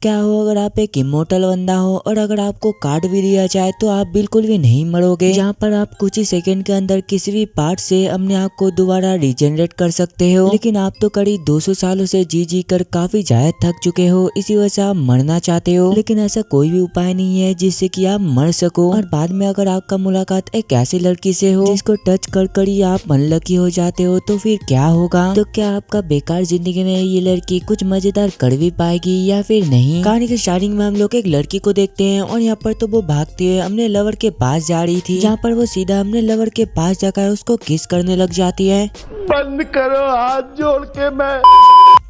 क्या हो अगर आप एक इमोर्टल बंदा हो और अगर आपको कार्ड भी दिया जाए तो आप बिल्कुल भी नहीं मरोगे, जहाँ पर आप कुछ ही सेकंड के अंदर किसी भी पार्ट से अपने आप को दोबारा रिजेनरेट कर सकते हो। लेकिन आप तो करीब 200 सालों से जी कर काफी ज्यादा थक चुके हो, इसी वजह से आप मरना चाहते हो। लेकिन ऐसा कोई भी उपाय नहीं है जिससे कि आप मर सको। और बाद में अगर आपका मुलाकात एक ऐसी लड़की से हो जिसको टच कर ही आप अनलकी हो जाते हो, तो फिर क्या होगा? तो क्या आपका बेकार जिंदगी में ये लड़की कुछ मजेदार कर भी पाएगी या फिर नहीं? कहानी के स्टार्टिंग में हम लोग एक लड़की को देखते हैं और यहाँ पर तो वो भागती है अपने लवर के पास जा रही थी, जहाँ पर वो सीधा अपने लवर के पास जाकर उसको किस करने लग जाती है। बंद करो हाथ जोड़ के मैं।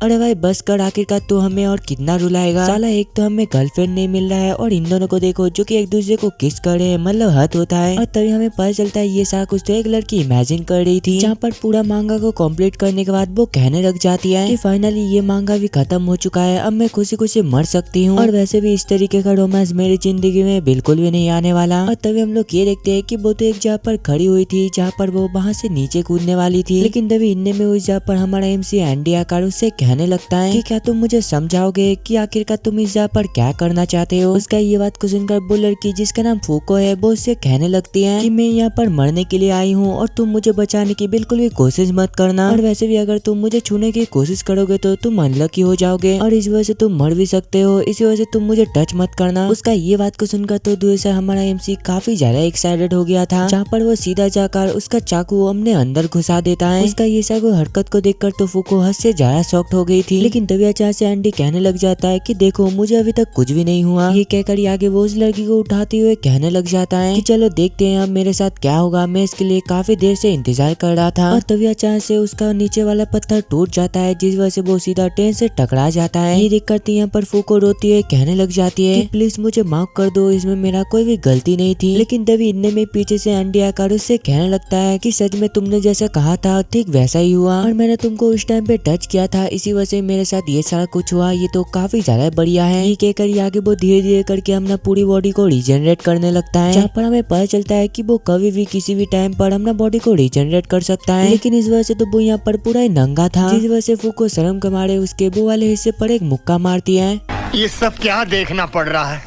अरे भाई बस कर, आखिरकार तो हमें और कितना रुलाएगा साला। एक तो हमें गर्लफ्रेंड नहीं मिल रहा है और इन दोनों को देखो जो कि एक दूसरे को किस कर रहे हैं, मतलब हद होता है। और तभी हमें पता चलता है ये सारा कुछ तो एक लड़की इमेजिन कर रही थी, जहाँ पर पूरा मांगा को कंप्लीट करने के बाद वो कहने लग जाती है कि फाइनली ये मांगा भी खत्म हो चुका है, अब मैं खुशी खुशी मर सकती हूँ। और वैसे भी इस तरीके का रोमांस मेरी जिंदगी में बिल्कुल भी नहीं आने वाला। और तभी हम लोग ये देखते हैं कि वो तो एक जगह पर खड़ी हुई थी जहाँ पर वो वहाँ से नीचे कूदने वाली थी, लेकिन तभी इनने में उस जगह पर हमारा MC एंडी आकर उससे कहने लगता है कि क्या तुम मुझे समझाओगे कि आखिरकार तुम इस जगह पर क्या करना चाहते हो? उसका ये बात को सुनकर वो लड़की जिसका नाम फूको है वो उससे कहने लगती है कि मैं यहाँ पर मरने के लिए आई हूँ और तुम मुझे बचाने की बिल्कुल भी कोशिश मत करना, और वैसे भी अगर तुम मुझे छूने की कोशिश करोगे तो तुम अनलकी हो जाओगे और इस वजह से तुम मर भी सकते हो, इसी वजह से तुम मुझे टच मत करना। उसका ये बात को सुनकर तो दूर से हमारा MC काफी ज्यादा एक्साइटेड हो गया था, जहाँ पर वो सीधा जाकर उसका चाकू अपने अंदर घुसा देता है। उसका ये सब हरकत को देखकर तो फूको हद से ज्यादा शॉक्ड हो गई थी। लेकिन तभी अचानक से एंडी कहने लग जाता है कि देखो मुझे अभी तक कुछ भी नहीं हुआ। ये कहकर आगे वो उस लड़की को उठाते हुए कहने लग जाता है कि चलो देखते हैं अब मेरे साथ क्या होगा, मैं इसके लिए काफी देर से इंतजार कर रहा था। और तभी अचानक से उसका नीचे वाला पत्थर टूट जाता है, जिस वजह से वो सीधा ट्रेन से टकरा जाता है। ये देख कर यहाँ पर फूको रोती है कहने लग जाती है कि प्लीज मुझे माफ कर दो, इसमें मेरा कोई भी गलती नहीं थी। लेकिन तभी इनने में पीछे से एंडी आकर उससे कहने लगता है कि सच में तुमने जैसा कहा था ठीक वैसा ही हुआ, और मैंने तुमको उस टाइम पे टच किया था, इसी वजह से मेरे साथ ये सारा कुछ हुआ, ये तो काफी ज्यादा बढ़िया है। ये कहकर आगे वो धीरे धीरे करके अपना पूरी बॉडी को रिजेनरेट करने लगता है, जहाँ पर हमें पता चलता है कि वो कभी भी किसी भी टाइम पर अपना बॉडी को रिजेनरेट कर सकता है। लेकिन इस वजह से तो वो यहाँ पर पूरा ही नंगा था, जिस वजह से फूको शर्म के मारे उसके वो वाले हिस्से पर एक मुक्का मारती है। ये सब क्या देखना पड़ रहा है,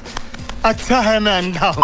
अच्छा है मैं अंधा हूँ।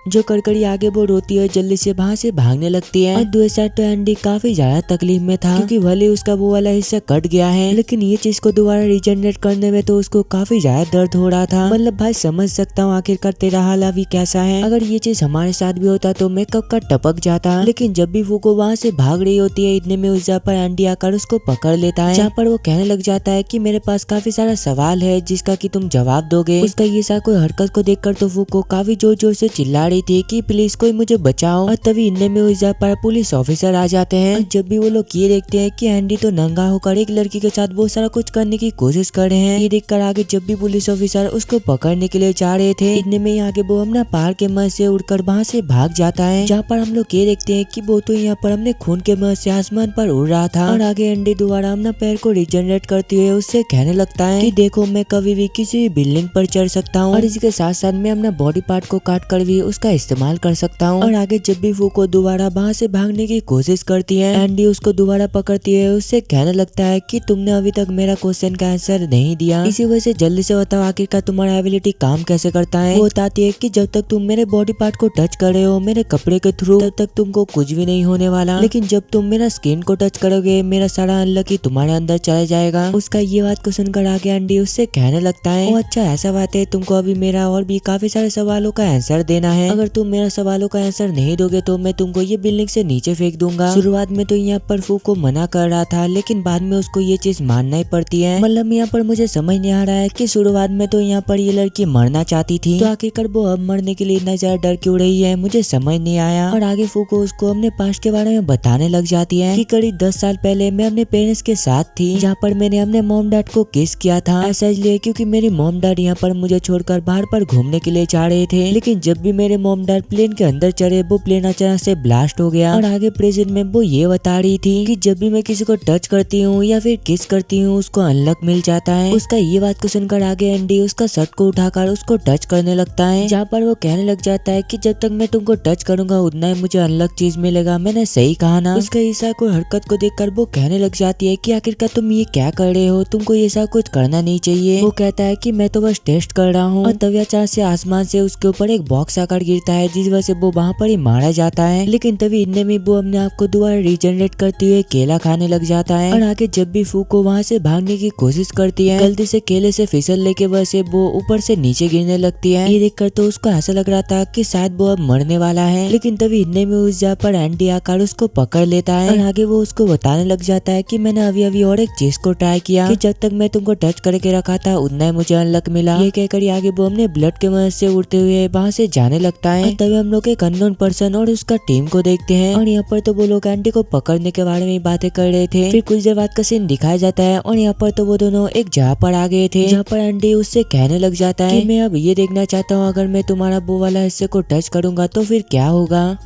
जो कड़कड़ी आगे वो रोती है जल्दी से वहाँ से भागने लगती है। और दूसरी साइड तो एंडी काफी ज्यादा तकलीफ में था, क्योंकि भले उसका वो वाला हिस्सा कट गया है, लेकिन ये चीज को दोबारा रिजेनरेट करने में तो उसको काफी ज्यादा दर्द हो रहा था। मतलब भाई समझ सकता हूँ आखिरकार तेरा हाल अभी कैसा है, अगर ये चीज हमारे साथ भी होता तो मैं कब का टपक जाता। लेकिन जब भी फूको वहाँ से भाग रही होती है, इतने में उस जगह पर एंडी आकर उसको पकड़ लेता है, जहाँ पर वो कहने लग जाता है कि मेरे पास काफी सारा सवाल है जिसका कि तुम जवाब दोगे। उसका ये सारा कोई हरकत को देखकर तो फूको काफी जोर जोर से चिल्ला रही थी कि प्लीज कोई मुझे बचाओ। और तभी इनने में उस जगह पर पुलिस ऑफिसर आ जाते हैं। और जब भी वो लोग ये देखते हैं कि एंडी तो नंगा होकर एक लड़की के साथ बहुत सारा कुछ करने की कोशिश कर रहे हैं, ये देखकर आगे जब भी पुलिस ऑफिसर उसको पकड़ने के लिए जा रहे थे, इतने में आगे वो अपना पहाड़ के मध्य से उड़कर वहाँ से भाग जाता है, जहाँ पर हम लोग ये देखते हैं कि वो तो यहाँ पर अपने खून के मध्य से आसमान पर उड़ रहा था। और आगे एंडी दोबारा अपना पैर को रिजेनरेट करते हुए उससे कहने लगता है कि देखो मैं कभी भी किसी भी बिल्डिंग पर चढ़ सकता हूँ, और इसके साथ साथ मैं अपना बॉडी पार्ट को काट कर भी उसका इस्तेमाल कर सकता हूँ। और आगे जब भी फूको दोबारा वहाँ से भागने की कोशिश करती है, एंडी उसको दोबारा पकड़ती है, उससे कहने लगता है कि तुमने अभी तक मेरा क्वेश्चन का आंसर नहीं दिया, इसी वजह से जल्दी से बताओ आखिरकार तुम्हारा एबिलिटी काम कैसे करता है। वो बताती है कि जब तक तुम मेरे बॉडी पार्ट को टच कर रहे हो मेरे कपड़े के थ्रू, तब तक तुमको कुछ भी नहीं होने वाला, लेकिन जब तुम मेरा स्किन को टच करोगे मेरा सारा अनलकी तुम्हारे अंदर चला जाएगा। उसका ये बात को सुनकर आगे एंडी उससे कहने लगता है, ओ अच्छा ऐसा बात है, तुमको अभी मेरा और भी काफी सारे सवालों का आंसर देना है, अगर तुम मेरा सवालों का आंसर नहीं दोगे तो मैं तुमको ये बिल्डिंग से नीचे फेंक दूंगा। शुरुआत में तो यहाँ पर फूको मना कर रहा था, लेकिन बाद में उसको ये चीज मानना ही पड़ती है। मतलब यहाँ पर मुझे समझ नहीं आ रहा है कि शुरुआत में तो यहाँ पर ये लड़की मरना चाहती थी, तो आखिरकार वो अब मरने के लिए इतना ज्यादा डर क्यों रही है, मुझे समझ नहीं आया। और आगे फूको उसको अपने पास्ट के बारे में बताने लग जाती है कि करीब 10 साल पहले मैं अपने पेरेंट्स के साथ थी, जहाँ पर मैंने अपने मॉम डैड को किस किया था। ऐसा इसलिए क्योंकि मेरी मॉम डैड यहाँ पर मुझे छोड़कर बाहर पर घूमने के लिए जा रहे थे, लेकिन जब भी मेरे मॉम डैड प्लेन के अंदर चढ़े, वो प्लेन अचानक से ब्लास्ट हो गया। और आगे प्रेजेंट में वो ये बता रही थी कि जब भी मैं किसी को टच करती हूँ या फिर किस करती हूँ उसको अनलक मिल जाता है। उसका ये बात को सुनकर आगे एंडी उसका शर्ट को उठाकर उसको टच करने लगता है, जहाँ पर वो कहने लग जाता है कि जब तक मैं तुमको टच करूंगा उतना ही मुझे अनलक चीज मिलेगा। मैंने सही कहा ना। उसका ऐसा कोई हरकत को देखकर वो कहने लग जाती है कि आखिरकार तुम ये क्या कर रहे हो, तुमको ये सब कुछ करना नहीं चाहिए। वो कहता है कि मैं तो बस टेस्ट कर रहा हूँ। और तभी अचानक से आसमान से उसके ऊपर एक बॉक्स आकर गिरता है, जिस वजह से वो वहाँ पर ही मारा जाता है। लेकिन तभी इतने में वो अपने आप को दोबारा रिजनरेट करते हुए केला खाने लग जाता है। और आगे जब भी फूको वहाँ से भागने की कोशिश करती है, गलती से केले से फिसलने की वजह से वो ऊपर से नीचे गिरने लगती है। ये देखकर तो उसको ऐसा लग रहा था कि शायद वो अब मरने वाला है। लेकिन तभी इतने में उस जगह पर एंडी आकर उसको पकड़ लेता है। और आगे वो उसको बताने लग जाता है कि मैंने अभी अभी और एक चीज को ट्राई किया कि जब तक मैं तुमको टच करके रखा था उतना ही मुझे अनलक मिला। ये कहकर आगे वो अपने ब्लड के मदद से उड़ते हुए वहाँ से जाने लगता है। तभी हम लोग एक अननोन पर्सन और उसका टीम को देखते हैं। और यहाँ पर तो वो लोग एंडी को पकड़ने के बारे में बातें कर रहे थे। फिर कुछ देर बाद का सीन दिखाया जाता है और यहाँ पर तो वो दोनों एक जगह पर आ गए थे, जहाँ पर एंडी उससे कहने लग जाता है कि मैं अब ये देखना चाहता हूँ अगर मैं तुम्हारा वो वाला हिस्से को टच करूंगा तो फिर क्या होगा।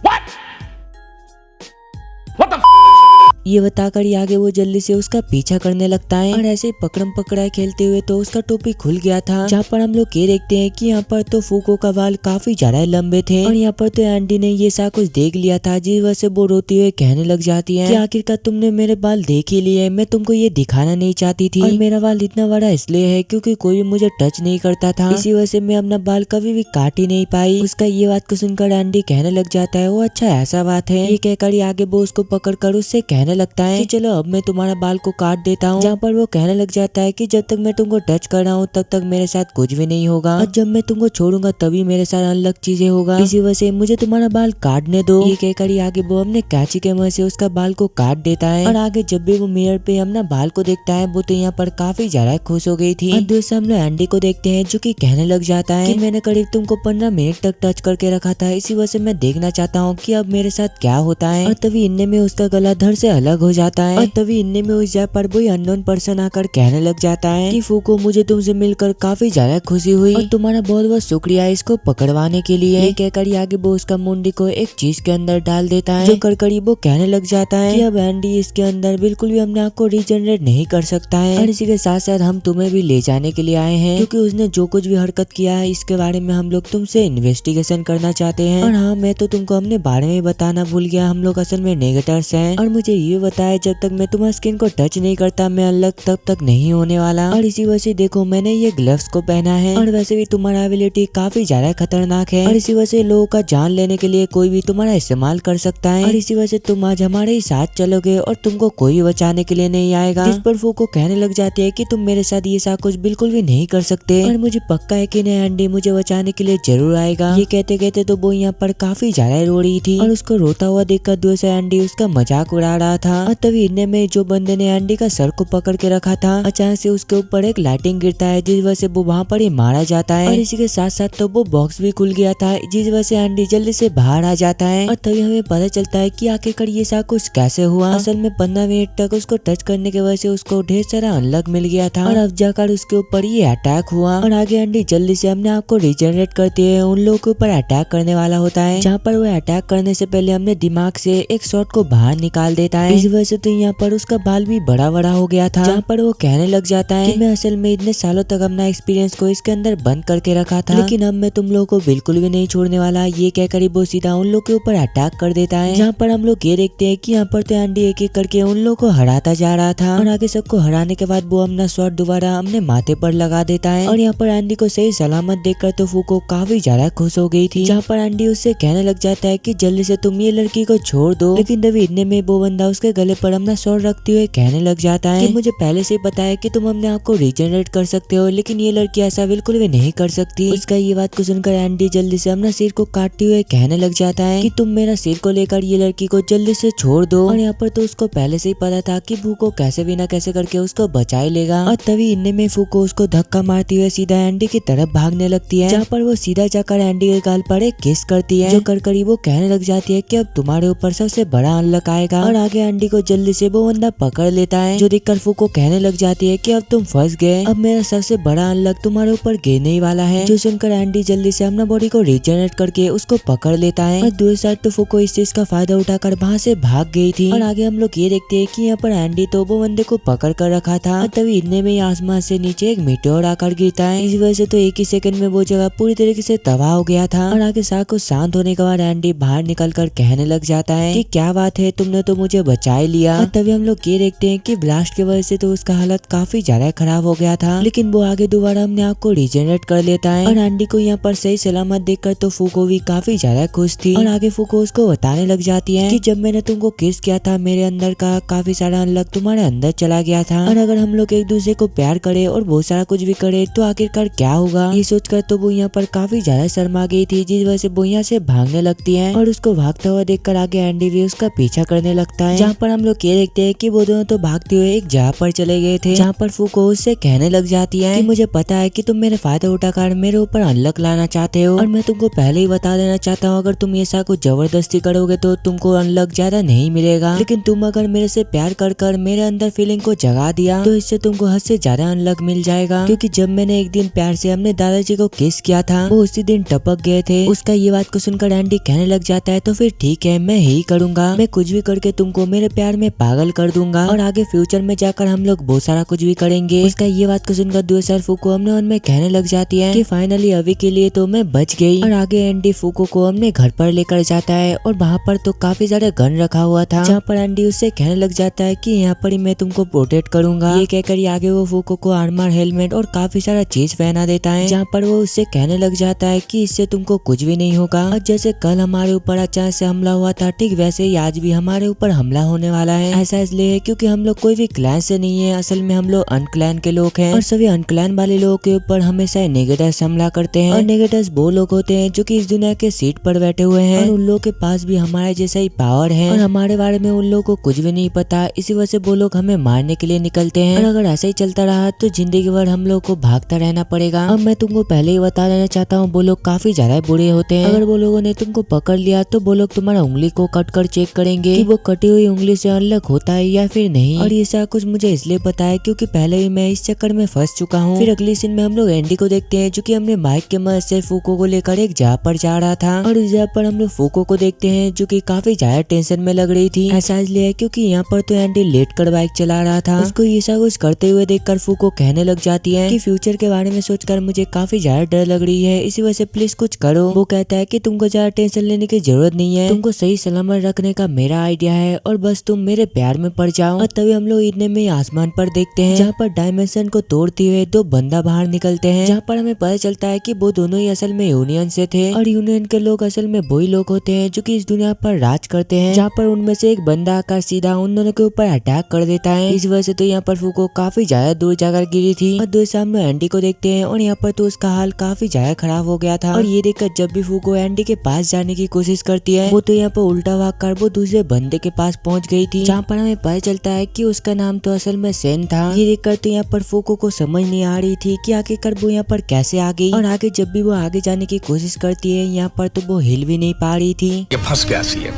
ये बताकर आगे वो जल्दी से उसका पीछा करने लगता है। और ऐसे पकड़म पकड़ाई खेलते हुए तो उसका टोपी खुल गया था, जहाँ पर हम लोग ये देखते हैं कि यहाँ पर तो फूको का बाल काफी ज्यादा लंबे थे। और यहाँ पर तो एंडी ने ये सब कुछ देख लिया था, जिस वजह से वो रोती हुए कहने लग जाती है कि आखिरकार तुमने मेरे बाल देख ही लिए, मैं तुमको ये दिखाना नहीं चाहती थी। और मेरा बाल इतना बड़ा इसलिए है क्योंकि कोई भी मुझे टच नहीं करता था, इसी वजह से मैं अपना बाल कभी भी काट ही नहीं पाई। उसका ये बात को सुनकर एंडी कहने लग जाता है वो अच्छा ऐसा बात है। ये कहकर आगे वो उसको पकड़ कर उससे कहने लगता है कि चलो अब मैं तुम्हारा बाल को काट देता हूँ। जहाँ पर वो कहने लग जाता है कि जब तक मैं तुमको टच कर रहा हूँ तब तक मेरे साथ कुछ भी नहीं होगा, और जब मैं तुमको छोड़ूंगा तभी मेरे साथ अलग चीजें होगा, इसी वजह से मुझे तुम्हारा बाल काटने दो। ये कहकर आगे वो अपने कैंची के मदद से उसका बाल को काट देता है। और आगे जब भी वो मिरर पे अपना बाल को देखता है वो तो यहाँ पर काफी ज्यादा खुश हो गई थी। और दूसरा हम लोग एंडी को देखते हैं जो कि कहने लग जाता है कि मैंने करीब तुमको 15 मिनट तक टच करके रखा था, इसी वजह से मैं देखना चाहता हूँ कि अब मेरे साथ क्या होता है। और तभी इनने में उसका गला धड़ से अलग हो जाता है। और तभी इनने में उस जगह पर कोई अननोन पर्सन आकर कहने लग जाता है कि फूको मुझे तुमसे मिलकर काफी ज्यादा खुशी हुई और तुम्हारा बहुत बहुत शुक्रिया इसको पकड़वाने के लिए। ये कहकर आगे वो उसका मुंडी को एक चीज के अंदर डाल देता है, जो करकड़ी वो कहने लग जाता है कि अब एंडी इसके अंदर बिल्कुल भी अपने आप को रिजनरेट नहीं कर सकता है। और इसी के साथ साथ हम तुम्हें भी ले जाने के लिए आए हैं, क्योंकि उसने जो कुछ भी हरकत किया है इसके बारे में हम लोग तुमसे इन्वेस्टिगेशन करना चाहते हैं। और हाँ, मैं तो तुमको अपने बारे में बताना भूल गया, हम लोग असल में नेगेटर्स हैं। और मुझे ये बताया जब तक मैं तुम्हारी स्किन को टच नहीं करता मैं अलग तब तक नहीं होने वाला। और इसी वजह से देखो मैंने ये ग्लव्स को पहना है। और वैसे भी तुम्हारा एबिलिटी काफी ज्यादा खतरनाक है, और इसी वजह से लोगों का जान लेने के लिए कोई भी तुम्हारा इस्तेमाल कर सकता है। और इसी वजह से तुम आज हमारे ही साथ चलोगे और तुमको कोई बचाने के लिए नहीं आएगा। जिस पर फूको कहने लग जाती है कि तुम मेरे साथ ये सब कुछ बिल्कुल भी नहीं कर सकते, और मुझे पक्का है कि नहीं एंडी मुझे बचाने के लिए जरूर आएगा। ये कहते कहते तो वो यहाँ पर काफी ज्यादा रो रही थी, और उसको रोता हुआ देखकर दूसरा एंडी उसका मजाक उड़ा रहा था। और तभी इतने में जो बंदे ने एंडी का सर को पकड़ के रखा था अचानक से उसके ऊपर एक लाइटिंग गिरता है, जिस वजह से वो वहाँ पर ही मारा जाता है। और इसी के साथ साथ तो वो बॉक्स भी खुल गया था, जिस वजह से एंडी जल्दी से बाहर आ जाता है। और तभी हमें पता चलता है कि आखिरकार ये सब कुछ कैसे हुआ। असल में 15 मिनट तक उसको टच करने की वजह से उसको ढेर सारा अनलक मिल गया था, और अब जाकर उसके ऊपर ये अटैक हुआ। और आगे एंडी जल्दी से अपने आप को रिजनरेट करते हुए उन लोगों के ऊपर अटैक करने वाला होता है, जहाँ पर वो अटैक करने से पहले अपने दिमाग से एक शॉट को बाहर निकाल देता है। इस वजह से तो यहाँ पर उसका बाल भी बड़ा बड़ा हो गया था, जहाँ पर वो कहने लग जाता है कि मैं असल में इतने सालों तक अपना एक्सपीरियंस को इसके अंदर बंद करके रखा था, लेकिन अब मैं तुम लोगों को बिल्कुल भी नहीं छोड़ने वाला। ये कहकर वो सीधा उन लोगों के ऊपर अटैक कर देता है, जहाँ पर हम लोग ये देखते हैं कि यहाँ पर तो एंडी एक एक करके उन लोगों को हराता जा रहा था। और आगे सबको हराने के बाद वो अपना शॉट दोबारा अपने माथे पर लगा देता है। और यहाँ पर एंडी को सही सलामत देखकर तो फूको काफी ज्यादा खुश हो गई थी, जहाँ पर एंडी उससे कहने लग जाता है कि जल्दी से तुम ये लड़की को छोड़ दो। लेकिन तभी इतने में वो बंदा उसके गले पर अपना शॉट रखते हुए कहने लग जाता है कि मुझे पहले से पता है कि तुम अपने आप को रिजनरेट कर सकते हो, लेकिन ये लड़की ऐसा बिल्कुल भी नहीं कर सकती। उसका ये बात को सुनकर एंडी जल्दी से अपना सिर को काटते हुए कहने लग जाता है कि तुम मेरा सिर को लेकर ये लड़की को जल्दी से छोड़ दो। और यहाँ पर तो उसको पहले से ही पता था कि फूको कैसे भी ना कैसे करके उसको बचा ही लेगा। और तभी इनने में फूको उसको धक्का मारती हुए सीधा एंडी की तरफ भागने लगती है, जहाँ पर वो सीधा जाकर एंडी के गाल पर एक किस करती है, जो कर वो कहने लग जाती है कि अब तुम्हारे ऊपर सबसे बड़ा अनलक आएगा। और आगे एंडी को जल्दी से वो बंदा पकड़ लेता है, जो देखकर फूको कहने लग जाती है कि अब तुम फंस गए, अब मेरा सबसे बड़ा अनलक तुम्हारे ऊपर गिरने ही वाला है। जो सुनकर एंडी जल्दी से अपना बॉडी को रिजेनरेट करके उसको पकड़ लेता है और दूसरी साइड तो फूको इस चीज का फायदा उठाकर वहाँ से भाग गई थी। और आगे हम लोग ये देखते हैं कि यहाँ पर एंडी तो वो बंदे को पकड़ कर रखा था और तभी इतने में ही आसमान से नीचे एक मीटेओर आकर गिरता है। इस वजह से तो एक ही सेकंड में वो जगह पूरी तरीके से तबाह हो गया था। और आगे सारा कुछ शांत होने के बाद एंडी बाहर निकल कर कहने लग जाता है कि क्या बात है, तुमने तो मुझे बचा ही लिया। और तभी हम लोग ये देखते हैं कि ब्लास्ट की वजह से तो उसका हालत काफी ज्यादा खराब हो गया था, लेकिन वो आगे दोबारा अपने आप को रिजेनरेट कर लेता है। और एंडी को यहाँ पर सही सलामत देखकर तो फूको भी काफी ज्यादा खुश थी। और आगे फूको उसको बताने लग जाती है कि जब मैंने तुमको किस किया था मेरे अंदर का काफी सारा अनलक तुम्हारे अंदर चला गया था, और अगर हम लोग एक दूसरे को प्यार करे और बहुत सारा कुछ भी करे तो आखिरकार क्या होगा। ये सोचकर तो वो यहाँ पर काफी ज्यादा शर्मा गई थी, जिस वजह से वो यहाँ से भागने लगती है। और उसको भागता हुआ देखकर आगे एंडी भी उसका पीछा करने लगता है, जहाँ पर हम लोग ये देखते हैं कि वो दोनों तो भागते हुए एक जगह पर चले गए थे, जहाँ पर फूको उससे कहने लग जाती है कि मुझे पता है कि तुम मेरे फायदा उठाकर मेरे ऊपर अनलक लाना चाहते हो, और मैं तुमको पहले ही बता देना चाहता हूँ अगर तुम ऐसा कुछ जबरदस्ती करोगे तो तुमको अनलक ज्यादा नहीं मिलेगा, लेकिन तुम अगर मेरे से प्यार कर कर मेरे अंदर फीलिंग को जगा दिया तो इससे तुमको हद से ज्यादा अनलक मिल जाएगा। क्योंकि जब मैंने एक दिन प्यार से अपने दादाजी को किस किया था वो उसी दिन टपक गए थे। उसका ये बात को सुनकर एंडी कहने लग जाता है तो फिर ठीक है, मैं यही करूंगा, मैं कुछ भी करके तुमको मेरे प्यार में पागल कर दूंगा और आगे फ्यूचर में जाकर हम लोग बहुत सारा कुछ भी करेंगे। उसका ये बात को सुनकर दूसरा फूको अपने मन में कहने लग जाती है कि फाइनली अभी के लिए तो मैं बच गई। और आगे एंडी फूको को अपने घर पर लेकर जाता है और वहाँ पर तो काफी ज्यादा गन रखा हुआ था, जहाँ पर एंडी उससे कहने लग जाता है कि यहाँ पर ही मैं तुमको प्रोटेक्ट करूंगा। ये कहकर आगे वो फूको को आर्मर, हेलमेट और काफी सारा चीज पहना देता है, जहाँ पर वो उससे कहने लग जाता है कि इससे तुमको कुछ भी नहीं होगा। और जैसे कल हमारे ऊपर अचानक से हमला हुआ था ठीक वैसे ही आज भी हमारे ऊपर हमला होने वाला है। ऐसा इसलिए है क्योंकि हम लोग कोई भी क्लैन से नहीं है, असल में हम लोग अनक्लैन के लोग हैं और सभी अनक्लैन वाले लोगों के ऊपर हमेशा नेगेटर्स हमला करते हैं। और नेगेटर्स वो लोग होते हैं जो कि इस दुनिया के सीट पर बैठे हुए हैं और उन लोगों के पास भी हमारे जैसा ही पावर है और हमारे बारे में उन लोगों को कुछ भी नहीं पता, इसी वजह से वो लोग हमें मारने के लिए निकलते हैं। और अगर ऐसा ही चलता रहा तो जिंदगी भर हम लोग को भागता रहना पड़ेगा। अब मैं तुमको पहले ही बता देना चाहता हूँ वो लोग काफी ज्यादा बुरे होते हैं। अगर वो लोगों ने तुमको पकड़ लिया तो वो लोग तुम्हारा उंगली को कट कर चेक करेंगे कि वो कटी हुई उंगली से अनलक होता है या फिर नहीं। और ये सारा कुछ मुझे इसलिए पता है क्योंकि पहले ही मैं इस चक्कर में फंस चुका हूँ। फिर अगली सीन में हम लोग एंडी को देखते हैं जो कि हमने बाइक के मदद से फूको को लेकर एक जगह पर जा रहा था, और उस जगह पर हम लोग फूको को देखते हैं जो कि काफी ज्यादा टेंशन में लग रही थी। ऐसा इसलिए है क्योंकि यहाँ पर तो एंडी लेट कर बाइक चला रहा था। उसको ये सब कुछ करते हुए देखकर फूको कहने लग जाती है कि फ्यूचर के बारे में सोचकर मुझे काफी ज्यादा डर लग रही है, इसी वजह से प्लीज कुछ करो। वो कहता है कि तुमको ज्यादा टेंशन लेने की जरूरत नहीं है, तुमको सही सलामत रखने का मेरा आइडिया है और बस तुम मेरे प्यार में पड़ जाओ। और तभी हम लोग इतने में आसमान पर देखते हैं जहाँ पर डायमेंशन को तोड़ते हुए दो बंदा बाहर निकलते हैं, जहाँ पर हमें पता चलता है कि वो दोनों ही असल में यूनियन से थे और यूनियन के लोग असल में वही लोग होते हैं जो कि इस दुनिया पर राज करते हैं। जहाँ पर उनमें से एक बंदा आकर सीधा उन दोनों के ऊपर अटैक कर देता है। इस वजह से तो यहाँ पर फूको काफी ज्यादा दूर जाकर गिरी थी। और दूसरे सामने एंडी को देखते हैं और यहाँ पर तो उसका हाल काफी ज्यादा खराब हो गया था। और ये देखकर जब भी फूको एंडी के पास जाने की कोशिश करती है वो तो यहाँ पर उल्टा भाग कर वो दूसरे बंदे के पास पहुँच गई थी, जहाँ पर हमें पता चलता है कि उसका नाम तो असल में सेन था। ये देखकर तो यहाँ पर फूको को समझ नहीं आ रही थी कि आखिरकार वो यहाँ पर कैसे आ गई। और आगे जब भी वो आगे जाने की कोशिश करती है यहाँ पर तो वो हिल भी नहीं पा रही थी। ये फंस गया सी है।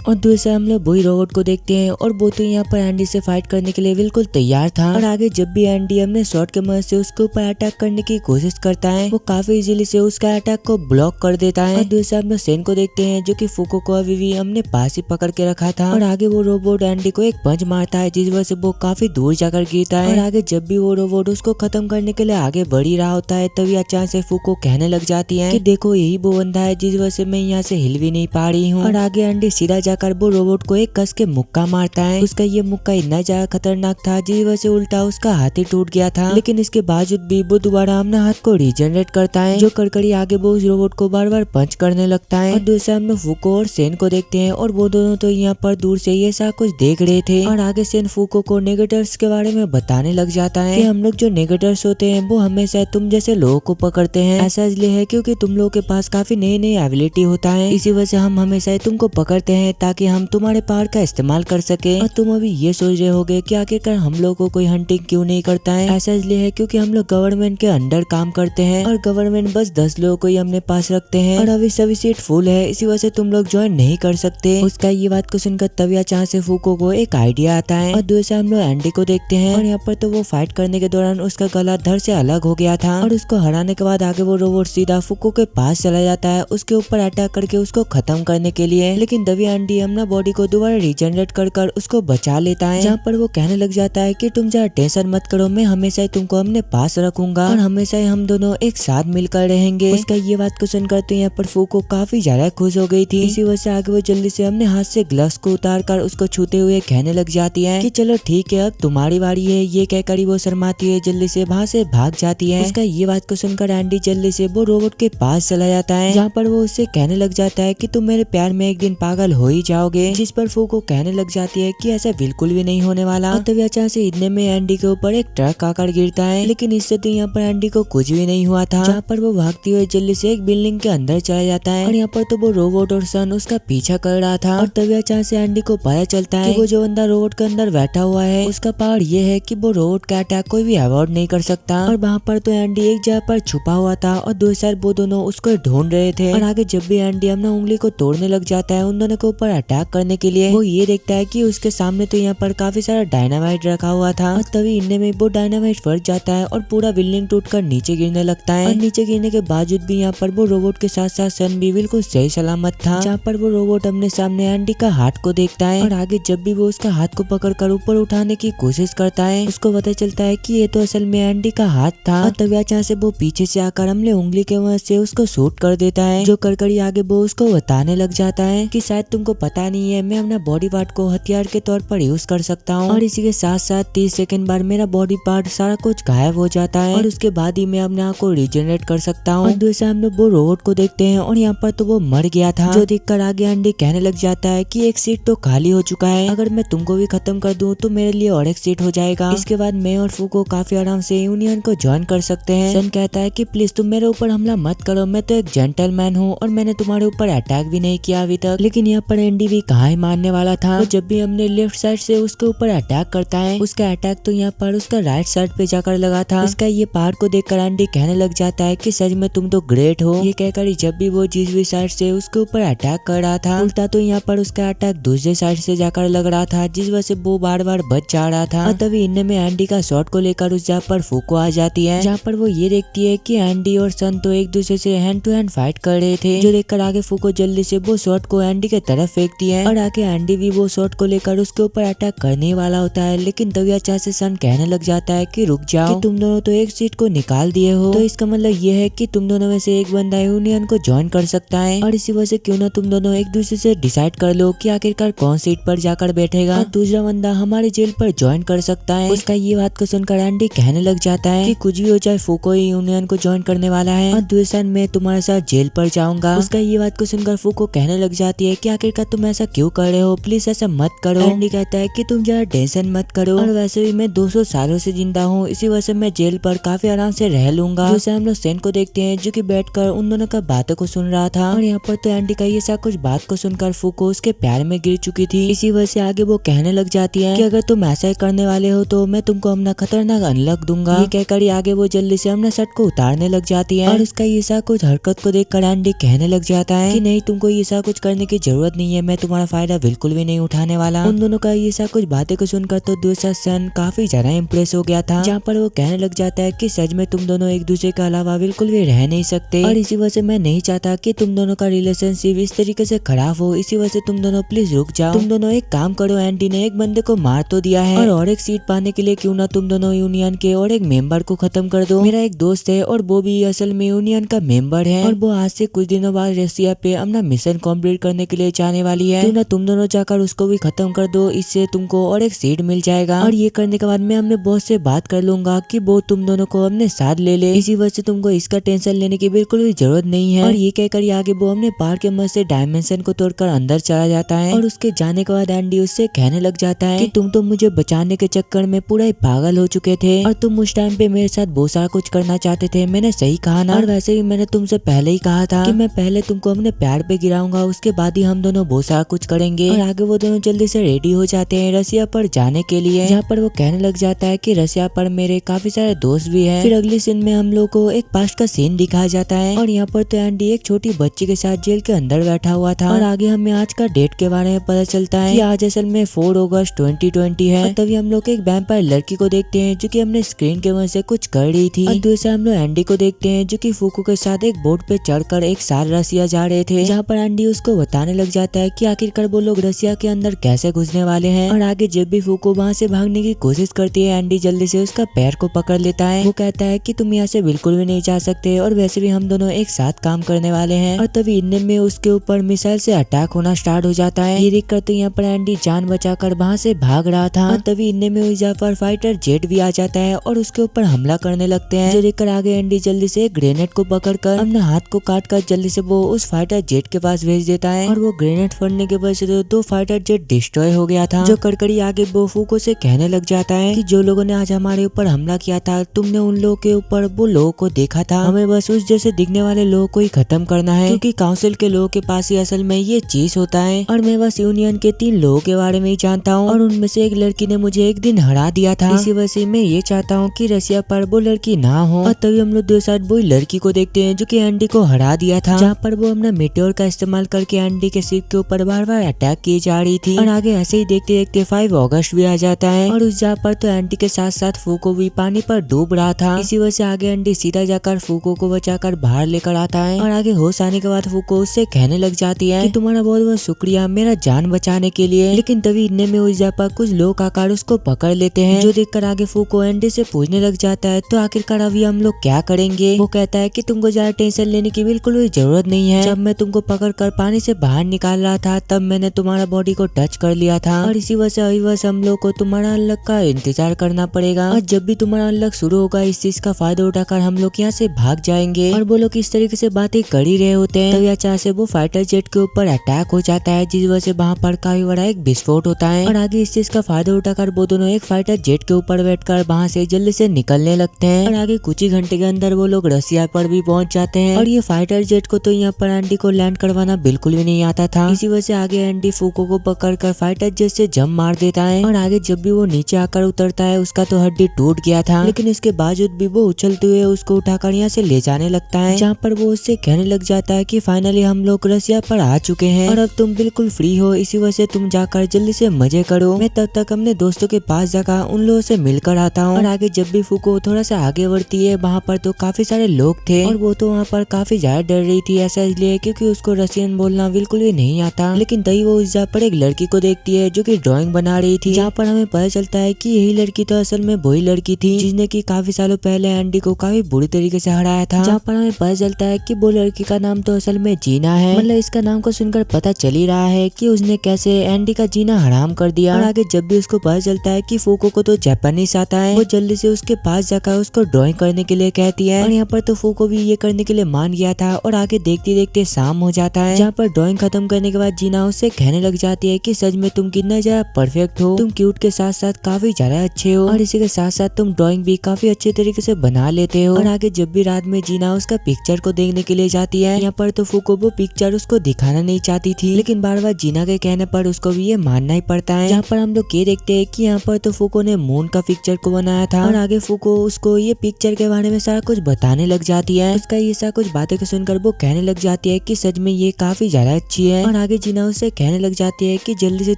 और दूसरा हम लोग वही रोबोट को देखते हैं और वो तो यहाँ पर एंडी से फाइट करने के लिए बिल्कुल तैयार था। और आगे जब भी एंडी अपने शॉट के मदद से उसके ऊपर अटैक करने की कोशिश करता है वो काफी इजीली से उसका अटैक को ब्लॉक कर देता है। और दूसरा हम लोग सेन को देखते हैं जो कि फूको को अभी भी हमने पास ही पकड़ के रखा था। और आगे वो रोबोट एंडी को एक पंच मारता है जिस वजह से वो काफी दूर जाकर गिरता है। और आगे जब भी वो रोबोट उसको खत्म करने के लिए आगे बढ़ ही रहा होता है तभी अचानक से फूको कहने लग जाती है कि देखो यही वो बंदा है जिस वजह से मैं यहाँ से हिल भी नहीं पा रही हूँ। और आगे एंडी सीधा जाकर वो रोबोट को एक कस के मुक्का मारता है। उसका ये मुक्का इतना ज्यादा खतरनाक था जिस वजह से उल्टा उसका हाथ ही टूट गया था, लेकिन इसके बावजूद भी वो दोबारा अपना हाथ को रीजनरेट करता है, जो कड़कड़ी आगे वो उस रोबोट को बार बार पंच करने लगता है। और दूसरा हम लोग फूको और सेन को देखते हैं और वो दोनों तो यहाँ पर दूर से ये सब कुछ देख रहे थे। और आगे सेन फूको को नेगेटर्स के बारे में बताने लग जाता है कि हम लोग जो नेगेटर्स होते हैं वो हमेशा तुम जैसे लोगों को पकड़ते हैं। ऐसा इसलिए है क्योंकि तुम लोगों के पास काफी नई नई एबिलिटी होता है, इसी वजह से हम हमेशा तुमको पकड़ते हैं ताकि हम तुम्हारे पावर का इस्तेमाल कर सके। और तुम अभी ये सोच रहे होगे कि आखिरकार हम लोग को कोई हंटिंग क्यों नहीं करता है। ऐसा इसलिए है क्योंकि हम लोग गवर्नमेंट के अंडर काम करते हैं और गवर्नमेंट बस 10 लोगों को ही अपने पास रखते हैं और अभी सभी सीट फुल है, इसी वजह से तुम लोग ज्वाइन नहीं कर सकते। उसका ये बात को सुनकर तभी अचानक से फूको को एक आइडिया आता है और दूसरा हम लोग एंडी को देखते हैं और यहाँ पर तो वो फाइट करने के दौरान उसका गला धड़ से अलग हो गया था और उसको हराने के बाद आगे वो रोबोट सीधा फूको के पास चला जाता है उसके ऊपर अटैक करके उसको खत्म करने के लिए। लेकिन तभी एंडी अपना बॉडी को दोबारा रिजनरेट कर उसको बचा लेता है, जहाँ पर वो कहने लग जाता है कि तुम जरा टेंशन मत करो, मैं हमेशा ही तुमको अपने पास रखूंगा और हमेशा ही हम दोनों एक साथ मिलकर रहेंगे। उसका ये बात को सुनकर तो यहाँ पर फूको काफी ज्यादा खुश हो गई थी। इसी वजह से आगे वो जल्दी से अपने हाथ से ग्लव्स को उतार कर उसको छूते हुए कहने लग जाती है कि चलो ठीक है अब तुम्हारी बारी है। ये कहकर वो शर्माती है, जल्दी से वहाँ से भाग जाती है। उसका ये बात को सुनकर एंडी जल्दी से वो रोबोट के पास चला जाता है, जहाँ पर वो उससे कहने लग जाता है कि तुम मेरे प्यार में एक दिन पागल हो ही जाओगे। जिस पर फूको कहने लग जाती है कि ऐसा बिल्कुल भी नहीं होने वाला। तभी अचानक से इतने में एंडी के ऊपर एक ट्रक आकर गिरता है, लेकिन इससे तो यहाँ पर एंडी को कुछ भी नहीं हुआ था। जहाँ पर वो भागती हुई जल्दी से एक बिल्डिंग के अंदर चला जाता है और यहाँ पर तो वो रोबोट और सन उसका पीछा कर रहा था। और तभी अचानक से एंडी को पता चलता है कि वो जो बंदा रोबोट के अंदर बैठा हुआ है उसका पावर ये है कि वो रोबोट का अटैक कोई भी अवॉइड नहीं कर सकता। और वहाँ पर तो एंडी एक जगह पर छुपा हुआ था और दूसरी वो दोनों उसको ढूंढ रहे थे। और आगे जब भी एंडी अपना उंगली को तोड़ने लग जाता है उन दोनों के ऊपर अटैक करने के लिए, वो ये देखता है कि उसके सामने तो यहाँ पर काफी सारा डायनामाइट रखा हुआ था। और तभी इनमें में वो डायनामाइट फट जाता है और पूरा बिल्डिंग टूटकर नीचे गिरने लगता है। और नीचे गिरने के बावजूद भी यहाँ पर वो रोबोट के साथ साथ सन भी बिल्कुल सही सलामत था। जहाँ पर वो रोबोट अपने सामने एंडी का हाथ को देखता है और आगे जब भी वो उसका हाथ को पकड़कर ऊपर उठाने की कोशिश करता है उसको पता चलता है कि ये तो असल में एंडी का हाथ था। और तभी अचानक से वो पीछे से आकर हमले उंगली के मदद से उसको शूट कर देता है, जो कर आगे वो उसको बताने लग जाता है कि शायद तुमको पता नहीं है मैं अपना बॉडी पार्ट को हथियार के तौर पर यूज कर सकता हूँ और इसी के साथ साथ 30 सेकंड बाद मेरा बॉडी पार्ट सारा कुछ गायब हो जाता है और उसके बाद ही मैं अपने आप को रिजनरेट कर सकता हूँ। और दूसरा हम लोग वो रोबोट को देखते हैं और यहाँ पर तो वो मर गया था, जो देखकर आगे एंडी कहने लग जाता है कि एक सीट तो खाली हो चुका है, अगर मैं तुमको भी खत्म कर दूं तो मेरे लिए और एक सीट हो जाएगा। इसके बाद मैं और फूको काफी आराम से यूनियन को ज्वाइन कर सकते हैं। सन कहता है कि प्लीज तुम मेरे ऊपर हमला मत करो, मैं तो एक जेंटलमैन हूँ और मैंने तुम्हारे ऊपर अटैक भी नहीं किया अभी तक। लेकिन यहाँ पर एंडी भी कहाँ ही मारने वाला था। तो जब भी हमने लेफ्ट साइड से उसके ऊपर अटैक करता है उसका अटैक तो यहाँ पर उसका राइट साइड पे जाकर लगा था। इसका ये पार्ट को देखकर एंडी कहने लग जाता है कि सच में तुम तो ग्रेट हो। ये कहकर जब भी वो जिस भी साइड से उसके ऊपर अटैक कर रहा था उल्टा तो यहाँ पर उसका अटैक दूसरे साइड से जाकर लग रहा था, जिस वजह से वो बार बार बच जा रहा था। और तभी इनमें में एंडी का शॉट को लेकर उस जगह पर फूको आ जाती है, जहाँ पर वो ये देखती है कि एंडी और सन तो एक दूसरे से हैंड टू हैंड फाइट कर रहे थे, जो देखकर आगे फूको जल्दी से वो शॉट को एंडी के तरफ फेंकती है और आगे एंडी भी वो शॉट को लेकर उसके ऊपर अटैक करने वाला होता है। लेकिन तभी अचानक से सन कहने लग जाता है कि रुक जाओ, कि तुम दोनों तो एक सीट को निकाल दिए हो, तो इसका मतलब ये है कि तुम दोनों में से एक बंदा यूनियन को ज्वाइन कर सकता है और इसी वजह से क्यों ना तुम दोनों एक दूसरे से डिसाइड कर लो कि आखिरकार कौन सीट पर जाकर बैठेगा और दूसरा बंदा हमारे जेल पर ज्वाइन कर सकता है। उसका ये बात को सुनकर एंडी कहने लग जाता है कि कुछ भी हो जाए फूको ही यूनियन को ज्वाइन करने वाला है और दूसरा मैं तुम्हारे साथ जेल पर जाऊंगा। उसका ये बात को सुनकर फूको कहने लग जाती है कि आखिरकार तुम ऐसा क्यों कर रहे हो, प्लीज ऐसा मत करो। एंडी कहता है कि तुम जरा टेंशन मत करो और वैसे भी मैं 200 सालों से जिंदा हूँ, इसी वजह से मैं जेल पर काफी आराम से रह लूंगा। दूसरा हम लोग सेन को देखते हैं जो कि बैठकर उन दोनों का बातों को सुन रहा था और यहाँ पर तो एंडी का ये सब कुछ बात को सुनकर फूको उसके प्यार में गिर चुकी थी। इसी वजह से आगे वो कहने लग जाती है कि अगर तुम ऐसा ही करने वाले हो तो मैं तुमको अपना खतरनाक अनलॉक दूंगा। ये कहकर ही आगे वो जल्दी से अपना शर्ट को उतारने लग जाती है और उसका ये सब कुछ हरकत को देखकर एंडी कहने लग जाता है कि नहीं तुमको ये सब कुछ करने की जरूरत नहीं है, मैं तुम्हारा फायदा बिल्कुल भी नहीं उठाने वाला। उन दोनों का ये सब कुछ बातें को सुनकर तो दूसरा सन काफी ज्यादा इम्प्रेस हो गया था, जहाँ पर वो कहने लग जाता है कि सच में तुम दोनों एक दूसरे के अलावा बिल्कुल भी रह नहीं सकते और इसी वजह से मैं नहीं चाहता कि तुम दोनों का रिलेशनशिप इस तरीके से खराब हो। इसी वजह से तुम दोनों प्लीज रुक जाओ। तुम दोनों एक काम करो, एंडी ने एक बंदे को मार तो दिया है और एक सीट पाने के लिए क्यों ना तुम दोनों यूनियन के और एक मेंबर को खत्म कर दो। मेरा एक दोस्त है और वो भी असल में यूनियन का मेंबर है और वो आज से कुछ दिनों बाद रशिया पे अपना मिशन कंप्लीट करने के लिए जाने वाली है, क्यों ना तुम दोनों जाकर उसको भी खत्म कर दो, इससे तुमको और एक सीट मिल जाएगा। और ये करने के बाद मैं अपने बॉस से बात कर लूंगा कि वो तुम दोनों को अपने साथ ले ले, इसी वजह से तुमको इसका टेंशन लेने की बिल्कुल भी जरूरत नहीं है। और ये कहकर आगे वो अपने पार के मदद से डायमेंशन को तोड़कर अंदर चला जाता है और उसके जाने के बाद एंडी उससे कहने लग जाता है कि तुम तो मुझे बचाने के चक्कर में पूरा ही पागल हो चुके थे और तुम उस टाइम पे मेरे साथ बहुत सारा कुछ करना चाहते थे, मैंने सही कहा ना। और वैसे भी मैंने तुमसे पहले ही कहा था कि मैं पहले तुमको अपने प्यार पे गिराऊंगा, उसके बाद ही हम दोनों दोनों बहुत सारा कुछ करेंगे और आगे वो दोनों जल्दी से रेडी हो जाते हैं रसिया पर जाने के लिए, जहाँ पर वो कहने लग जाता है कि रसिया पर मेरे काफी सारे दोस्त भी हैं। फिर अगली सीन में हम लोग को एक पास्ट का सीन दिखाया जाता है और यहाँ पर तो एंडी एक छोटी बच्ची के साथ जेल के अंदर बैठा हुआ था और आगे हमें आज का डेट के बारे में पता चलता है कि आज असल में 4 अगस्त 2020 है। और तभी हम लोग एक वैम्पायर लड़की को देखते हैं जो कि हमने स्क्रीन के वजह से कुछ कर रही थी। और दूसरा हम लोग एंडी को देखते हैं जो कि फूको के साथ एक बोट पे चढ़कर एक साल रसिया जा रहे थे, जहाँ पर एंडी उसको बताने लग जाता है कि आखिरकार वो लोग रसिया के अंदर कैसे घुसने वाले हैं। और आगे जब भी फूको वहाँ से भागने की कोशिश करती है एंडी जल्दी से उसका पैर को पकड़ लेता है। वो कहता है कि तुम यहाँ से बिल्कुल भी नहीं जा सकते और वैसे भी हम दोनों एक साथ काम करने वाले हैं। और तभी इतने में उसके ऊपर मिसाइल से अटैक होना स्टार्ट हो जाता है। ये देखकर तो यहाँ पर एंडी जान बचाकर वहाँ से भाग रहा था और तभी इतने में उस पर फाइटर जेट भी आ जाता है और उसके ऊपर हमला करने लगते हैं, जो देखकर आगे एंडी जल्दी से ग्रेनेड को पकड़कर अपने हाथ को काटकर जल्दी से वो उस फाइटर जेट के पास भेज देता है। और वो ग्रेनेड फटने के वजह से दो फाइटर जेट डिस्ट्रॉय हो गया था। जो कड़कड़ी आगे वो फूको से कहने लग जाता है कि जो लोगों ने आज हमारे ऊपर हमला किया था तुमने उन लोगों के ऊपर वो लोगों को देखा था, हमें बस उस जैसे दिखने वाले लोगों को ही खत्म करना है, क्योंकि काउंसिल के लोगों के पास ही असल में ये चीज होता है। और मैं बस यूनियन के 3 लोगों के बारे में ही जानता हूँ और उनमें से एक लड़की ने मुझे एक दिन हरा दिया था, इसी वजह से मैं ये चाहता हूँ कि रसिया पर वो लड़की ना हो। और तभी हम लोग दो साथ वो लड़की को देखते हैं जो कि एंडी को हरा दिया था, जहाँ पर वो अपना मेटेओर का इस्तेमाल करके एंडी के शिप के ऊपर बार बार अटैक की जा रही थी। और आगे ऐसे ही देखते देखते 5 अगस्त भी आ जाता है और उस जहाँ पर तो एंडी के साथ साथ फूको भी पानी पर डूब रहा था। इसी वजह से आगे एंडी सीधा जाकर फूको को बचाकर बाहर लेकर आता है और आगे होश आने के बाद फूको उससे कहने लग जाती है कि तुम्हारा बहुत बहुत शुक्रिया मेरा जान बचाने के लिए। लेकिन तभी इतने में उस जहाँ पर कुछ लोग आकर उसको पकड़ लेते हैं, जो देखकर आगे फूको एंडी से पूछने लग जाता है तो आखिरकार अभी हम लोग क्या करेंगे। वो कहता है कि तुमको ज्यादा टेंशन लेने की बिल्कुल भी जरूरत नहीं है, जब मैं तुमको पकड़ कर पानी से बाहर निकाल रहा था तब मैंने तुम्हारा बॉडी को टच कर लिया था और इसी वजह से अभी बस हम लोग को तुम्हारा अनलॉक का इंतजार करना पड़ेगा और जब भी तुम्हारा अनलॉक शुरू होगा इस चीज का फायदा उठाकर हम लोग यहाँ से भाग जाएंगे। और वो लोग इस तरीके से बातें कर ही रहे होते हैं तभी अचानक से वो फाइटर जेट के ऊपर अटैक हो जाता है, जिस वजह से वहाँ पर काफी बड़ा एक विस्फोट होता है। और आगे इस चीज का फायदा उठाकर वो दोनों एक फाइटर जेट के ऊपर बैठकर वहाँ से जल्दी से निकलने लगते हैं और आगे कुछ ही घंटे के अंदर वो लोग रसिया पर भी पहुंच जाते हैं। और ये फाइटर जेट को तो यहाँ पर एंडी को लैंड करवाना बिल्कुल भी नहीं आता था, इसी वजह से आगे एंडी फूको को पकड़कर फाइटर जेट से जंप मार देता है और आगे जब भी वो नीचे आकर उतरता है उसका तो हड्डी टूट गया था, लेकिन इसके बावजूद भी वो उछलते हुए उसको उठाकर यहाँ से ले जाने लगता है, जहाँ पर वो उससे कहने लग जाता है कि फाइनली हम लोग रसिया पर आ चुके हैं और अब तुम बिल्कुल फ्री हो, इसी वजह से तुम जाकर जल्दी से मजे करो, मैं तब तक अपने दोस्तों के पास जाकर उन लोगों से मिलकर आता हूँ। और आगे जब भी फूको थोड़ा सा आगे बढ़ती है वहाँ पर तो काफी सारे लोग थे और वो तो वहाँ पर काफी ज्यादा डर रही थी, ऐसा इसलिए क्योंकि उसको रसियन बोलना बिल्कुल भी नहीं आता। लेकिन तभी वो उस जहाँ पर एक लड़की को देखती है जो कि ड्राइंग बना रही थी, जहाँ पर हमें पता चलता है कि यही लड़की तो असल में वही लड़की थी जिसने की काफी सालों पहले एंडी को काफी बुरी तरीके से हराया था, जहाँ पर हमें पता चलता है कि वो लड़की का नाम तो असल में जीना है। मतलब इसका नाम को सुनकर पता चल ही रहा है कि उसने कैसे एंडी का जीना हराम कर दिया। और आगे जब भी उसको पता चलता है कि फूको को तो जापानीज आता है, वो जल्दी से उसके पास जाकर उसको ड्राइंग करने के लिए कहती है और यहाँ पर तो फूको भी ये करने के लिए मान गया था। और आगे देखते देखते शाम हो जाता है, जहाँ पर ड्राइंग खत्म करने के बाद जीना उससे कहने लग जाती है कि सच में तुम कितना ज्यादा परफेक्ट हो, तुम क्यूट के साथ साथ काफी ज्यादा अच्छे हो और इसी के साथ साथ तुम ड्राइंग भी काफी अच्छे तरीके से बना लेते हो। और आगे जब भी रात में जीना उसका पिक्चर को देखने के लिए जाती है, यहाँ पर तो फूको वो पिक्चर उसको दिखाना नहीं चाहती थी, लेकिन बार बार जीना के कहने पर उसको भी ये मानना ही पड़ता है। जहाँ पर हम लोग ये देखते हैं कि यहाँ पर तो फूको ने मून का पिक्चर को बनाया था और आगे फूको उसको ये पिक्चर के बारे में सारा कुछ बताने लग जाती है। उसका ये सारा कुछ बातें को सुनकर वो कहने लग जाती है कि सच में ये काफी ज्यादा अच्छी है। और आगे जीना उससे कहने लग जाती है कि जल्दी से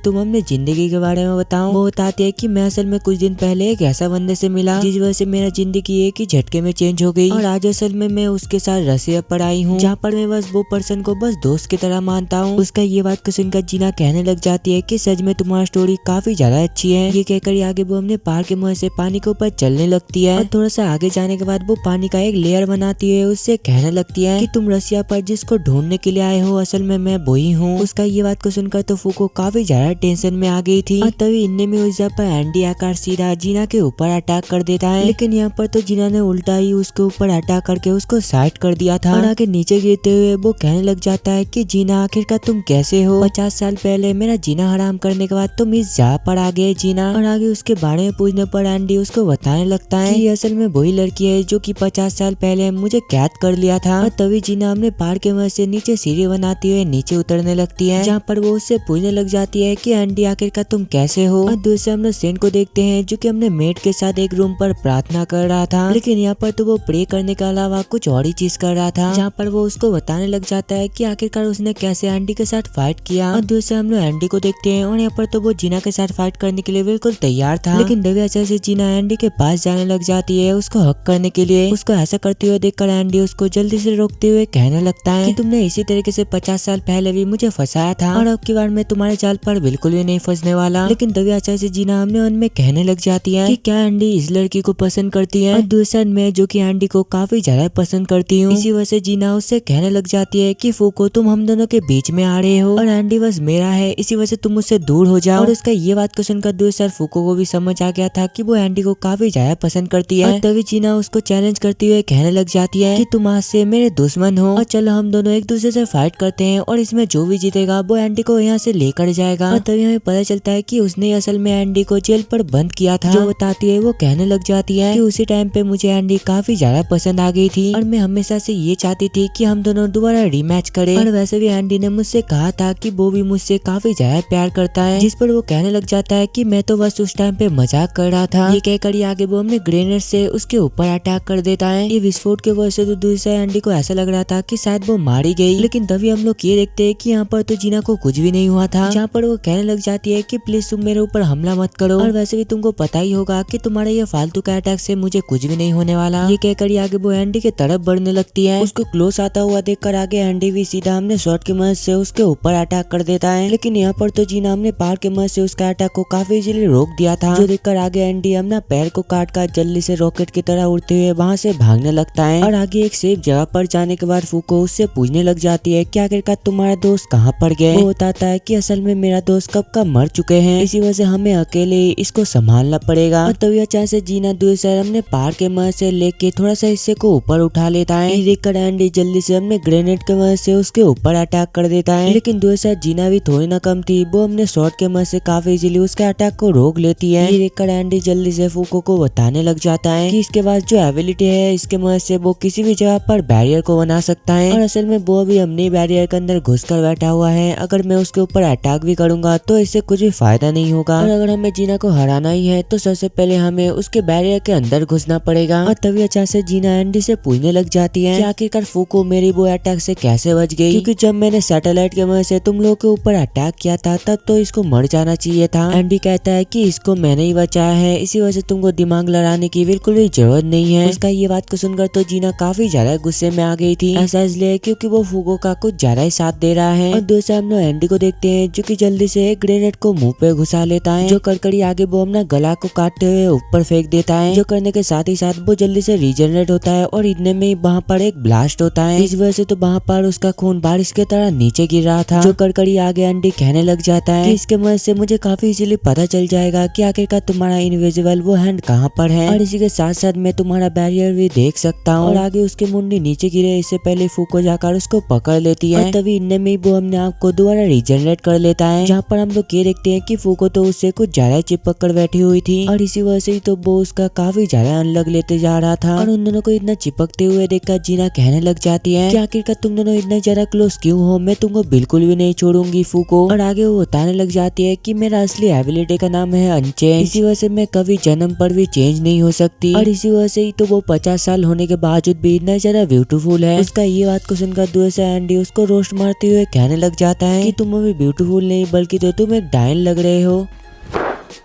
तुम अपने जिंदगी के बारे में बताओ। वो बताती है कि मैं असल में कुछ दिन पहले एक ऐसा बंदे से मिला जिस वजह से मेरा जिंदगी एक ही झटके में चेंज हो गई और आज असल में मैं उसके साथ रसिया पर आई हूँ, जहाँ पर मैं बस वो पर्सन को बस दोस्त की तरह मानता हूँ। उसका ये बात को सुनकर जीना कहने लग जाती है कि सच में तुम्हारा स्टोरी काफी ज्यादा अच्छी है। ये कहकर आगे वो अपने पार के मुंह से पानी के ऊपर चलने लगती है और थोड़ा सा आगे जाने के बाद वो पानी का एक लेयर बनाती है, उससे कहने लगती है कि तुम रसिया पर जिसको ढूंढने के लिए आए हो असल में मैं वही हूँ। उसका ये बात को सुनकर तो फूको काफी ज्यादा टेंशन में आ गई थी और तभी इनने में उस जगह पर एंडी आकर सीधा जीना के ऊपर अटैक कर देता है, लेकिन यहाँ पर तो जीना ने उल्टा ही उसके ऊपर अटैक करके उसको साइड कर दिया था और आगे नीचे गिरते हुए वो कहने लग जाता है कि जीना आखिरकार तुम कैसे हो, 50 साल पहले मेरा जीना हराम करने के बाद तुम इस जगह पर आ गए जीना। और आगे उसके बारे में पूछने पर एंडी उसको बताने लगता है कि असल में वही लड़की है जो कि 50 साल पहले मुझे कैद कर लिया था। और तभी जीना हमने पहाड़ के वजह से नीचे सीढ़ी बनाते हुए नीचे उतरने लगती है, जहाँ पर वो उससे पूछने लग जाती है कि एंडी आखिरकार तुम कैसे हो। और दूर से हम लोग सेन को देखते हैं जो कि अपने मेट के साथ एक रूम पर प्रार्थना कर रहा था, लेकिन यहाँ पर तो वो प्रे करने के अलावा कुछ और ही चीज कर रहा था, जहाँ पर वो उसको बताने लग जाता है कि आखिरकार उसने कैसे एंडी के साथ फाइट किया। और दूर से हम लोग एंडी को देखते हैं और यहाँ पर तो वो जीना के साथ फाइट करने के लिए बिल्कुल तैयार था, लेकिन दव्या से जीना एंडी के पास जाने लग जाती है उसको हक करने के लिए। उसको ऐसा करते हुए देखकर एंडी उसको जल्दी से रोकते हुए कहने लगता है कि तुमने इसी तरीके से 50 साल पहले भी मुझे फंसाया था और अब की बार मैं तुम्हारे जाल पर बिल्कुल भी नहीं फंसने वाला। लेकिन दव्या से जीना हमने उनमें कहने लग जाती है कि क्या एंडी इस लड़की को पसंद करती है, और दूसरा मैं जो कि एंडी को काफी ज्यादा पसंद करती हूँ। इसी वजह से जीना उससे कहने लग जाती है कि फूको तुम हम दोनों के बीच में आ रहे हो और एंडी बस मेरा है, इसी वजह से तुम मुझसे दूर हो जाओ। और उसका ये बात को सुनकर दूसरा फूको को भी समझ आ गया था कि वो एंडी को काफी ज्यादा पसंद करती है। और तभी जीना उसको चैलेंज करते हुए कहने लग जाती है कि तुम आज से मेरे दुश्मन हो और चलो हम दोनों एक दूसरे से फाइट करते हैं और इसमें जो भी जीतेगा वो एंडी को यहाँ से लेकर जाएगा। और तभी हमें पता चलता है कि उसने असल में एंडी को जेल पर बंद किया था। जो बताती है वो कहने लग जाती है कि उसी टाइम पे मुझे एंडी काफी ज्यादा पसंद आ गई थी और मैं हमेशा से ये चाहती थी कि हम दोनों दोबारा रीमैच करें। और वैसे भी एंडी ने मुझसे कहा था कि वो भी मुझसे काफी ज्यादा प्यार करता है, जिस पर वो कहने लग जाता है कि मैं तो बस उस टाइम पे मजाक कर रहा था। ये कहकर ही आगे वो अपने ग्रेनेड से उसके ऊपर अटैक कर देता है। ये विस्फोट के वजह से तो दूसरा एंडी को ऐसा लग रहा था कि शायद वो मारी गई, लेकिन तभी हम लोग ये देखते हैं कि यहाँ पर तो जीना को कुछ भी नहीं हुआ था, जहाँ पर वो कहने लग जाती है कि प्लीज तुम मेरे ऊपर हमला मत करो और वैसे भी तुमको पता ही होगा कि तुम्हारे ये फालतू का अटैक से मुझे कुछ भी नहीं होने वाला। ये कहकर आगे वो एंडी की तरफ बढ़ने लगती है। उसको क्लोज आता हुआ देखकर आगे एंडी भी सीधा हमने शॉट की मदद से उसके ऊपर अटैक कर देता है, लेकिन यहाँ पर तो जीना हमने पार की मदद से उसका अटैक को काफी इजीली रोक दिया था। जो देखकर आगे एंडी अपना पैर को काट कर जल्दी से रॉकेट की तरह उड़ते हुए वहाँ से भागने लगता है। और आगे एक सेफ जगह पर जाने के बाद फूको उससे पूछने लग जाती है कि आखिरकार तुम्हारा दोस्त कहाँ पर गए। वो बताता है कि असल में मेरा दोस्त कब का मर चुके हैं, इसी वजह से हमें अकेले इसको संभालना पड़ेगा। और तभी अचानक से जीना दूसरे हमने पार के मदद से लेके थोड़ा सा हिस्से को ऊपर उठा लेता है। देखकर एंडी जल्दी से हमने ग्रेनेड के मदद से उसके ऊपर अटैक कर देता है, लेकिन दूसरा जीना भी थोड़ी ना कम थी, वो हमने शॉट के मदद से काफी इजीली उसके अटैक को रोक लेती है। ये देखकर एंडी जल्दी से फूको को बताने लग जाता है कि इसके पास जो एबिलिटी है इसके मदद से वो किसी भी जगह पर बैरियर को बना सकता है, और असल में वो भी हमने बैरियर के अंदर घुस कर बैठा हुआ है। अगर मैं उसके ऊपर अटैक भी करूंगा तो इससे कुछ भी फायदा नहीं होगा, और अगर हमें जीना को हराना ही है तो सबसे पहले हमें उसके बैरियर के अंदर घुसना पड़ेगा। और तभी अचानक से जीना एंडी से पूछने लग जाती है कि आखिरकार फूको मेरी वो अटैक से कैसे बच गई, क्योंकि जब मैंने सैटेलाइट के मदद से तुम लोगों के ऊपर अटैक किया था तब तो इसको मर जाना चाहिए था। एंडी कहता है कि इसको मैंने ही बचाया है, इसी वजह से तुमको दिमाग लड़ाने की बिल्कुल भी जरूरत नहीं है। उसका ये बात को सुनकर तो जीना काफी ज्यादा गुस्से में आ गई थी, ऐसा इसलिए क्योंकि वो फूको का कुछ ज्यादा ही साथ दे रहा है। और दूसरा हम लोग एंडी को देखते हैं जो कि जल्दी से एक ग्रेनेड को मुंह पे घुसा लेता है, जो करकड़ी आगे वो अपना गला को काटते हुए ऊपर फेंक देता है, जो करने के साथ ही साथ वो जल्दी से रीजनरेट होता है और इतने में वहाँ पर एक ब्लास्ट होता है। इस वजह से तो वहाँ पर उसका खून बारिश की तरह नीचे गिर रहा था, जो करकड़ी आगे एंडी कहने लग जाता है कि इसके मदद से मुझे काफी इजीली पता चल जाएगा कि आखिरकार तुम्हारा इनविजिबल वो हैंड कहाँ पर है, और इसी के साथ साथ मैं तुम्हारा बैरियर भी देख सकता हूँ। और आगे उसके मुंडी नीचे गिरे इससे पहले फूको जाकर उसको पकड़ लेती है, और तभी इनने में वो अपने आप को दोबारा रीजनरेट कर लेता है, जहाँ पर हम लोग ये देखते हैं कि फूको तो उससे कुछ ज्यादा चिपक कर बैठी हुई थी, और इसी वजह से तो वो उसका काफी ज्यादा अनलग लेते जा रहा था। और उन दोनों को इतना चिपकते हुए देखकर जीना कहने लग जाती है कि आखिरकार तुम दोनों इतना ज्यादा क्लोज क्यों हो, मैं तुमको बिल्कुल भी नहीं छोड़ूंगी फूको। और आगे वो बताने लग जाती है कि मेरा असली एबिलिटी का नाम है अनचेंज, इसी वजह से मैं कभी जन्म पर भी चेंज नहीं हो सकती, और इसी वजह से ही तो वो 50 साल होने के बावजूद भी इतना ज्यादा ब्यूटीफुल है। उसका ये बात को सुनकर दूसरा एंडी उसको रोस्ट मारते हुए कहने लग जाता है कि तुम अभी ब्यूटीफुल नहीं बल्कि तो तुम एक डायन लग रहे हो।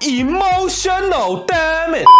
Emotional damn it!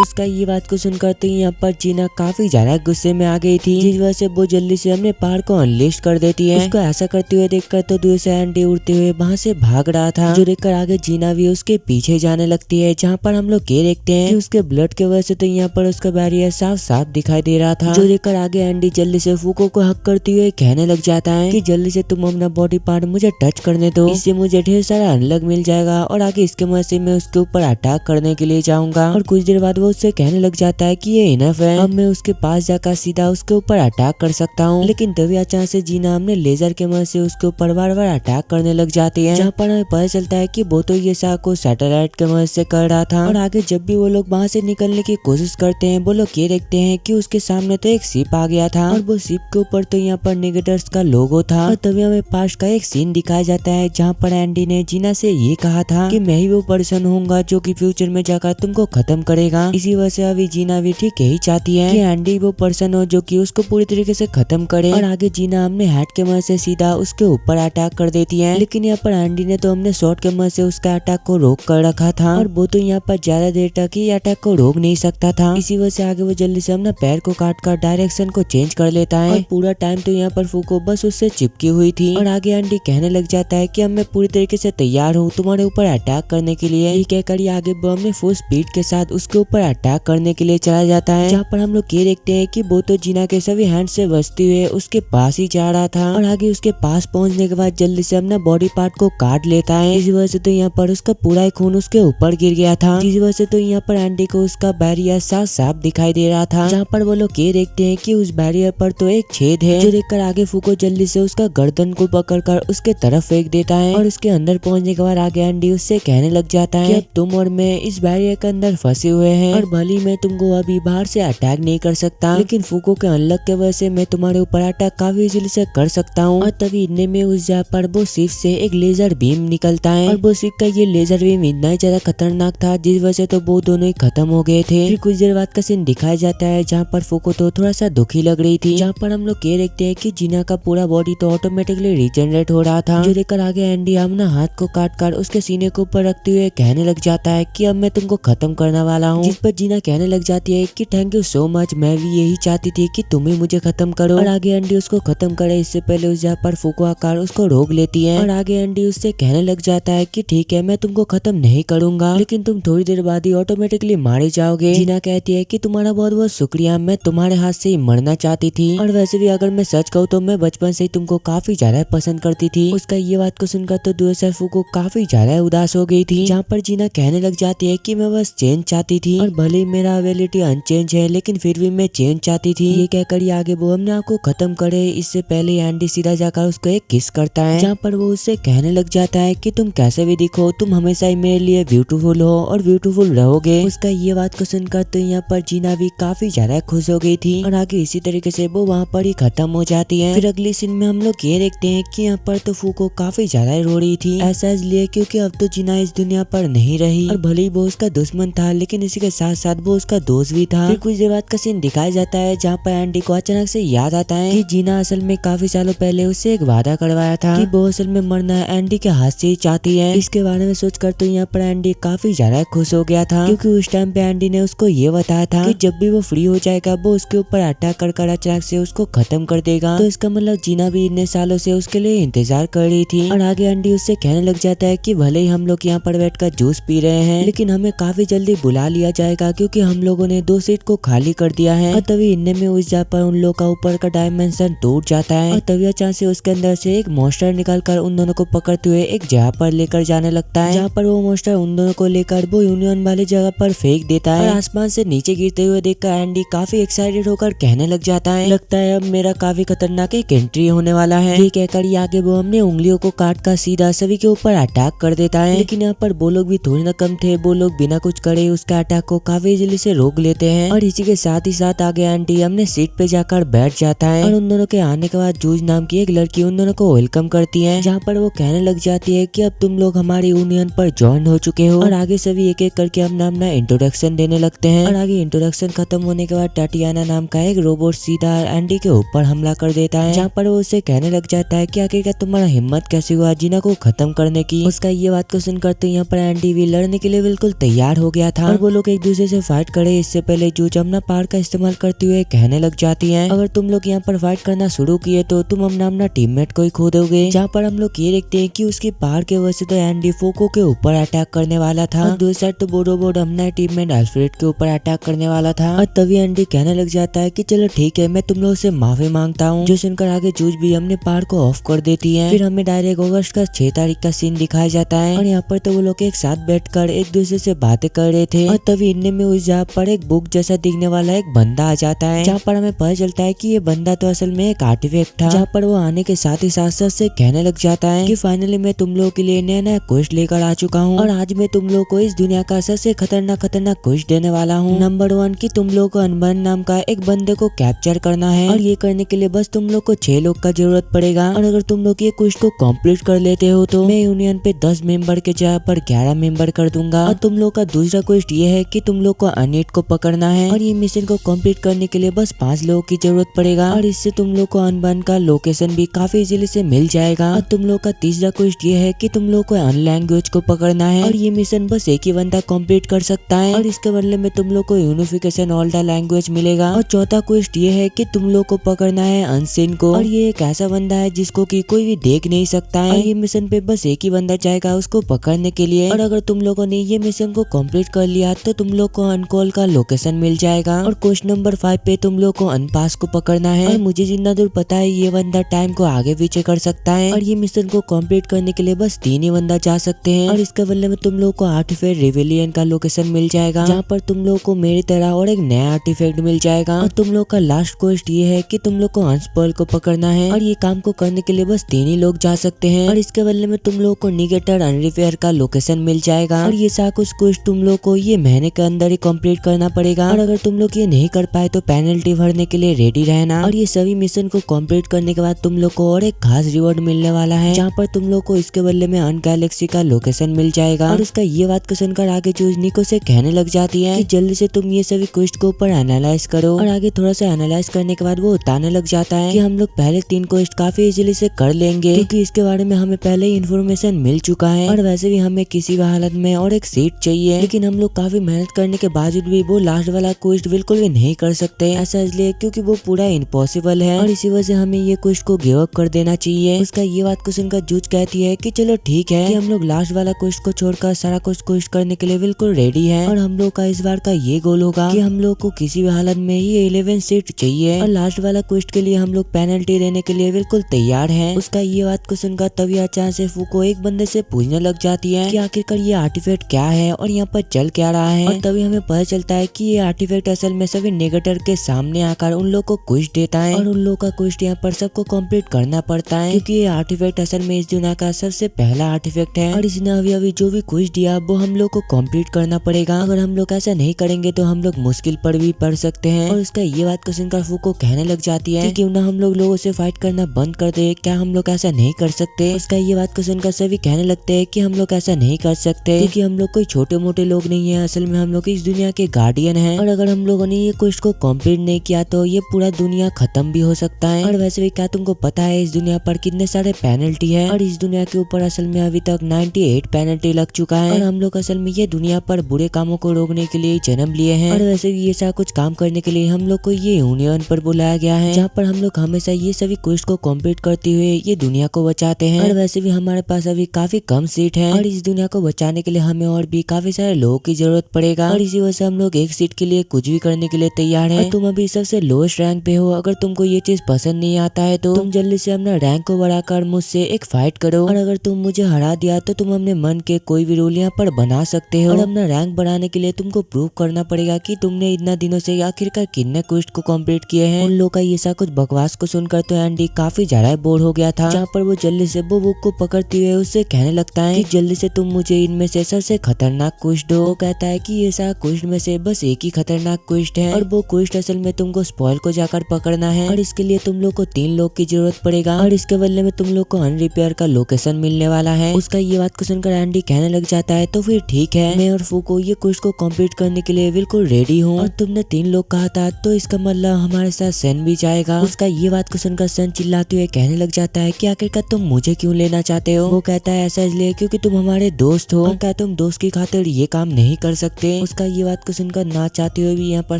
उसका ये बात को सुनकर तो यहाँ पर जीना काफी ज्यादा गुस्से में आ गई थी, जिस वजह से वो जल्दी से अपने पार को अनलिस्ट कर देती है। उसको ऐसा करते हुए देखकर तो दूसरा एंडी उड़ते हुए वहाँ से भाग रहा था, जो देखकर आगे जीना भी उसके पीछे जाने लगती है, जहाँ पर हम लोग ये देखते हैं कि उसके ब्लड के वजह से तो यहाँ पर उसका बैरियर साफ साफ दिखाई दे रहा था, जो देखकर आगे एंडी जल्दी से फूको को हक करते हुए कहने लग जाता है कि जल्दी से तुम अपना बॉडी पार्ट मुझे टच करने दो, इससे मुझे ढेर सारा अनलग मिल जाएगा, और आगे इसके मदद से मैं उसके ऊपर अटैक करने के लिए जाऊंगा। और कुछ देर बाद वो उससे कहने लग जाता है कि ये इनफ है, अब मैं उसके पास जाकर सीधा उसके ऊपर अटैक कर सकता हूँ। लेकिन तभी अचानक से जीना हमने लेजर के मदद से उसके ऊपर बार बार अटैक करने लग जाती है, जहाँ पर हमें पता चलता है कि वो तो ये को सैटेलाइट के मदद से कर रहा था। और आगे जब भी वो लोग वहाँ से निकलने की कोशिश करते हैं, वो लोग ये देखते हैं कि उसके सामने तो एक शिप आ गया था, और वो शिप के ऊपर तो यहाँ पर नेगेटर्स का लोगो था। और तभी हमें पास्ट का एक सीन दिखाया जाता है, जहाँ पर एंडी ने जीना से ये कहा था कि मैं ही वो पर्सन होऊंगा जो कि फ्यूचर में जाकर तुमको खत्म करेगा। इसी वजह से अभी जीना भी ठीक यही चाहती है कि एंडी वो पर्सन हो जो कि उसको पूरी तरीके से खत्म करे। और आगे जीना हमने हैट के मदद से सीधा उसके ऊपर अटैक कर देती है, लेकिन यहाँ पर एंडी ने तो हमने शॉट के मदद से उसका अटैक को रोक कर रखा था, और वो तो यहाँ पर ज्यादा देर तक ही अटैक को रोक नहीं सकता था। इसी वजह से आगे वो जल्दी से अपना पैर को काट कर डायरेक्शन को चेंज कर लेता है, और पूरा टाइम तो यहाँ पर फूको बस उससे चिपकी हुई थी। और आगे एंडी कहने लग जाता है कि अब मैं पूरी तरीके से तैयार हूँ तुम्हारे ऊपर अटैक करने के लिए। ये कहकर आगे वो हमने फुल स्पीड के साथ उसके ऊपर अटैक करने के लिए चला जाता है, जहाँ पर हम लोग ये देखते हैं कि वो तो जीना के सभी हैंड से बचते हुए उसके पास ही जा रहा था। और आगे उसके पास पहुंचने के बाद जल्दी से अपना बॉडी पार्ट को काट लेता है। इस वजह से तो यहाँ पर उसका पूरा खून उसके ऊपर गिर गया था, जिस वजह से तो यहाँ पर एंडी को उसका बैरियर साफ साफ दिखाई दे रहा था, जहाँ पर वो लोग ये देखते हैं कि उस बैरियर पर तो एक छेद है, जो देखकर आगे फूको जल्दी से उसका गर्दन को पकड़कर उसके तरफ फेंक देता है। और उसके अंदर पहुंचने के बाद आगे एंडी उससे कहने लग जाता है कि अब तुम और मैं इस बैरियर के अंदर फंसे हुए हैं, और भले मैं तुमको अभी बाहर से अटैक नहीं कर सकता, लेकिन फूको के अनलक के वजह से मैं तुम्हारे ऊपर अटैक काफी इजीली से कर सकता हूँ। और तभी इतने में उस जगह पर वो शिप से एक लेजर बीम निकलता है, और वो शिप का ये लेजर बीम इतना ही ज्यादा खतरनाक था जिस वजह से तो वो दोनों ही खत्म हो गए थे। फिर कुछ देर बाद का सीन दिखाया जाता है, जहाँ पर फूको तो थोड़ा सा दुखी लग रही थी, जहाँ पर हम लोग ये देखते हैं कि जीना का पूरा बॉडी तो ऑटोमेटिकली रिजेनरेट हो रहा था, जो देखकर आगे एंडी अपना हाथ को काट कर उसके सीने के ऊपर रखते हुए कहने लग जाता है कि अब मैं तुमको खत्म करने वाला हूँ। जिस पर जीना कहने लग जाती है कि थैंक यू सो मच, मैं भी यही चाहती थी कि तुम ही मुझे खत्म करो। और आगे एंडी उसको खत्म करे इससे पहले उस जगह पर फूको आकर उसको रोक लेती है, और आगे एंडी उससे कहने लग जाता है कि ठीक है मैं तुमको खत्म नहीं करूंगा, लेकिन तुम थोड़ी देर बाद ही ऑटोमेटिकली मारे जाओगे। जीना कहती है कि तुम्हारा बहुत बहुत शुक्रिया, मैं तुम्हारे हाथ से ही मरना चाहती थी, और वैसे भी अगर मैं सच कहूँ तो मैं बचपन से ही तुमको काफी ज्यादा पसंद करती थी। उसका ये बात को सुनकर तो दूसरा फूको काफी ज्यादा उदास हो गई थी, जहाँ पर जीना कहने लग जाती है कि मैं बस चेंज चाहती थी, और भले ही मेरा एबिलिटी अनचेंज है लेकिन फिर भी मैं चेंज चाहती थी। ये कहकर आगे वो अपने आप को खत्म करे इससे पहले एंडी सीधा जाकर उसको एक किस करता है, जहाँ पर वो उससे कहने लग जाता है कि तुम कैसे भी दिखो, तुम हमेशा ही मेरे लिए ब्यूटीफुल हो और ब्यूटीफुल रहोगे। उसका ये बात को सुनकर तो यहाँ पर जीना भी काफी ज्यादा खुश हो गई थी, और आगे इसी तरीके से वो वहाँ पर ही खत्म हो जाती है। फिर अगली सीन में हम लोग ये देखते हैं कि यहाँ पर तो फूको काफी ज्यादा रो रही थी, ऐसा इसलिए क्योंकि अब तो जीना इस दुनिया पर नहीं रही, और भले ही वो उसका दुश्मन था लेकिन इसी के साथ साथ वो उसका दोस्त भी था। फिर कुछ देर बाद का सीन दिखाया जाता है, जहाँ पर एंडी को अचानक से याद आता है कि जीना असल में काफी सालों पहले उससे एक वादा करवाया था कि वो असल में मरना एंडी के हाथ से ही चाहती है। इसके बारे में सोचकर तो यहाँ पर एंडी काफी ज्यादा खुश हो गया था, क्योंकि उस टाइम पे एंडी ने उसको ये बताया था कि जब भी वो फ्री हो जाएगा वो उसके ऊपर अटैक कर अचानक से उसको खत्म कर देगा। तो इसका मतलब जीना भी इतने सालों से उसके लिए इंतजार कर रही थी। और आगे एंडी उससे कहने लग जाता है कि भले ही हम लोग यहाँ पर बैठकर जूस पी रहे हैं, लेकिन हमें काफी जल्दी बुला लिया जाएगा क्योंकि हम लोगों ने 2 सीट को खाली कर दिया है। और तभी इनने में उस जगह पर उन लोग का ऊपर का डायमेंशन टूट जाता है, और तभी अचानक से उसके अंदर से एक मॉन्स्टर निकलकर उन दोनों को पकड़ते हुए एक जगह पर लेकर जाने लगता है, जहाँ पर वो मॉन्स्टर उन दोनों को लेकर वो यूनियन वाली जगह पर फेंक देता है। और आसमान से नीचे गिरते हुए देखकर एंडी काफी एक्साइटेड होकर कहने लग जाता है, लगता है अब मेरा काफी खतरनाक एक एंट्री होने वाला है। ये कहकर आगे वो हमने उंगलियों को काट कर सीधा सभी के ऊपर अटैक कर देता है, लेकिन यहाँ पर वो लोग भी थोड़ी ना कम थे, वो लोग बिना कुछ करे उसका अटैक को काफी इजीली से रोक लेते हैं। और इसी के साथ ही साथ आगे आंटी हमने सीट पे जाकर बैठ जाता है, और उन दोनों के आने के बाद जूज नाम की एक लड़की उन दोनों को वेलकम करती है, जहाँ पर वो कहने लग जाती है कि अब तुम लोग हमारी यूनियन पर ज्वाइन हो चुके हो। और आगे सभी एक एक करके अपना इंट्रोडक्शन देने लगते हैं, और आगे इंट्रोडक्शन खत्म होने के बाद टाटियाना नाम का एक रोबोट सीधा एंडी के ऊपर हमला कर देता है, जहाँ पर वो उसे कहने लग जाता है कि आखिरकार तुम्हारा हिम्मत कैसे हुआ जीना को खत्म करने की। उसका ये बात को सुनकर तो यहाँ पर एंडी भी लड़ने के लिए बिल्कुल तैयार हो गया था, और वो लोग एक दूसरे से फाइट करे इससे पहले जूज अपना पावर का इस्तेमाल करते हुए कहने लग जाती है, अगर तुम लोग यहाँ पर फाइट करना शुरू किए तो तुम अपना टीममेट को ही खो दोगे। जहाँ पर हम लोग ये देखते हैं कि उसकी पावर के वजह से तो एंडी फोको के ऊपर अटैक करने वाला था, और दूसरी साइड तो बोरोबोर्ड अपना टीममेट अल्फ्रेड के ऊपर अटैक करने वाला था। और तभी एंडी कहने लग जाता है कि चलो ठीक है मैं तुम लोग से माफी मांगता हूँ, जो सुनकर आगे जूज भी हमने पावर को ऑफ कर देती है। फिर हमें डायरेक्ट अगस्त का 6 तारीख का सीन दिखाया जाता है, और यहाँ पर तो वो लोग एक साथ बैठकर एक दूसरे से बातें कर रहे थे, और तभी इतने में उस जगह पर एक बुक जैसा दिखने वाला एक बंदा आ जाता है, जहाँ पर हमें पता चलता है कि ये बंदा तो असल में एक आर्टिफैक्ट था। जहाँ पर वो आने के साथ ही साथ से कहने लग जाता है कि फाइनली मैं तुम लोगों के लिए नया नया क्वेस्ट लेकर आ चुका हूँ और आज मैं तुम लोग को इस दुनिया का सबसे खतरनाक क्वेस्ट देने वाला हूँ। नंबर 1 की तुम लोग को अनबन नाम का एक बंदे को कैप्चर करना है और ये करने के लिए बस तुम लोग को 6 लोग का जरूरत पड़ेगा और अगर तुम लोग ये क्वेस्ट को कंप्लीट कर लेते हो तो मैं यूनियन पे 10 मेंबर के जगह पर 11 मेंबर कर दूंगा। और तुम लोग का दूसरा क्वेस्ट ये है कि तुम लोग को अनिट को पकड़ना है और ये मिशन को कंप्लीट करने के लिए बस 5 लोगों की जरूरत पड़ेगा और इससे तुम लोग को अनबन का लोकेशन भी काफी इजीली से मिल जाएगा। और तुम लोग का तीसरा क्वेस्ट ये है कि तुम लोग को अन लैंग्वेज को पकड़ना है और ये मिशन बस एक ही बंदा कंप्लीट कर सकता है और इसके बदले में तुम लोग को यूनिफिकेशन ऑल द लैंग्वेज मिलेगा। और चौथा क्वेस्ट ये है कि तुम लोग को पकड़ना है अनसीन को और ये एक ऐसा बंदा है जिसको कि कोई भी देख नहीं सकता है और ये मिशन पे बस एक ही बंदा जाएगा उसको पकड़ने के लिए। और अगर तुम लोगों ने ये मिशन को कंप्लीट कर लिया तो तुम लोग को अनकॉल का लोकेशन मिल जाएगा। और क्वेश्चन नंबर 5 पे तुम लोग को अनपास को पकड़ना है और मुझे जितना दूर पता है ये बंदा टाइम को आगे पीछे कर सकता है और ये मिशन को कंप्लीट करने के लिए बस 3 ही बंदा जा सकते हैं। और इसके बदले में तुम लोग को आर्टिफैक्ट रिवेलियन का लोकेशन मिल जाएगा, जहाँ पर तुम लोग को मेरी तरह और एक नया आर्टिफैक्ट मिल जाएगा। और तुम लोग का लास्ट क्वेस्ट ये है कि तुम लोग को अनस्पर्ल को पकड़ना है और ये काम को करने के लिए बस 3 ही लोग जा सकते हैं। और इसके बदले में तुम लोग को निगेटर अनरिपेयर का लोकेशन मिल जाएगा और ये सारा कुछ क्वेस्ट तुम लोग को ये महीने के अंदर ही कंप्लीट करना पड़ेगा। और अगर तुम लोग ये नहीं कर पाए तो पेनल्टी भरने के लिए रेडी रहना। और ये सभी मिशन को कंप्लीट करने के बाद तुम लोग को और एक खास रिवॉर्ड मिलने वाला है, जहाँ पर तुम लोग को इसके बदले में अन गैलेक्सी का लोकेशन मिल जाएगा। और इसका ये बात को सुनकर आगे चूज निको से कहने लग जाती है कि जल्दी से तुम ये सभी क्वेस्ट को ऊपर एनालाइज करो। और आगे थोड़ा सा एनालाइज करने के बाद वो बताने लग जाता है कि हम लोग पहले 3 क्वेस्ट काफी इजीली से कर लेंगे, क्योंकि इसके बारे में हमें पहले ही इन्फॉर्मेशन मिल चुका है और वैसे भी हमें किसी भी हालत में और एक सीट चाहिए। लेकिन हम लोग काफी मेहनत करने के बावजूद भी वो लास्ट वाला क्वेस्ट बिल्कुल भी नहीं कर सकते, ऐसा इसलिए क्योंकि वो पूरा इम्पॉसिबल है और इसी वजह से हमें ये क्वेस्ट को गिव अप कर देना चाहिए। उसका ये बात को सुनकर जूझ कहती है कि चलो ठीक है कि हम लोग लास्ट वाला क्वेस्ट को छोड़कर सारा कुछ क्वेस्ट करने के लिए बिल्कुल रेडी है और हम लोग का इस बार का ये गोल होगा कि हम लोग को किसी भी हालत में ये 11 सीट चाहिए और लास्ट वाला क्वेस्ट के लिए हम लोग पेनल्टी देने के लिए बिल्कुल तैयार हैं। उसका ये बात को सुनकर तभी अचानक से फूको एक बंदे से पूछने लग जाती है कि आखिरकार ये आर्टिफैक्ट क्या है और यहाँ पर चल क्या रहा है। और तभी हमें पता चलता है कि ये आर्टिफैक्ट असल में सभी नेगेटर के सामने आकर उन लोग को क्वेस्ट देता है और उन लोग का क्वेस्ट यहाँ पर सबको कंप्लीट करना पड़ता है, क्योंकि ये आर्टिफैक्ट असल में इस दुनिया का सबसे पहला आर्टिफैक्ट है और इसने अभी जो भी क्वेस्ट दिया वो हम लोग को कंप्लीट करना पड़ेगा। अगर हम लोग ऐसा नहीं करेंगे तो हम लोग मुश्किल पर भी पड़ सकते हैं। और उसका ये बात को सुनकर फूको कहने लग जाती है कि क्यों ना हम लोग लोगों से फाइट करना बंद कर दे, क्या हम लोग ऐसा नहीं कर सकते। उसका ये बात को सुनकर सभी कहने लगते हैं कि हम लोग ऐसा नहीं कर सकते, क्योंकि हम लोग कोई छोटे मोटे लोग नहीं है, असल में हम लोग इस दुनिया के गार्डियन हैं और अगर हम लोगों ने ये क्वेस्ट को कंप्लीट नहीं किया तो ये पूरा दुनिया खत्म भी हो सकता है। और वैसे भी क्या तुमको पता है इस दुनिया पर कितने सारे पेनल्टी है और इस दुनिया के ऊपर असल में अभी तक 98 पेनल्टी लग चुका है और हम लोग असल में ये दुनिया पर बुरे कामों को रोकने के लिए जन्म लिए हैं। और वैसे भी ये सारा कुछ काम करने के लिए हम लोग को ये यूनियन पर बुलाया गया है, जहाँ पर हम लोग हमेशा ये सभी क्वेस्ट को कंप्लीट करते हुए ये दुनिया को बचाते हैं। और वैसे भी हमारे पास अभी काफी कम सीट है और इस दुनिया को बचाने के लिए हमें और भी काफी सारे लोगों की जरूरत पड़ेगा और इसी वजह से हम लोग एक सीट के लिए कुछ भी करने के लिए तैयार है। तुम अभी सबसे लोएस्ट रैंक पे हो, अगर तुमको ये चीज पसंद नहीं आता है तो तुम जल्दी से अपना रैंक को बढ़ाकर मुझसे एक फाइट करो और अगर तुम मुझे हरा दिया तो तुम अपने मन के कोई भी रूल यहाँ पर बना सकते हो। और अपना रैंक बढ़ाने के लिए तुमको प्रूव करना पड़ेगा कि तुमने इतना दिनों से आखिरकार कितने क्वेस्ट को कंप्लीट किए हैं। उन लोग का ये सा कुछ बकवास को सुनकर तो एंडी काफी ज्यादा बोर हो गया था, जहाँ पर वो जल्दी से वो बुक को पकड़ते हुए उससे कहने लगता है कि जल्दी से तुम मुझे इनमें से सबसे खतरनाक क्वेस्ट दो। वो कहता है कि ये सारा क्वेस्ट में से बस एक ही खतरनाक क्वेस्ट है और वो क्वेस्ट असल में तुमको स्पॉइल को जाकर पकड़ना है और इसके लिए तुम लोग को 3 लोग की जरूरत पड़ेगा और इसके बदले में तुम लोग को अनरिपेयर का लोकेशन मिलने वाला है। उसका ये बात को सुनकर एंडी कहने लग जाता है तो फिर ठीक है, मैं और फूको ये क्वेस्ट को कंप्लीट करने के लिए बिल्कुल रेडी हूँ और तुमने 3 लोग कहा था तो इसका मतलब हमारे साथ सन भी जाएगा। उसका ये बात को सुनकर सन चिल्लाते हुए कहने लग जाता है कि आखिरकार तुम मुझे क्यों लेना चाहते हो। वो कहता है ऐसा इसलिए क्योंकि तुम हमारे दोस्त हो और क्या तुम दोस्त की खातिर ये काम नहीं कर सकते। उसका ये बात को सुनकर ना चाहते हुए भी यहाँ पर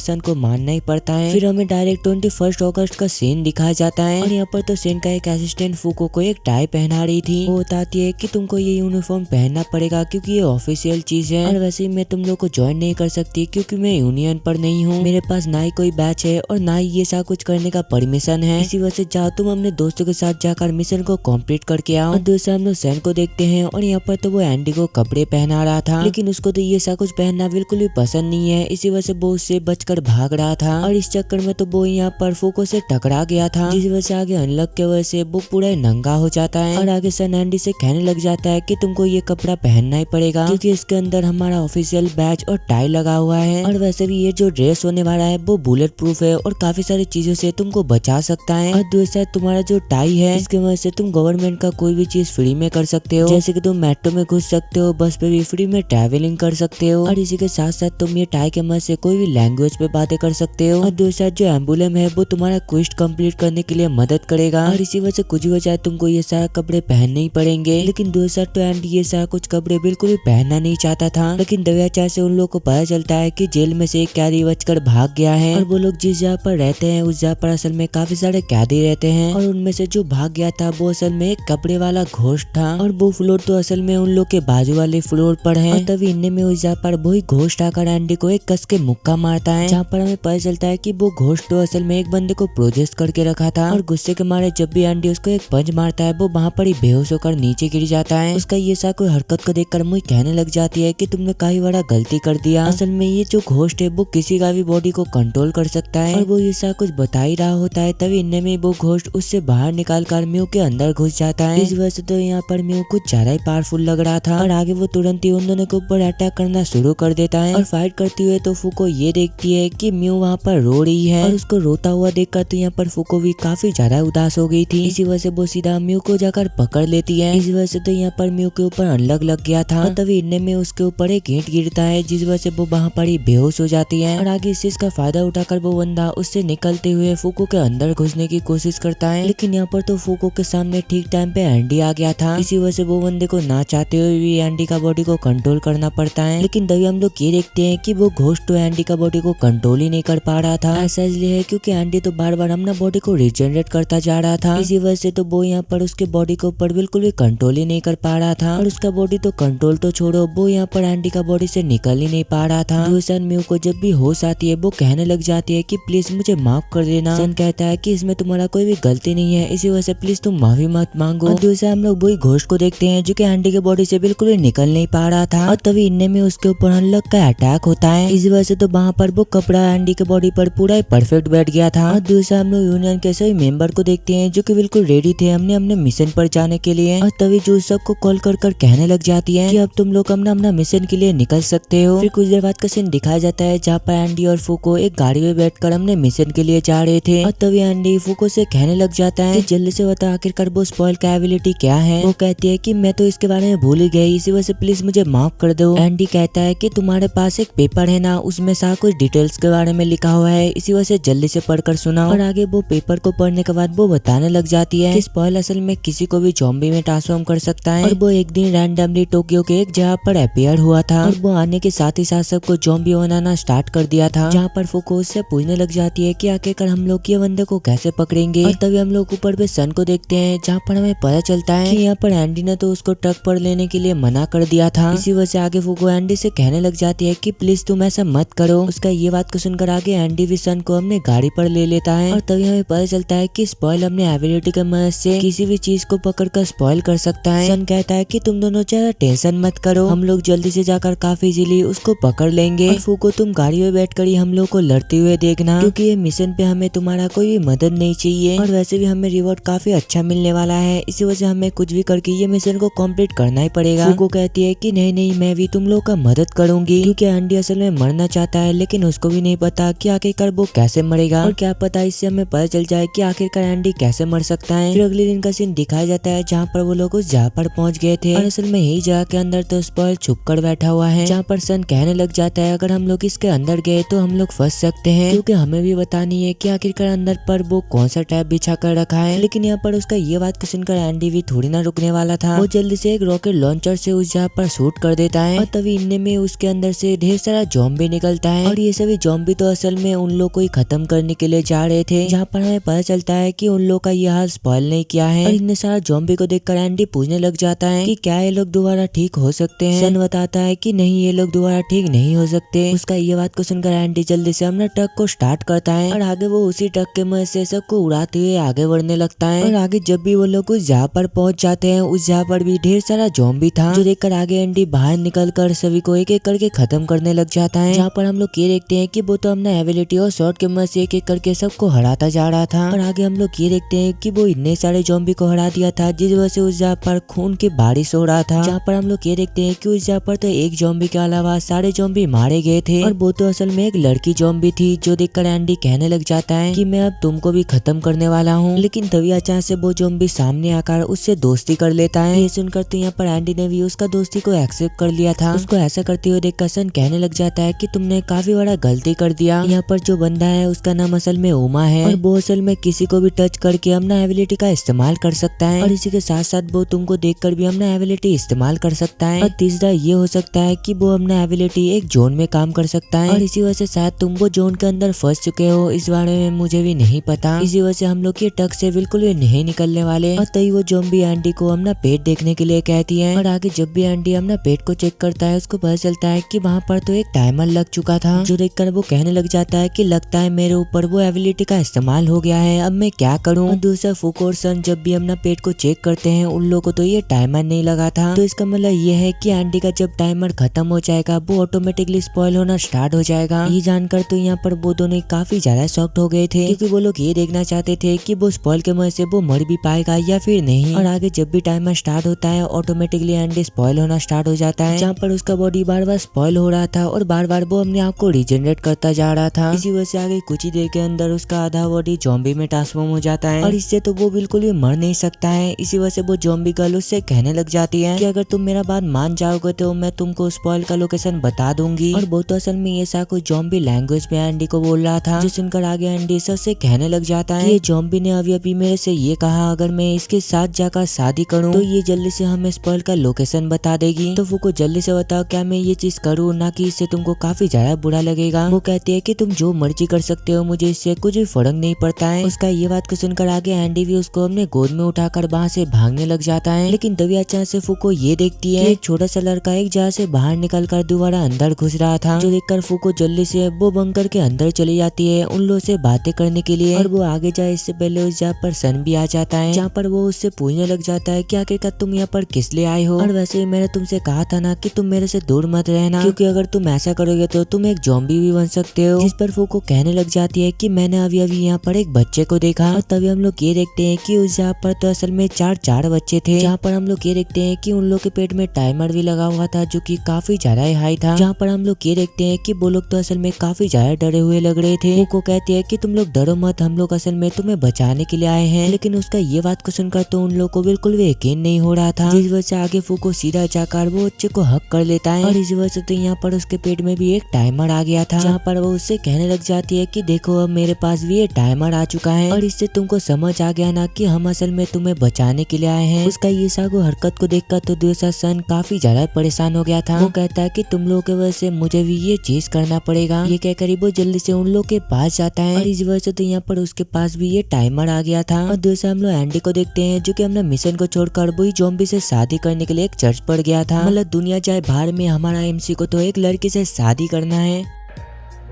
सन को मानना ही पड़ता है। फिर हमें डायरेक्ट 21 अगस्त का सीन दिखाया जाता है और यहाँ पर तो सन का एक असिस्टेंट फूको को एक टाई पहना रही थी। वो बताती है कि तुमको ये यूनिफॉर्म पहनना पड़ेगा क्योंकि ये ऑफिशियल चीज है और वैसे मैं तुम लोग को ज्वाइन नहीं कर सकती क्योंकि मैं यूनियन पर नहीं हूँ, मेरे पास ना ही कोई बैच है और ना ही ये सब कुछ करने का परमिशन है। इसी वजह से जाओ तुम अपने दोस्तों के साथ जाकर मिशन को कंप्लीट करके आओ। और दूसरा हम लोग सन को देखते हैं और यहाँ पर तो वो एंडी को कपड़े पहना रहा था, लेकिन उसको तो ये सब कुछ पहनना बिल्कुल भी पसंद नहीं है, इसी वजह से वो उससे बचकर भाग रहा था और इस चक्कर में तो वो यहाँ पर फूको से टकरा गया था, जिस वजह से आगे अनलॉक की वजह से वो पूरा नंगा हो जाता है और आगे सन एंडी से कहने लग जाता है कि तुमको ये कपड़ा पहनना ही पड़ेगा क्योंकि इसके अंदर हमारा ऑफिशियल बैच और टाई लगा हुआ है और वैसे भी ये जो ड्रेस होने वाला है वो बुलेट प्रूफ है और काफी सारी चीजों से तुमको बचा सकता है। और दूसरा तुम्हारा जो टाई है इसके वजह से तुम गवर्नमेंट का कोई भी चीज फ्री में कर सकते हो, जैसे कि तुम मेट्रो में घुस सकते हो, बस पे भी फ्री में ट्रैवलिंग कर सकते हो और इसी के साथ साथ तुम ये टाई के मदद से कोई भी लैंग्वेज पे बातें कर सकते हो। और दूसरा जो एम्बुलम है वो तुम्हारा क्वेस्ट कंप्लीट करने के लिए मदद करेगा और इसी वजह से कुछ भी वजह तुमको ये सारा कपड़े पहनने ही पड़ेंगे। लेकिन दूसरा तो एंड ये सारा कुछ कपड़े बिल्कुल भी पहनना नहीं चाहता था, लेकिन दव्याचार से उन लोगों को पता चलता है कि जेल में से एक कैदी बचकर भाग गया है और वो लोग जिस जगह पर रहते हैं उस जगह पर असल में काफी सारे कैदी रहते हैं और उनमें से जो भाग गया था वो असल में एक कपड़े वाला घोस्ट था और वो फ्लोर तो असल में उन लोग के बाजू वाले फ्लोर पर है। और तभी इनने में उस जगह पर वही घोस्ट आकर एंडी को एक कस के मुक्का मारता है, जहाँ पर हमें पता चलता है कि वो घोस्ट तो असल में एक बंदे को प्रोजेस्ट करके रखा था और गुस्से के मारे जब भी एंडी उसको एक पंच मारता है वो वहाँ पर ही बेहोश होकर नीचे गिर जाता है। उसका ये सा कोई हरकत को देखकर मुझे कहने लग जाती है कि तुमने काफी बड़ा गलती कर दिया, असल में ये जो घोस्ट है वो किसी का भी बॉडी को कंट्रोल कर सकता है और वो ये सा कुछ बता ही रहा होता है। तभी इनने में वो घोस्ट उससे बाहर निकाल कर म्यू के अंदर घुस जाता है। इस वजह से तो यहाँ पर म्यू कुछ ज्यादा ही पावरफुल लग रहा था और आगे वो तुरंत ही उन दोनों के ऊपर अटैक करना शुरू कर देता है और फाइट करते हुए तो फूको ये देखती है कि म्यू वहाँ पर रो रही है और उसको रोता हुआ देखकर तो यहाँ पर फूको भी काफी ज्यादा उदास हो गई थी। इसी वजह से वो सीधा म्यू को जाकर पकड़ लेती है। इस वजह से तो यहाँ पर म्यू के ऊपर अनलॉक लग गया था और तभी इनने में उसके ऊपर एक ईंट गिरता है, जिस वजह से वो वहाँ पर ही बेहोश हो जाती है और आगे इस चीज का फायदा उठाकर वो बंदा उससे निकलते हुए फूको के अंदर घुसने की कोशिश करता है। लेकिन यहाँ पर तो फूको के सामने ठीक टाइम पे एंडी आ गया था, इसी वजह से वो बंदे को ना चाहते हुए भी एंडी का बॉडी को कंट्रोल करना पड़ता है। लेकिन तभी हम लोग ये देखते हैं कि वो घोस्ट तो एंडी का बॉडी को कंट्रोल ही नहीं कर पा रहा था। ऐसा इसलिए है क्योंकि एंडी तो बार बार अपना बॉडी को रिजेनरेट करता जा रहा था, इसी वजह से तो वो यहाँ पर उसके बॉडी के ऊपर बिल्कुल भी कंट्रोल ही नहीं कर पा रहा था और उसका बॉडी तो कंट्रोल तो छोड़ो वो यहाँ पर एंडी का बॉडी से निकल ही नहीं पा रहा था। दूसरा म्यू को जब भी होश आती है वो कहने लग जाती है कि प्लीज मुझे माफ कर देना। सन कहता है कि इसमें तुम्हारा कोई भी गलती नहीं है, इसी वजह से प्लीज तुम माफी मत मांगो। और दूसरा हम लोग वही घोस्ट को देखते हैं जो कि एंडी के बॉडी से बिल्कुल भी निकल नहीं पा रहा था और तभी इनने में उसके ऊपर अनलॉक का अटैक होता है। इस वजह से तो वहाँ पर वो कपड़ा एंडी के बॉडी पर पूरा ही परफेक्ट बैठ गया था। और दूसरा हम लोग यूनियन के सभी मेंबर को देखते हैं जो कि बिल्कुल रेडी थे हमने अपने मिशन पर जाने के लिए और तभी जो सबको कॉल कर कहने लग जाती है कि अब तुम लोग अपना मिशन के लिए निकल सकते हो। फिर कुछ देर बाद का सीन दिखाया जाता है जहाँ पर एंडी और फूको एक गाड़ी में बैठकर हमने मिशन के लिए जा रहे थे और तभी एंडी फूको से कहने लग जाता है कि जल्दी से बता आखिरकार वो स्पॉइल का एबिलिटी क्या है। वो कहती है कि मैं तो इसके बारे में भूल ही गई, इसी वजह से प्लीज मुझे माफ कर दो। एंडी कहता है कि तुम्हारे पास एक पेपर है ना, उसमें सारा कुछ डिटेल्स के बारे में लिखा हुआ है, इसी वजह से जल्दी से पढ़कर सुनाओ। और आगे वो पेपर को पढ़ने के बाद वो बताने लग जाती है कि स्पॉइल असल में किसी को भी ज़ॉम्बी में ट्रांसफॉर्म कर सकता है और वो एक दिन रैंडमली टोक्यो के एक जगह पर अपीयर हुआ था और वो आने के साथ ही साथ सबको ज़ॉम्बी बनाना स्टार्ट कर दिया था। जहाँ पर फूको उससे पूछने लग जाती है कि आखिरकार हम लोग ये बंदे को कैसे पकड़ेंगे। और तभी हम लोग ऊपर पे सन को देखते हैं जहाँ पर हमें पता चलता है कि यहाँ पर एंडी ने तो उसको ट्रक पर लेने के लिए मना कर दिया था। इसी वजह से आगे फूको एंडी से कहने लग जाती है कि प्लीज तुम ऐसा मत करो। उसका ये बात को सुनकर आगे एंडी भी सन को अपने गाड़ी पर ले लेता है और तभी हमें पता चलता है कि स्पॉइल अपने एबिलिटी के मदद से किसी भी चीज को पकड़कर स्पॉइल कर सकता है। सन कहता है कि तुम दोनों ज्यादा टेंशन मत करो, हम लोग जल्दी से जाकर काफी इजीली उसको पकड़ लेंगे। और फूको तुम गाड़ी में बैठकर ही हम लोग को लड़ते हुए देखना, क्योंकि ये मिशन पे हमें तुम्हारा कोई भी मदद नहीं चाहिए और वैसे भी हमें रिवॉर्ड काफी अच्छा मिलने वाला है, इसी वजह से हमें कुछ भी करके ये मिशन को कंप्लीट करना ही पड़ेगा। फूको कहती है कि नहीं नहीं मैं भी तुम लोग का मदद करूंगी, क्योंकि एंडी असल में मरना चाहता है लेकिन उसको भी नहीं पता कि आखिरकार वो कैसे मरेगा और क्या पता इससे हमें पता चल जाए कि आखिरकार एंडी कैसे मर सकता है। फिर अगले दिन का सीन दिखाया जाता है जहाँ पर वो लोग उस जगह पर पहुंच गए थे और असल में यही जगह के अंदर तो स्पॉइल छुप कर बैठा हुआ है, जहाँ पर सन कहने लग जाता है अगर हम लोग इसके अंदर गए तो हम लोग फंस सकते हैं, क्योंकि हमें भी बतानी है कि आखिरकार अंदर पर वो कौन सा टैप बिछा कर रखा है। लेकिन यहाँ पर उसका ये बात सुनकर एंडी भी थोड़ी ना रुकने वाला था, वो जल्दी से एक रॉकेट लॉन्चर से उस जगह पर शूट कर देता है और तभी इनने में उसके अंदर से ढेर सारा ज़ॉम्बी निकलता है और ये सभी ज़ॉम्बी तो असल में उन लोग को ही खत्म करने के लिए जा रहे थे, जहाँ पर हमें पता चलता है कि उन लोग का ये हाल स्पॉइल नहीं किया है। और इतने सारा ज़ॉम्बी को देखकर एंडी पूछने लग जाता है कि क्या ये लोग दोबारा ठीक हो सकते हैं। सन बताता है कि नहीं ये लोग दोबारा ठीक नहीं हो सकते। उसका ये बात को सुनकर एंडी जल्दी से अपना ट्रक को स्टार्ट करता है और आगे वो उसी ट्रक के मदद से सबको उड़ाते हुए आगे बढ़ने लगता है। और आगे जब भी वो लोग उस जगह पर पहुंच जाते हैं उस जगह पर भी ढेर सारा ज़ॉम्बी था, जो देखकर आगे एंडी बाहर निकलकर सभी को एक एक करके खत्म करने लग जाता है। जहाँ पर हम लोग ये देखते हैं कि वो तो अपना एबिलिटी और शॉट के मदद से एक एक करके सबको हराता जा रहा था। और आगे हम लोग ये देखते हैं कि वो इतने सारे ज़ॉम्बी को हरा दिया था जिस वजह से उस जगह पर खून की बारिश हो रहा था। जहाँ पर हम लोग ये देखते हैं कि उस जगह पर तो एक ज़ॉम्बी के अलावा सारे ज़ॉम्बी मारे गए थे और वो तो असल में एक लड़की ज़ॉम्बी थी, जो देखकर एंडी कहने लग जाता है कि मैं अब तुमको भी खत्म करने वाला हूँ। लेकिन तभी अचानक से वो ज़ॉम्बी सामने आकर उससे दोस्ती कर लेता है। ये सुनकर तो यहाँ पर एंडी ने भी उसका दोस्ती को एक्सेप्ट कर लिया था। उसको ऐसा करते हुए देखकर सन कहने लग जाता है कि तुमने काफी बड़ा गलती कर दिया। यहाँ पर जो बंदा है उसका नाम असल में उमा है और वो असल में किसी को भी टच करके अपना एबिलिटी का इस्तेमाल कर सकता है और इसी के साथ साथ वो तुमको देखकर भी अपना एबिलिटी इस्तेमाल कर सकता है। और तीसरा ये हो सकता है कि वो अपना एबिलिटी एक जोन में काम कर सकता है और इसी वजह से शायद तुम वो जोन के अंदर फंस चुके हो। इस बारे में मुझे भी नहीं पता, इसी वजह से हम लोग ये टक से बिल्कुल भी नहीं निकलने वाले। और तभी वो ज़ॉम्बी एंडी को अपना पेट देखने के लिए कहती है और आगे जब भी एंडी अपना पेट को चेक करता है उसको पता चलता है कि वहाँ पर तो एक टाइमर लग चुका था, जो देखकर वो कहने लग जाता है कि लगता है मेरे ऊपर वो एबिलिटी का इस्तेमाल हो गया है, अब मैं क्या करूँ। और दूसरा फुको और सन जब भी अपना पेट को चेक करते हैं उन लोगों को तो ये टाइमर नहीं लगा था, तो इसका मतलब ये है कि एंडी का जब टाइमर खत्म हो जाएगा वो ऑटोमेटिकली स्पॉइल होना स्टार्ट हो जाएगा। ये जानकर तो यहाँ पर वो दोनों काफी ज्यादा शॉक्ड हो गए थे, क्योंकि वो लोग ये देखना चाहते थे कि वो स्पॉइल के मदद से वो मर भी पाएगा या फिर नहीं। और आगे जब भी टाइमर स्टार्ट होता है ऑटोमेटिकली एंडी स्पॉइल होना स्टार्ट हो जाता है, जहाँ पर उसका बॉडी बार बार स्पॉइल हो रहा था और बार बार वो अपने आप को रिजेनरेट करता जा रहा था। इसी वजह से आगे कुछ ही देर के अंदर उसका आधा बॉडी ज़ॉम्बी में ट्रांसफॉर्म हो जाता है और इससे तो वो बिल्कुल भी मर नहीं सकता है। इसी वजह से वो ज़ॉम्बी गर्ल उससे कहने लग जाती है कि अगर तुम मेरा बात मान जाओगे तो मैं तुमको स्पॉइल का लोकेशन बता दूंगी। और वो तो असल में ये सा कुछ ज़ॉम्बी लैंग्वेज में एंडी को बोल रहा था, जो सुनकर आगे एंडी सर से कहने लग जाता है कि ये ज़ॉम्बी ने अभी अभी मेरे से ये कहा अगर मैं इसके साथ जाकर शादी करूँ तो ये जल्दी से हमें स्पॉइल का लोकेशन बता देगी। तो वो को जल्दी से बताओ क्या मैं ये चीज करूँ, ना कि इससे तुमको काफी ज्यादा बुरा लगेगा। वो कहती है कि तुम जो मर्जी कर सकते हो, मुझे इससे कुछ भी फर्क नहीं पड़ता है। उसका ये बात को सुनकर आगे एंडी भी उसको अपने गोद में उठाकर वहाँ से भागने लग जाता है। लेकिन तभी अचानक से फुको ये देखती है एक छोटा सा लड़का एक जगह से बाहर निकलकर दोबारा अंदर घुस रहा था, जो देखकर फुको जल्दी से वो बंकर के अंदर चली जाती है उन लोगों से बातें करने के लिए। और वो आगे जाए इससे पहले उस जगह पर सन भी आ जाता है, जहाँ पर वो उससे पूछने लग जाता है कि आखिरकार तुम यहाँ पर किस लिए आए हो। और वैसे ही मैंने तुमसे कहा था ना कि तुम मेरे से दूर मत रहना, क्योंकि अगर तुम ऐसा करोगे तो तुम एक ज़ॉम्बी भी बन सकते हो। जिस पर फुको कहने लग जाती है कि मैंने अभी अभी यहाँ पर एक बच्चे को देखा। और तभी हम लोग ये देखते हैं कि उस जगह पर तो असल में चार बच्चे थे, जहाँ पर हम लोग ये देखते हैं कि उन लोग के पेट में टाइमर भी लगा हुआ था, जो कि काफी ज्यादा हाई था। जहाँ पर हम लोग ये देखते हैं कि वो लोग तो असल में काफी ज्यादा डरे हुए लग रहे थे। फुको कहती है कि तुम लोग डरो मत, हम लोग असल में तुम्हें बचाने के लिए आए हैं। लेकिन उसका ये बात को सुनकर तो उन लोग को बिल्कुल भी यकीन नहीं हो रहा था, जिस वजह से आगे फुको सीधा जाकर वो बच्चे को हक कर लेता है। और इस वजह से तो यहाँ पर उसके पेट में भी एक टाइमर आ गया था, जहाँ पर वो उससे कहने लग जाती है कि देखो अब मेरे पास भी ये टाइमर आ चुका है और इससे तुमको समझ आ गया ना कि हम असल में तुम्हें बचाने के लिए आए हैं। उसका ये सागो हरकत को देखकर तो दूसरा सन काफी ज्यादा परेशान हो गया था। वो कहता है कि तुम लोगों की वजह से मुझे भी ये चीज करना पड़ेगा। ये कहकर वो जल्दी से उन लोग के पास जाता है और इस वजह से तो यहाँ पर उसके पास भी ये टाइमर आ गया था। और दूसरा हम लोग एंडी को देखते हैं, जो कि अपना मिशन को छोड़कर वही ज़ॉम्बी से शादी करने के लिए एक चर्च पड़ गया था। मतलब दुनिया चाहे बाहर में हमारा एमसी को तो एक लड़की से शादी करना है।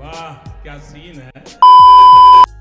वाह क्या सीन है।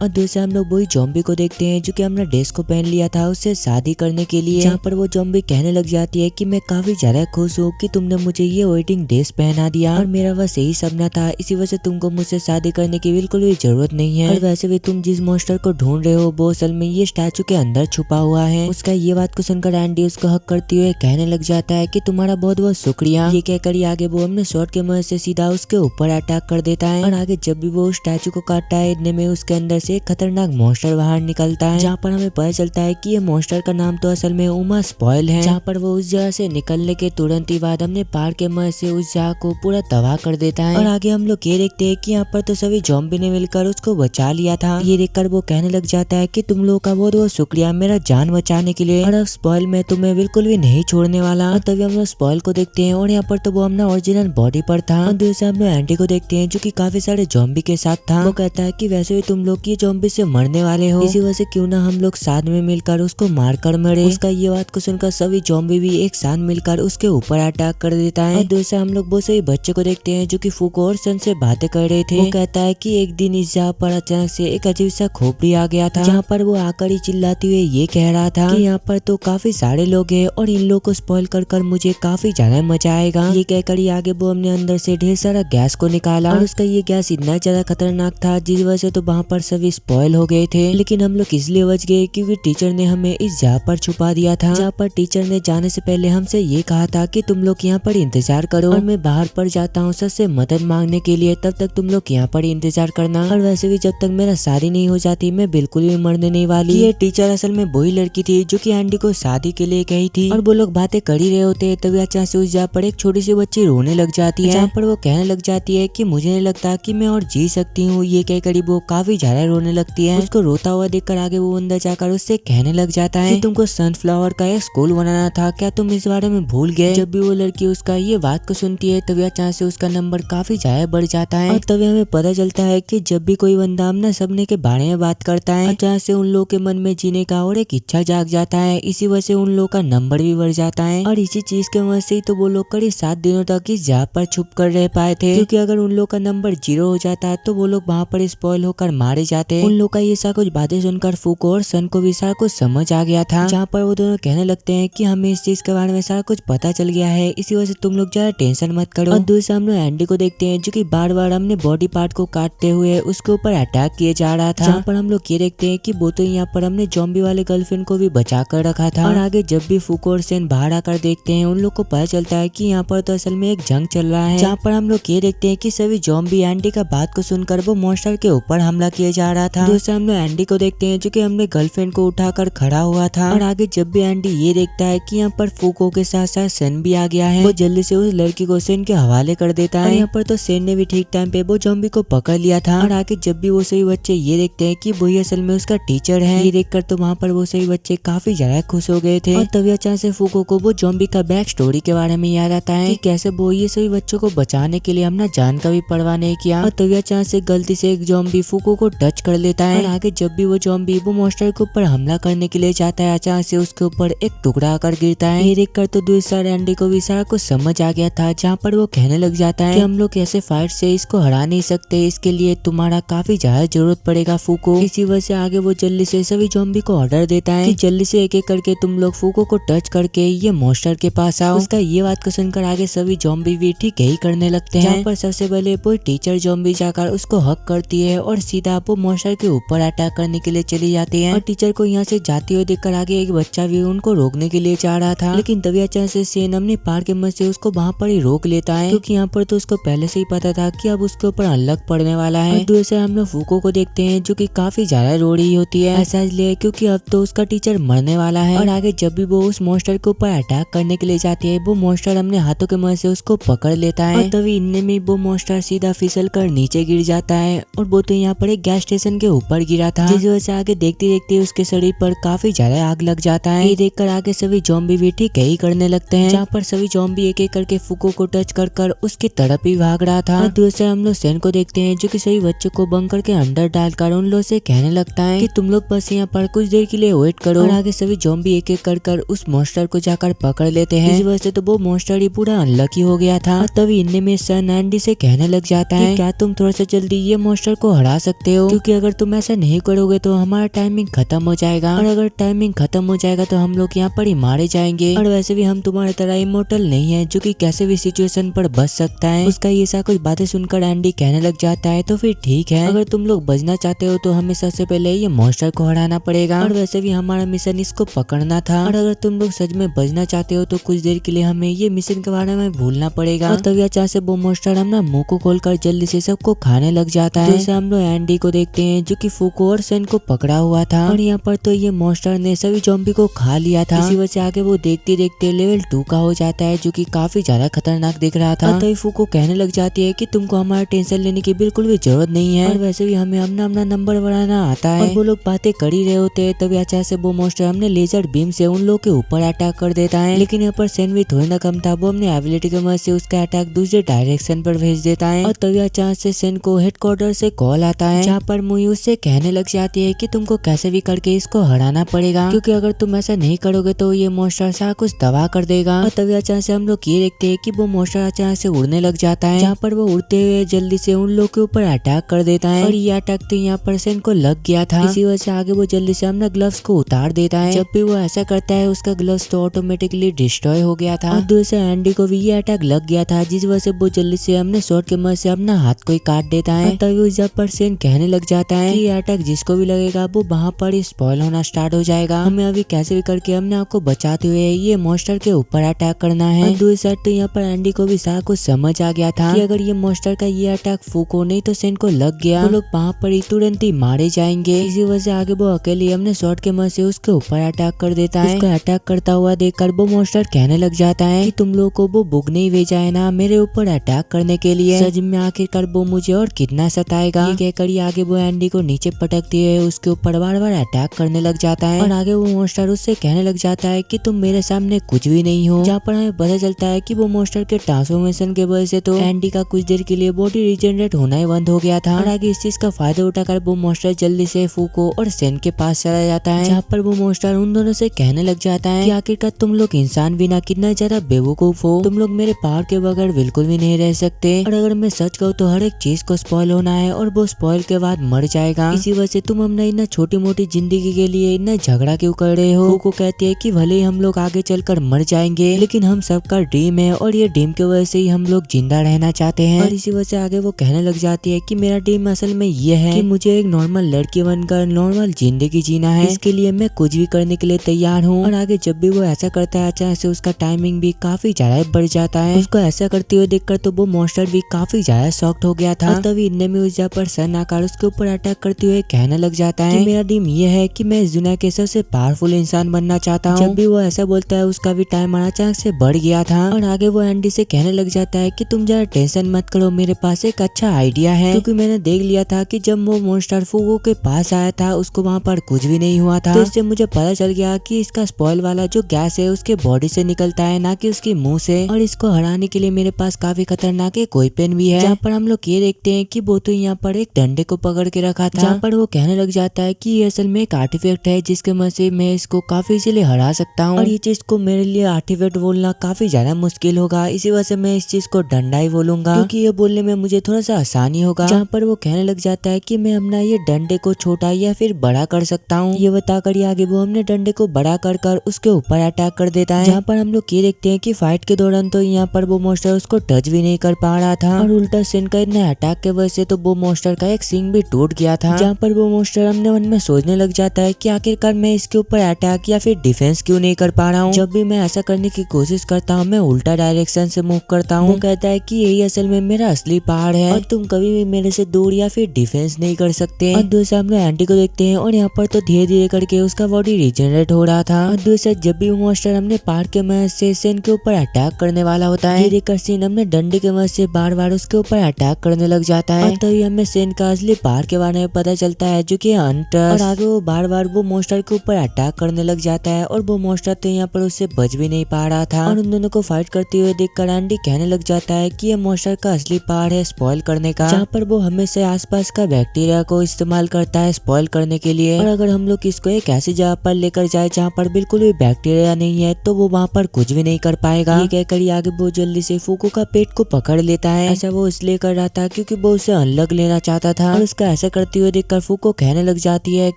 और दूसरा हम लोग वही ज़ॉम्बी को देखते हैं, जो कि हमने ड्रेस को पहन लिया था उससे शादी करने के लिए, जहाँ पर वो ज़ॉम्बी कहने लग जाती है कि मैं काफी ज्यादा खुश हूँ कि तुमने मुझे ये वेडिंग ड्रेस पहना दिया और मेरा बस यही सपना था, इसी वजह से तुमको मुझसे शादी करने की बिल्कुल भी जरूरत नहीं है। और वैसे भी तुम जिस मॉन्स्टर को ढूंढ रहे हो वो असल में ये स्टैचू के अंदर छुपा हुआ है। उसका ये बात को सुनकर एंडी उसको हक करते हुए कहने लग जाता है कि तुम्हारा बहुत बहुत शुक्रिया। ये कहकर ही आगे वो अपने शॉट के मदद से सीधा उसके ऊपर अटैक कर देता है। और आगे जब भी वो स्टैचू को काटता है इतने में उसके अंदर से खतरनाक मॉन्स्टर बाहर निकलता है, जहाँ पर हमें पता चलता है कि ये मॉन्स्टर का नाम तो असल में उमा स्पॉइल है। जहाँ पर वो उस जगह से निकलने के तुरंत ही बाद अपने पार के मदद से उस जगह को पूरा तबाह कर देता है। और आगे हम लोग ये देखते हैं कि यहाँ पर तो सभी ज़ॉम्बी ने मिलकर उसको बचा लिया था। ये देखकर वो कहने लग जाता है कि तुम लोगों का बहुत बहुत शुक्रिया मेरा जान बचाने के लिए, और अब स्पॉइल में तुम्हें बिल्कुल भी नहीं छोड़ने वाला। और तभी हम लोग स्पॉइल को देखते हैं और यहाँ पर तो वो अपना ओरिजिनल बॉडी पर था। और दूसरे हम लोग एंडी को देखते हैं, जो कि काफी सारे ज़ॉम्बी के साथ था। वो कहता है कि वैसे भी तुम लोग की ज़ॉम्बी से मरने वाले हो, इसी वजह से क्यों ना हम लोग साथ में मिलकर उसको मार कर मरे। उसका ये बात को सुनकर सभी ज़ॉम्बी भी एक साथ मिलकर उसके ऊपर अटैक कर देता है। और दूसरा हम लोग बहुत सही बच्चे को देखते हैं जो कि फूको और सन से बातें कर रहे थे। वो कहता है कि एक दिन इस जगह पर अचानक से एक अजीब सा खोपड़ी आ गया था, जहाँ पर वो आकर ही चिल्लाते हुए ये कह रहा था कि यहाँ पर तो काफी सारे लोग हैं और इन लोग को स्पॉइल कर मुझे काफी ज्यादा मजा आएगा। ये कहकर ही आगे वो हमने अंदर से ढेर सारा गैस को निकाला और उसका ये गैस इतना ज्यादा खतरनाक था जिस वजह से तो वहाँ पर सभी स्पॉइल हो गए थे। लेकिन हम लोग इसलिए बच गए क्योंकि टीचर ने हमें इस जगह पर छुपा दिया था, जहाँ पर टीचर ने जाने से पहले हमसे ये कहा था कि तुम लोग यहाँ पर इंतजार करो और मैं बाहर पर जाता हूँ सबसे मदद मांगने के लिए, तब तक तुम लोग यहाँ पर इंतजार करना। और वैसे भी जब तक मेरा शादी नहीं हो जाती मैं बिल्कुल भी मरने नहीं वाली। ये टीचर असल में वही लड़की थी जो कि एंडी को शादी के लिए कही थी। और वो लोग बातें कर ही रहे होते तभी अचानक से उस जगह पर एक छोटी सी बच्ची रोने लग जाती है, जहाँ पर वो कहने लग जाती है कि मुझे नहीं लगता कि मैं और जी सकती हूँ। ये कहकर वो काफी ज्यादा रोने लगती है। उसको रोता हुआ देखकर आगे वो अंदर जाकर उससे कहने लग जाता है कि तुमको सनफ्लावर का एक स्कूल बनाना था, क्या तुम इस बारे में भूल गए। जब भी वो लड़की उसका ये बात को सुनती है तभी अचानक से उसका नंबर काफी ज्यादा बढ़ जाता है। और तभी हमें पता चलता है कि जब भी कोई बंदा अपना सपने के बारे में बात करता है अचानक से उन लोगों के मन में जीने का और एक इच्छा जाग जाता है। इसी वजह से उन लोगों का नंबर भी बढ़ जाता है और इसी चीज के वजह से तो वो लोग करीब 7 दिनों तक इस जगह पर छुप कर रह पाए थे, क्योंकि अगर उन लोग का नंबर 0 हो जाता तो वो लोग वहाँ पर स्पॉइल होकर मारे जाते। उन लोग का ये सा कुछ बातें सुनकर फूको और सन को भी सारा कुछ समझ आ गया था, जहाँ पर वो दोनों कहने लगते हैं कि हमें इस चीज के बारे में सारा कुछ पता चल गया है, इसी वजह से तुम लोग ज्यादा टेंशन मत करो। और दूसरा हम लोग एंडी को देखते हैं जो कि बार बार हमने बॉडी पार्ट को काटते हुए उसके ऊपर अटैक किए जा रहा था, जहाँ पर हम लोग ये देखते हैं कि वो तो यहाँ पर हमने ज़ॉम्बी वाले गर्लफ्रेंड को भी बचा कर रखा था। और आगे जब भी फूको और सेन बाहर आकर देखते हैं उन लोग को पता चलता है कि यहाँ पर तो असल में एक जंग चल रहा है, जहाँ पर हम लोग ये देखते हैं कि सभी ज़ॉम्बी एंडी का बात को सुनकर वो मॉन्स्टर के ऊपर हमला किया जा रहा था। दूसरा हम लोग एंडी को देखते हैं जो कि हमने गर्लफ्रेंड को उठाकर खड़ा हुआ था। और आगे जब भी एंडी ये देखता है कि यहाँ पर फूको के साथ साथ सेन भी आ गया है, वो जल्दी से उस लड़की को सेन के हवाले कर देता है। यहाँ पर तो सेन ने भी ठीक टाइम पे वो ज़ॉम्बी को पकड़ लिया था। और आगे जब भी वो सभी बच्चे ये देखते हैं कि वही असल में उसका टीचर है, ये देखकर तो वहाँ पर वो सभी बच्चे काफी ज्यादा खुश हो गए थे। और तभी अचानक से फूको को वो ज़ॉम्बी का बैक स्टोरी के बारे में याद आता है कि कैसे वो ये सभी बच्चों को बचाने के लिए हमने जान का भी परवाह नहीं किया। और तभी अचानक से गलती से एक ज़ॉम्बी फूको को टच कर लेता है। और आगे जब भी वो ज़ॉम्बी वो मॉन्स्टर के ऊपर हमला करने के लिए जाता है अचानक से उसके ऊपर एक टुकड़ा आकर गिरता है। ये देखकर तो दूसरा एंडी को भी सारा कुछ समझ आ गया था, जहाँ पर वो कहने लग जाता है कि हम लोग ऐसे फाइट से इसको हरा नहीं सकते, इसके लिए तुम्हारा काफी ज्यादा जरूरत पड़ेगा फूको। इसी वजह से आगे वो जल्दी से सभी ज़ॉम्बी को ऑर्डर देता है कि जल्दी से एक एक करके तुम लोग फूको को टच करके ये मॉन्स्टर के पास आओ। उसका ये बात को सुनकर आगे सभी ज़ॉम्बी भी ठीक यही करने लगते हैं, जहाँ पर सबसे पहले वो टीचर ज़ॉम्बी जाकर उसको हक करती है और सीधा वो मॉन्स्टर के ऊपर अटैक करने के लिए चली जाती है। और टीचर को यहाँ से जाते हुए देखकर आगे एक बच्चा भी उनको रोकने के लिए जा रहा था, लेकिन तभी अचानक से सेन अपने पार के मत से उसको वहाँ पर ही रोक लेता है, क्योंकि यहाँ पर तो उसको पहले से ही पता था कि अब उसके ऊपर अलग पड़ने वाला है। और दूसरे हम लोग फूको को देखते हैं जो कि काफी ज्यादा रो रही होती है, ऐसा इसलिए क्योंकि अब तो उसका टीचर मरने वाला है। और आगे जब भी वो उस मॉन्स्टर के ऊपर अटैक करने के लिए जाती है वो मॉन्स्टर अपने हाथों के मदद से उसको पकड़ लेता है। और तभी इनमें में वो मॉन्स्टर सीधा फिसल कर नीचे गिर जाता है और वो तो यहाँ पर एक गैस स्टेशन के ऊपर गिरा था, जिस वजह से आगे देखते देखते उसके शरीर पर काफी ज्यादा आग लग जाता है। ये देखकर आगे सभी ज़ॉम्बी भी ठीक यही करने लगते हैं, जहाँ पर सभी ज़ॉम्बी एक एक करके फूको को टच कर उसकी तरफ ही भाग रहा था। और दूसरे हम लोग सेन को देखते हैं जो कि सभी बच्चों को बंकर के अंदर डालकर उन लोगों से कहने लगता है कि तुम लोग बस यहाँ पर कुछ देर के लिए वेट करो। और आगे सभी ज़ॉम्बी एक एक कर उस मॉन्स्टर को जाकर पकड़ लेते हैं, इस वजह से तो वो मॉन्स्टर ही पूरा अनलकी हो गया था। और तभी इनमें में सन एंडी से कहने लग जाता है कि क्या तुम थोड़ा सा जल्दी ये मॉन्स्टर को हरा सकते हो, क्योंकि अगर तुम ऐसा नहीं करोगे तो हमारा टाइमिंग खत्म हो जाएगा, और अगर टाइमिंग खत्म हो जाएगा तो हम लोग यहाँ पर ही मारे जाएंगे। और वैसे भी हम तुम्हारी तरह इमोर्टल नहीं है जो कि कैसे भी सिचुएशन पर बच सकता है। उसका ये सा कुछ बातें सुनकर एंडी कहने लग जाता है तो फिर ठीक है, अगर तुम लोग बचना चाहते हो तो हमें सबसे पहले ये मॉन्स्टर को हराना पड़ेगा, और वैसे भी हमारा मिशन इसको पकड़ना था। और अगर तुम लोग सच में बचना चाहते हो तो कुछ देर के लिए हमें ये मिशन के बारे में भूलना पड़ेगा। और तभी अचानक से वो मॉन्स्टर अपना मुंह को खोलकर जल्दी से सबको खाने लग जाता है। जैसे हम लोग एंडी को देखते हैं जो कि फूको और सेन को पकड़ा हुआ था, और यहाँ पर तो ये मॉन्स्टर ने सभी ज़ॉम्बी को खा लिया था। इसी वजह से आगे वो देखते देखते लेवल 2 का हो जाता है, जो कि काफी ज्यादा खतरनाक दिख रहा था। तभी फूको कहने लग जाती है कि तुमको हमारा टेंशन लेने की बिल्कुल भी जरूरत नहीं है, और वैसे भी हमें अपना नंबर बढ़ाना आता है। और वो लोग बातें कर ही रहे होते हैं तभी अचानक से वो मॉन्स्टर हमने लेजर बीम से उन लोगों के ऊपर अटैक कर देता है। लेकिन यहाँ पर सेन भी थोड़ी ना कम था, वो अपने एबिलिटी की मदद से उसका अटैक दूसरे डायरेक्शन पर भेज देता है। और तभी अचानक से सेन को हेडक्वार्टर से कॉल आता है, जहाँ पर मुई उससे कहने लग जाती है कि तुमको कैसे भी करके इसको हराना पड़ेगा, क्योंकि अगर तुम ऐसा नहीं करोगे तो ये मॉन्स्टर सा कुछ तबाह कर देगा। और तभी अचानक से हम लोग ये देखते हैं कि वो मॉन्स्टर अचानक से उड़ने लग जाता है, जहाँ पर वो उड़ते हुए जल्दी से उन लोग के ऊपर अटैक कर देता है। और ये अटैक तो यहाँ पर सेन को लग गया था, इसी वजह से आगे वो जल्दी से अपना ग्लव्स को उतार देता है। जब भी वो ऐसा करता है उसका ग्लव्स तो ऑटोमेटिकली डिस्ट्रॉय हो गया था। और दूसरे एंडी को भी ये अटैक लग गया था, जिस वजह से वो जल्दी से अपने शॉट के मदद से अपना हाथ को ही काट देता है। तभी उस जब पर सेन कहने लग जाता है कि ये अटैक जिसको भी लगेगा वो वहाँ पर ही स्पॉइल होना स्टार्ट हो जाएगा। हमें अभी कैसे भी करके अपने आप को बचाते हुए ये मॉन्स्टर के ऊपर अटैक करना है। दूसरी साइड तो यहाँ पर एंडी को भी सारा कुछ समझ आ गया था कि अगर ये मॉन्स्टर का ये अटैक फूको नहीं तो सेन को लग गया तो लोग वहाँ पर ही तुरंत ही मारे जाएंगे। इसी वजह से आगे वो अकेले अपने शॉट के मदद से उसके ऊपर अटैक कर देता है। उसको अटैक करता हुआ देखकर वो मॉन्स्टर कहने लग जाता है कि तुम लोग को वो बुक नहीं भेजा है ना मेरे ऊपर अटैक करने के लिए, सच में आखिरकार वो मुझे और कितना सताएगा। ये कहकर आगे वो एंडी को नीचे पटकती है, उसके ऊपर बार बार अटैक करने लग जाता है। और आगे वो मॉन्स्टर उससे कहने लग जाता है कि तुम मेरे सामने कुछ भी नहीं हो, जहाँ पर हमें पता चलता है कि वो मॉन्स्टर के ट्रांसफॉर्मेशन के वजह से तो एंडी का कुछ देर के लिए बॉडी रिजेनरेट होना ही बंद हो गया था। और आगे इस चीज का फायदा उठाकर वो मॉन्स्टर जल्दी से फूको और सेन के पास चला जाता है, जहाँ पर वो मॉन्स्टर उन दोनों से कहने लग जाता है कि आखिरकार तुम लोग इंसान बिना कितना ज्यादा बेवकूफ हो, तुम लोग मेरे पावर के बगैर बिल्कुल भी नहीं रह सकते। और अगर मैं सच कहूँ तो हर एक चीज को स्पॉइल होना है और वो स्पॉइल के बाद मर जाएगा। इसी वजह से तुम अपना इतना छोटी मोटी जिंदगी के लिए इतना झगड़ा क्यों कर रहे हो। वो कहती है कि भले ही हम लोग आगे चलकर मर जाएंगे लेकिन हम सबका ड्रीम है और ये ड्रीम की वजह से ही हम लोग जिंदा रहना चाहते हैं। और इसी वजह से आगे वो कहने लग जाती है कि मेरा ड्रीम असल में ये है कि मुझे एक नॉर्मल लड़की बनकर नॉर्मल जिंदगी जीना है, इसके लिए मैं कुछ भी करने के लिए तैयार हूँ। और आगे जब भी वो ऐसा करता है अचानक से उसका टाइमिंग भी काफी ज्यादा बढ़ जाता है। उसको ऐसा करते हुए देखकर तो वो मॉन्स्टर भी काफी ज्यादा शॉक्ड हो गया था। तभी इतने में उस जगह पर सन आकर उसके ऊपर अटैक करते हुए कहने लग जाता है कि मेरा ड्रीम ये है कि मैं इस दुनिया के सबसे पावरफुल इंसान बनना चाहता हूँ। जब भी वो ऐसा बोलता है उसका भी टाइम अचानक से बढ़ गया था। और आगे वो एंडी से कहने लग जाता है कि तुम जरा टेंशन मत करो, मेरे पास एक अच्छा आइडिया है, क्योंकि मैंने देख लिया था कि जब वो मॉन्स्टर फूगो के पास आया था उसको वहाँ पर कुछ भी नहीं हुआ था। तो इससे मुझे पता चल गया कि इसका स्पॉइल वाला जो गैस है उसके बॉडी से निकलता है, ना कि उसके मुंह से। और इसको हराने के लिए मेरे पास काफी खतरनाक एक कोई पेन भी है, जहाँ पर हम लोग ये देखते हैं कि वो तो यहाँ पर एक डंडे को पकड़ के रखा था, जहाँ पर वो कहने लग जाता है कि ये असल में एक आर्टिफैक्ट है जिसके मदद से मैं इसको काफी इजीली हरा सकता हूँ। और ये चीज को मेरे लिए आर्टिफैक्ट बोलना काफी ज्यादा मुश्किल होगा, इसी वजह से मैं इस चीज को डंडा ही बोलूंगा, क्योंकि ये बोलने में मुझे थोड़ा सा आसानी होगा। जहाँ पर वो कहने लग जाता है कि मैं अपना ये डंडे को छोटा या फिर बड़ा कर सकता हूँ। ये बताकर ये आगे वो अपने डंडे को बड़ा कर उसके ऊपर अटैक कर देता है, जहाँ पर हम लोग ये देखते हैं कि फाइट के दौरान तो यहाँ पर वो मॉन्स्टर उसको टच भी नहीं कर पा रहा था। और उल्टा सेन का इतना अटैक के वजह से तो वो मॉन्स्टर का एक सिंग भी टूट गया था, जहाँ पर वो मॉन्स्टर अपने मन में सोचने लग जाता है कि आखिरकार मैं इसके ऊपर अटैक या फिर डिफेंस क्यों नहीं कर पा रहा हूँ। जब भी मैं ऐसा करने की कोशिश करता हूँ मैं उल्टा डायरेक्शन से मूव करता हूँ। वो कहता है कि यही असल में मेरा असली पहाड़ है और तुम कभी भी मेरे से दूर या फिर डिफेंस नहीं कर सकते। और दूसरा हम लोग एंटी को देखते हैं और यहाँ पर तो धीरे धीरे करके उसका बॉडी रिजेनरेट हो रहा था। और दूसरा जब भी वो मॉन्स्टर हमने पहाड़ के मदद से सेन के ऊपर अटैक करने वाला होता है, देखकर सेन हमने डंडे के मदद से बार बार उसके ऊपर अटैक करने लग जाता है। और तभी हमें सेन का असली पहाड़ के बारे में पता चलता है जो कि हंटर। और आगे वो बार बार वो मॉन्स्टर के ऊपर अटैक करने लग जाता है और वो मॉन्स्टर तो यहाँ पर उससे बच भी नहीं पा रहा था। और उन दोनों को फाइट करते हुए देखकर एंडी कहने लग जाता है कि ये मॉन्स्टर का असली पहाड़ है स्पॉइल करने का, जहाँ पर वो हमेशा आसपास का बैक्टीरिया को इस्तेमाल करता है स्पॉइल करने के लिए। और अगर हम लोग इसको एक ऐसी जगह पर लेकर जाए जहाँ पर बिल्कुल भी बैक्टीरिया नहीं है तो वो वहाँ पर कुछ भी नहीं कर पाएगा। ये कहकर आगे वो जल्दी से फूको का पेट को पकड़ लेता है। ऐसा वो इसलिए कर रहा था क्योंकि वो उसे अलग लेना चाहता था। और उसका ऐसा करते हुए देखकर फूको कहने लग जाती है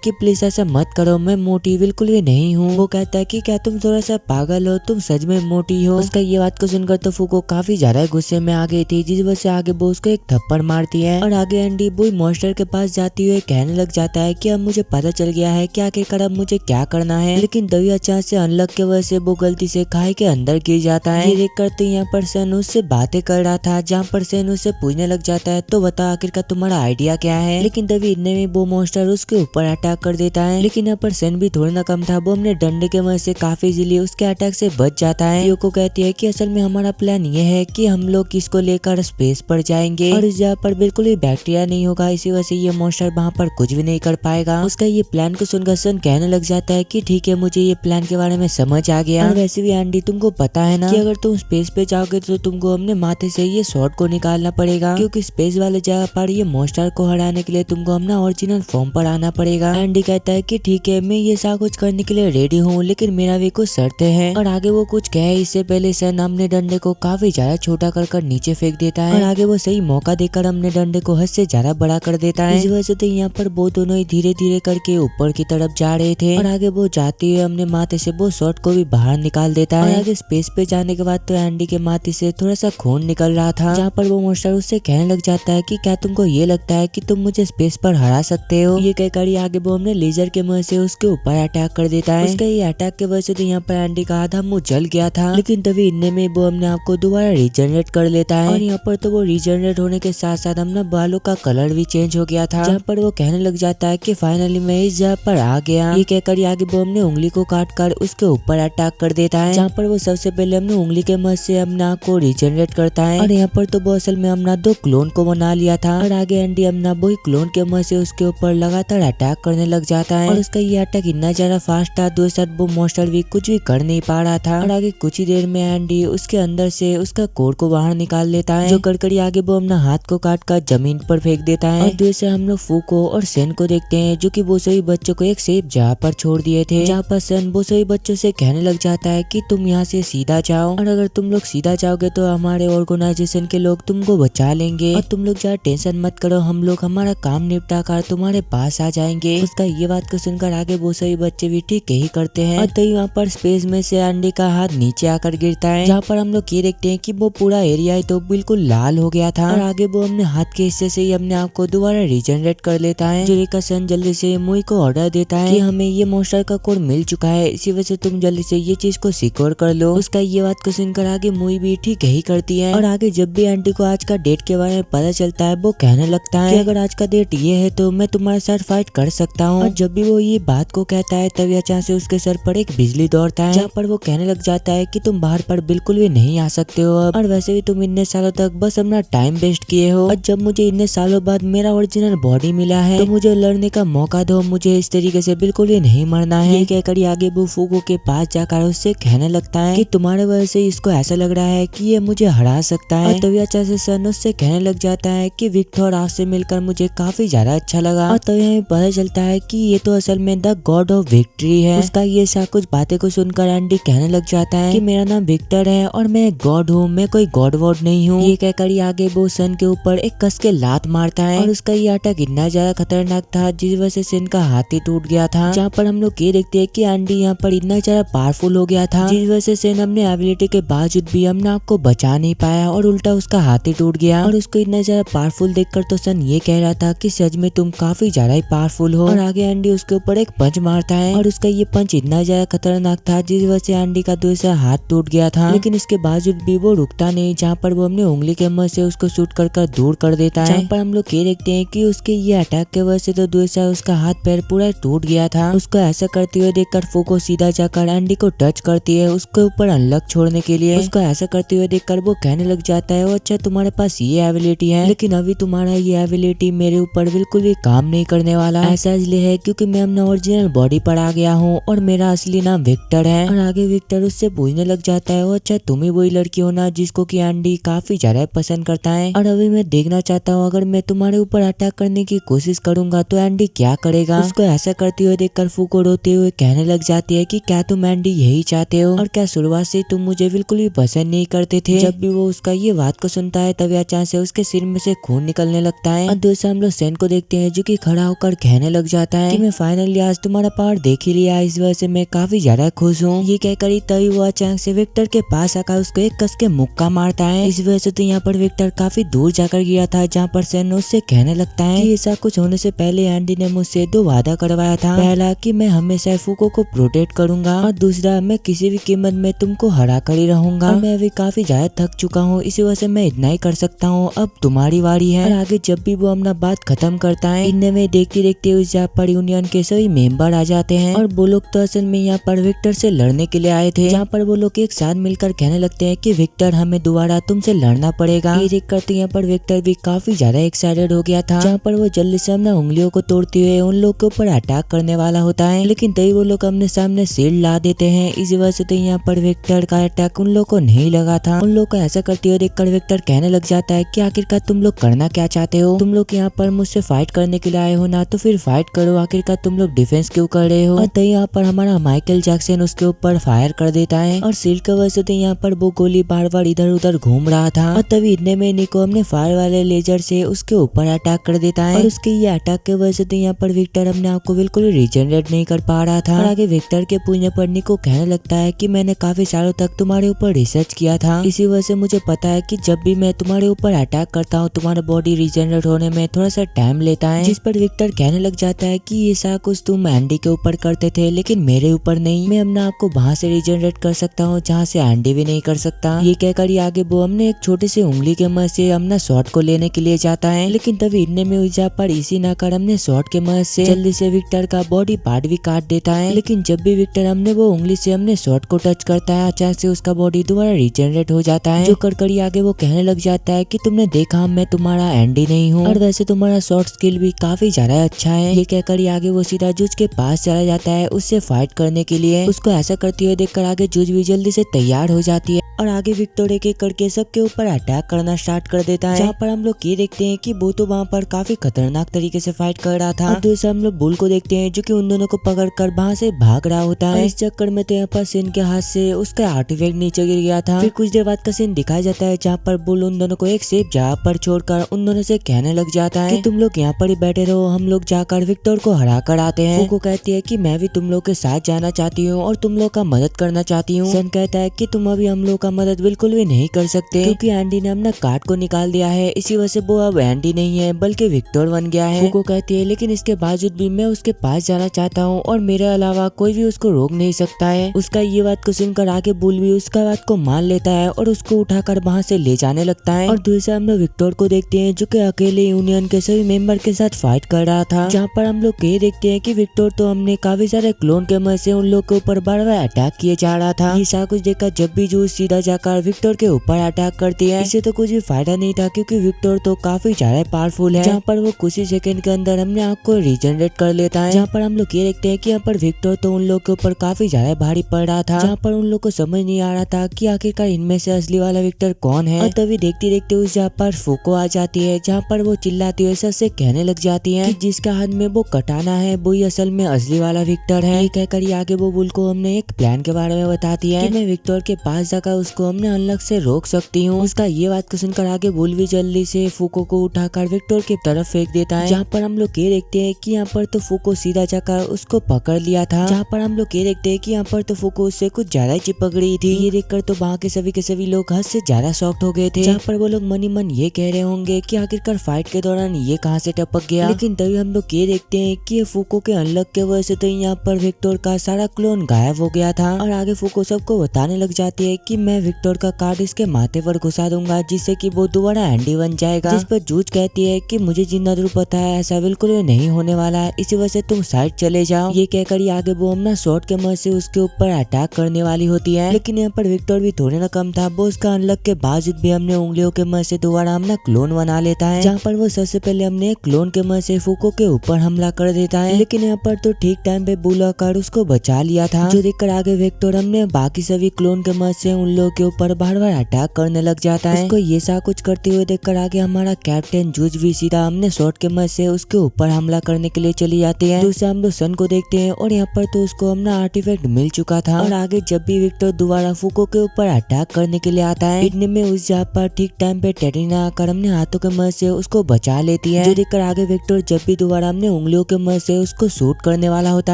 कि प्लीज ऐसा मत करो, मैं मोटी बिल्कुल भी नहीं हूँ। वो कहता है कि क्या तुम थोड़ा सा पागल हो, तुम सच में मोटी हो। उसका ये बात को सुनकर तो फूको काफी ज्यादा गुस्से में आ गई थी, जिस वजह से आगे वो उसको एक थप्पड़ मारती है। और आगे एंडी वो मॉन्स्टर के पास जाती हुए कहने लग जाता है कि अब मुझे पता चल गया है कि आखिरकार अब मुझे क्या करना है। लेकिन दवी अचानक से अनलक के वजह से वो गलती से खाई के अंदर गिर जाता है। ये देख कर तो यहाँ पर सेन उससे बातें कर रहा था, जहाँ पर सेन उससे पूछने लग जाता है तो बता आखिरकार तुम्हारा आइडिया क्या है। लेकिन तभी इतने में वो मॉन्स्टर उसके ऊपर अटैक कर देता है। लेकिन यहाँ पर सेन भी थोड़ा ना कम था, वो अपने डंडे के मदद से काफी इजीली उसके अटैक से बच जाता है। योको कहती है कि असल में हमारा प्लान ये है कि हम लोग इसको लेकर स्पेस पर जाएंगे और इस जगह पर बिल्कुल भी बैक्टीरिया नहीं होगा, इसी वजह से ये मॉन्स्टर वहाँ पर कुछ भी नहीं कर पाएगा। उसका ये प्लान को सुनकर सन कहने लग जाता है कि ठीक है, मुझे ये प्लान के बारे में समझ आ गया। और वैसे भी एंडी तुमको पता है ना कि अगर तुम स्पेस पे जाओगे तो तुमको अपने माथे से ये शॉर्ट को निकालना पड़ेगा, क्योंकि स्पेस वाले जगह पर ये मॉन्स्टर को हराने के लिए लिए तुमको अपना ओरिजिनल फॉर्म पर आना पड़ेगा। एंडी कहता है कि ठीक है, मैं ये सब कुछ करने के लिए रेडी हूँ, लेकिन मेरा भी कुछ शर्तें हैं। और आगे वो कुछ कहे इससे पहले सन अपने डंडे को काफी ज्यादा छोटा कर नीचे फेंक देता है और आगे वो सही मौका देकर अपने डंडे को हद से ज्यादा बड़ा कर देता है। इस वजह से तो यहाँ पर वो दोनों ही धीरे धीरे करके ऊपर की तरफ जा रहे थे और आगे वो जाते हुए अपने माथे से वो शॉट को भी बाहर निकाल देता है। और आगे स्पेस पे जाने के बाद तो एंडी के माथे से थोड़ा सा खून निकल रहा था, जहाँ पर वो मॉन्स्टर उससे कहने लग जाता है कि क्या तुमको ये लगता है कि तुम मुझे स्पेस पर हरा सकते हो। ये कहकर आगे वो अपने लेजर के मुंह से उसके ऊपर अटैक कर देता है। उसके ये अटैक के वजह से तो यहाँ पर एंडी का आधा मुंह जल गया था, लेकिन तभी इनने में वो अपने आप को दोबारा रिजनरेट कर लेता है। और यहाँ पर तो वो रिजनरेट होने के साथ साथ अपना बालों का कलर भी चेंज हो गया था, जहाँ पर वो कहने लग जाता है कि फाइनली मैं इस जगह पर आ गया। ये कहकर आगे वो अपने उंगली को काट कर उसके ऊपर अटैक कर देता है, जहाँ पर वो सबसे पहले अपने उंगली के मदद से अपने आप को रिजनरेट करता है। और यहाँ पर तो वो असल में अपना 2 क्लोन को बना लिया था और आगे एंडी अपना वही क्लोन के मदद से उसके ऊपर लगातार अटैक करने लग जाता है। और उसका ये अटैक इतना ज्यादा फास्ट था, दो साथ वो मॉन्स्टर भी कुछ भी कर नहीं पा रहा था। और आगे कुछ ही देर में एंडी उसके अंदर से उसका कोर को बाहर निकाल लेता है, जो करकड़ी आगे वो अपना हाथ को काट कर जमीन पर फेंक देता है। और दूर से हम लोग फूको और सेन को देखते हैं, जो कि वो सभी बच्चों को एक सेफ जगह पर छोड़ दिए थे, जहाँ पर सेन वो सभी बच्चों से कहने लग जाता है कि तुम यहाँ से सीधा जाओ, और अगर तुम लोग सीधा जाओगे तो हमारे ऑर्गेनाइजेशन के लोग तुमको बचा लेंगे और तुम लोग ज्यादा टेंशन मत करो, हम लोग हमारा काम निपटा कर तुम्हारे पास आ जाएंगे। उसका ये बात को सुनकर आगे वो सभी बच्चे भी ठीक यही करते हैं। और तभी वहाँ पर स्पेस में से एंडी का हाथ नीचे आकर गिरता है, जहाँ पर हम लोग ये देखते हैं कि वो पूरा एरिया ही तो बिल्कुल लाल हो गया था। और आगे वो अपने हाथ के हिस्से से ही अपने आप को दोबारा रिजनरेट कर लेता है। जुरिका सन जल्दी से मुई को ऑर्डर देता है कि हमें ये मॉन्स्टर का कोड मिल चुका है, इसी वजह से तुम जल्दी से ये चीज को सिक्योर कर लो। उसका ये बात को सुनकर आगे मुई भी ठीक यही करती है। और आगे जब भी एंडी को आज का डेट के बारे में पता चलता है, वो कहने लगता है कि अगर आज का डेट ये है तो मैं तुम्हारे साथ फाइट कर सकता हूँ। और जब भी वो ये बात को कहता है तभी अचानक से उसके सर पर एक बिजली दौड़ता है, जहाँ पर वो कहने लग जाता है कि तुम बाहर पर बिल्कुल भी नहीं आ सकते हो अब, और वैसे भी तुम इतने सालों तक बस अपना टाइम वेस्ट किए हो, और जब मुझे इतने सालों बाद मेरा ओरिजिनल बॉडी मिला है तो मुझे लड़ने का मौका दो, मुझे इस तरीके से बिल्कुल भी नहीं मरना है। ये कहकर आगे वो फूको के पास जाकर उससे कहने लगता है कि तुम्हारे वजह से इसको ऐसा लग रहा है कि ये मुझे हरा सकता है। और तभी अचानक से सन उससे कहने लग जाता है कि विक्टर आपसे मिलकर मुझे काफी ज्यादा अच्छा लगा। और तभी हमें पता चलता है कि ये तो असल में द गॉड ऑफ विक्ट्री है। उसका ये सब कुछ बातें को सुनकर एंडी कहने लग जाता है कि मेरा नाम विक्टर है और मैं एक गॉड हूँ, मैं कोई गॉड वॉड नहीं हूँ। ये कहकर आगे वो सन के ऊपर एक कस के लात मारता है और उसका ये अटैक इतना ज्यादा खतरनाक था जिस वजह से सन का हाथ ही टूट गया था, जहाँ पर हम लोग ये देखते हैं कि एंडी यहाँ पर इतना ज्यादा पावरफुल हो गया था जिस वजह से सन अपने एबिलिटी के बावजूद भी अपने आप को बचा नहीं पाया और उल्टा उसका हाथ ही टूट गया। और उसको इतना ज्यादा पावरफुल देखकर तो सन ये कह रहा था कि सच में तुम काफी ज्यादा ही पावरफुल हो। और आगे एंडी उसके ऊपर एक पंच मारता है और उसका ये पंच इतना ज्यादा खतरनाक था जिस वजह से एंडी का दूसरा हाथ टूट गया था, लेकिन इसके बावजूद भी वो रुकता नहीं, जहाँ पर वो अपनी उंगली के मदद से उसको शूट कर दूर कर देता है। जहाँ पर हम लोग ये देखते हैं कि उसके ये अटैक के वजह से तो दूसरा उसका हाथ पैर पूरा टूट गया था। उसको ऐसा करते हुए देखकर फूको सीधा जाकर एंडी को टच करती है उसके ऊपर अनलॉक छोड़ने के लिए। उसको ऐसा करते हुए देखकर वो कहने लग जाता है अच्छा तुम्हारे पास ये एबिलिटी है, लेकिन अभी तुम्हारा ये एबिलिटी मेरे ऊपर बिल्कुल भी काम नहीं करने वाला। ऐसा इसलिए है क्योंकि मैं अपना ओरिजिनल बॉडी पर आ गया हूँ और मेरा असली नाम विक्टर है। और आगे विक्टर उससे पूछने लग जाता है अच्छा तुम ही वही लड़की हो ना जिसको कि एंडी काफी ज्यादा पसंद करता है, और अभी मैं देखना चाहता हूँ अगर मैं तुम्हारे ऊपर अटैक करने की कोशिश करूंगा तो एंडी क्या करेगा। उसको ऐसा करते हुए देखकर फूको रोते हुए कहने लग जाती है कि क्या तुम एंडी यही चाहते हो, और क्या शुरुआत से तुम मुझे बिल्कुल भी पसंद नहीं करते थे। जब भी वो उसका ये बात को सुनता है तभी अचानक से उसके सिर में से खून निकलने लगता है। और दूसरा हम लोग सेन को देखते हैं जो कि खड़ा होकर कहने लग जाता है कि मैं फाइनली आज तुम्हारा पावर देख ही लिया, इस वजह से मैं काफी ज्यादा खुश हूँ। ये कहकर तभी वो अचानक से विक्टर के पास आकर उसको एक कस के मुक्का मारता है। इस वजह से तो यहाँ पर विक्टर काफी दूर जाकर गिरा था, जहाँ पर सेन उससे कहने लगता है कि ऐसा कुछ होने से पहले एंडी ने मुझसे 2 वादा करवाया था, पहला कि मैं हमेशा फूको को प्रोटेक्ट करूंगा और दूसरा मैं किसी भी कीमत में तुमको हरा कर ही रहूंगा। और मैं अभी काफी ज्यादा थक चुका हूँ, इसी वजह से मैं इतना ही कर सकता हूँ, अब तुम्हारी बारी है। और आगे जब भी वो अपना बात खत्म करता है इनमें में देखते देखते उस जहाँ पर यूनियन के सभी मेंबर आ जाते हैं और वो लोग तो असल में यहाँ पर विक्टर से लड़ने के लिए आए थे, जहाँ पर वो लोग एक साथ मिलकर कहने लगते हैं कि विक्टर हमें दोबारा तुमसे लड़ना पड़ेगा। ये देख करते यहाँ पर विक्टर भी काफी ज्यादा एक्साइटेड हो गया था, जहाँ पर वो जल्दी से अपना उंगलियों को तोड़ते हुए उन लोग के ऊपर अटैक करने वाला होता है, लेकिन तभी वो लोग अपने सामने शील्ड ला देते हैं। इसी वजह से तो यहाँ पर विक्टर का अटैक उन लोग को नहीं लगा था। उन लोग को ऐसा करते हुए देखकर विक्टर कहने लग जाता है कि आखिरकार तुम लोग करना क्या चाहते हो, तुम लोग यहाँ पर मुझसे फाइट करने के लिए आए हो ना तो फिर फाइट करो, आखिरकार तुम लोग डिफेंस क्यों कर रहे हो। और तभी यहाँ पर हमारा माइकल जैक्सन उसके ऊपर फायर कर देता है और शील्ड की वजह से तो यहाँ पर वो गोली बार बार इधर उधर घूम रहा था। और तभी इतने में निको हमने फायर वाले लेजर से उसके ऊपर अटैक कर देता है और उसके ये अटैक की वजह से तो यहाँ पर विक्टर अपने आप को बिल्कुल रिजनरेट नहीं कर पा रहा था। और आगे विक्टर के पूछने पर निको कहने लगता है कि मैंने काफी सालों तक तुम्हारे ऊपर रिसर्च किया था, इसी वजह से मुझे पता है कि जब भी मैं तुम्हारे ऊपर अटैक करता हूँ तुम्हारा बॉडी रिजनरेट होने में थोड़ा सा टाइम लेता है। जिस पर विक्टर कहने लग जाता है कि ये सारा कुछ तुम एंडी के ऊपर करते थे लेकिन मेरे ऊपर नहीं, मैं अपने आप को वहां से रिजनरेट कर सकता हूँ जहाँ से एंडी भी नहीं कर सकता। ये कहकर ही आगे वो हमने एक छोटे से उंगली के मदद से अपना शॉट को लेने के लिए जाता है, लेकिन तभी इतने में उस पर इसी ना कर हमने शॉट के मदद से जल्दी से विक्टर का बॉडी पार्ट भी काट देता है। लेकिन जब भी विक्टर हमने वो उंगली से हमने शॉट को टच करता है अचानक से उसका बॉडी दोबारा रिजनरेट हो जाता है। जो करकड़ी आगे वो कहने लग जाता है कि तुमने देखा मैं तुम्हारा एंडी नहीं हूँ और वैसे तुम्हारा शॉट स्किल भी काफी ज्यादा अच्छा है। ये कहकर ही आगे वो सीधा जूझ के पास चला जाता है उससे फाइट करने के लिए। उसको ऐसा करते हुए देखकर आगे जूझ भी जल्दी से तैयार हो जाती है और आगे विक्टर एक एक करके सबके ऊपर अटैक करना स्टार्ट कर देता है। जहाँ पर हम लोग ये देखते हैं कि वो तो वहाँ पर काफी खतरनाक तरीके से फाइट कर रहा था और दूसरा हम लोग बुल को देखते हैं जो कि उन दोनों को पकड़ कर वहाँ से भाग रहा होता है। इस चक्कर में तो यहाँ पर सिन के हाथ से उसका आर्टिफैक्ट नीचे गिर गया था। फिर कुछ देर बाद का सीन दिखाया जाता है जहाँ पर बुल उन दोनों को एक सेफ जगह पर छोड़कर उन दोनों से कहने लग जाता है कि तुम लोग यहाँ पर ही बैठे रहो, हम लोग जाकर विक्टर को हरा कर आते हैं। वो कहती है कि मैं भी तुम लोग के साथ जाना चाहती हूँ और तुम लोग का मदद करना चाहती हूँ। सन कहता है कि तुम अभी हम लोग का मदद बिल्कुल भी नहीं कर सकते क्योंकि एंडी ने अपना कार्ड को निकाल दिया है, इसी वजह से वो अब एंडी नहीं है बल्कि विक्टर बन गया है। वो कहती है लेकिन इसके बावजूद भी मैं उसके पास जाना चाहता हूँ और मेरे अलावा कोई भी उसको रोक नहीं सकता है। उसका ये बात को सुनकर आगे बुल भी उसका बात को मान लेता है और उसको उठाकर वहाँ से ले जाने लगता है। और दूसरा हम लोग विक्टर को देखते हैं जो कि अकेले यूनियन के सभी मेंबर के साथ फाइट कर रहा था। जहाँ पर हम लोग ये देखते हैं कि विक्टर तो हमने काफी सारे क्लोन के मदद से उन लोग के ऊपर बार बार अटैक किए जा रहा था। ये सारा कुछ देखकर जब भी जूस सीधा जाकर विक्टर के ऊपर अटैक करती है, इससे तो कुछ भी फायदा नहीं था क्योंकि विक्टर तो काफी ज्यादा पावरफुल है। जहाँ पर वो कुछ ही सेकंड के अंदर हमने आँख को रिजनरेट कर लेता है। जहाँ पर हम लोग ये देखते हैं कि यहाँ पर विक्टर तो उन लोग के ऊपर काफी ज्यादा भारी पड़ रहा था। जहाँ पर उन लोग को समझ नहीं आ रहा था कि आखिरकार इनमें से असली वाला विक्टर कौन है। और तभी देखते देखते उस जहाँ पर फूको आ जाती है जहाँ पर वो चिल्लाती हुई सबसे कहने लग जाती है कि जिसका हाथ में वो कटाना है वो ही असल में असली वाला विक्टर है। ये कहकर ही आगे वो बुल को हमने एक प्लान के बारे में बताती है कि मैं विक्टर के पास जाकर उसको हमने अनलॉक से रोक सकती हूँ। उसका ये बात को सुनकर आगे बुल भी जल्दी से फूको को उठाकर विक्टर की तरफ फेंक देता है। जहाँ पर हम लोग ये देखते हैं कि यहाँ पर तो फूको सीधा जाकर उसको पकड़ लिया था। जहाँ पर हम लोग ये देखते हैं कि यहाँ पर तो फूको उससे कुछ ज्यादा चिपक रही थी। ये देखकर तो वहाँ के सभी लोग हद से ज्यादा शॉक्ड हो गए थे। जहाँ पर वो लोग मन ही मन ये कह रहे होंगे कि आखिरकार फाइट के दौरान ये कहाँ से टपक गया। लेकिन तभी हम लोग ये देखते हैं कि ये फूको के अनलॉक के वजह से तो यहाँ पर विक्टर का सारा क्लोन गायब हो गया था। और आगे फूको सबको बताने लग जाती है कि मैं विक्टर का कार्ड इसके माथे पर घुसा दूंगा जिससे कि वो दोबारा एंडी बन जाएगा। जिस पर जूझ कहती है कि मुझे जितना दूर पता है ऐसा बिल्कुल भी नहीं होने वाला है, इसी वजह से तुम साइड चले जाओ। ये कहकर ही आगे वो अपना शॉट के मदद से उसके ऊपर अटैक करने वाली होती है। लेकिन यहाँ पर विक्टर भी थोड़े ना कम था, वो उसका अनलॉक के बावजूद भी हमने उंगलियों के मदद से दोबारा अपना क्लोन बना लेता है। जहाँ पर वो सबसे पहले हमने क्लोन के मदद से फूको के ऊपर हमला कर देता है। लेकिन यहाँ पर तो ठीक टाइम पे बुला कर उसको बचा लिया था। जो देखकर आगे विक्टर हमने बाकी सभी क्लोन के मदद से उन लोगों के ऊपर बार बार अटैक करने लग जाता है। उसको ये सा कुछ करते हुए देखकर आगे हमारा कैप्टन जूझ भी सीधा हमने शॉट के मदद से उसके ऊपर हमला करने के लिए चली जाती है। दूसरा हम लोग सन को देखते हैं और यहाँ पर तो उसको अपना आर्टिफैक्ट मिल चुका था। और आगे जब भी विक्टर दोबारा फूको के ऊपर अटैक करने के लिए आता है, इतने में उस जगह पर ठीक टाइम पे टेरिना आकर हमने हाथों के मदद से उसको बचा लेती है। जो देखकर आगे विक्टर जब भी दोबारा हमने उंगलियों के मदद से उसको शूट करने वाला होता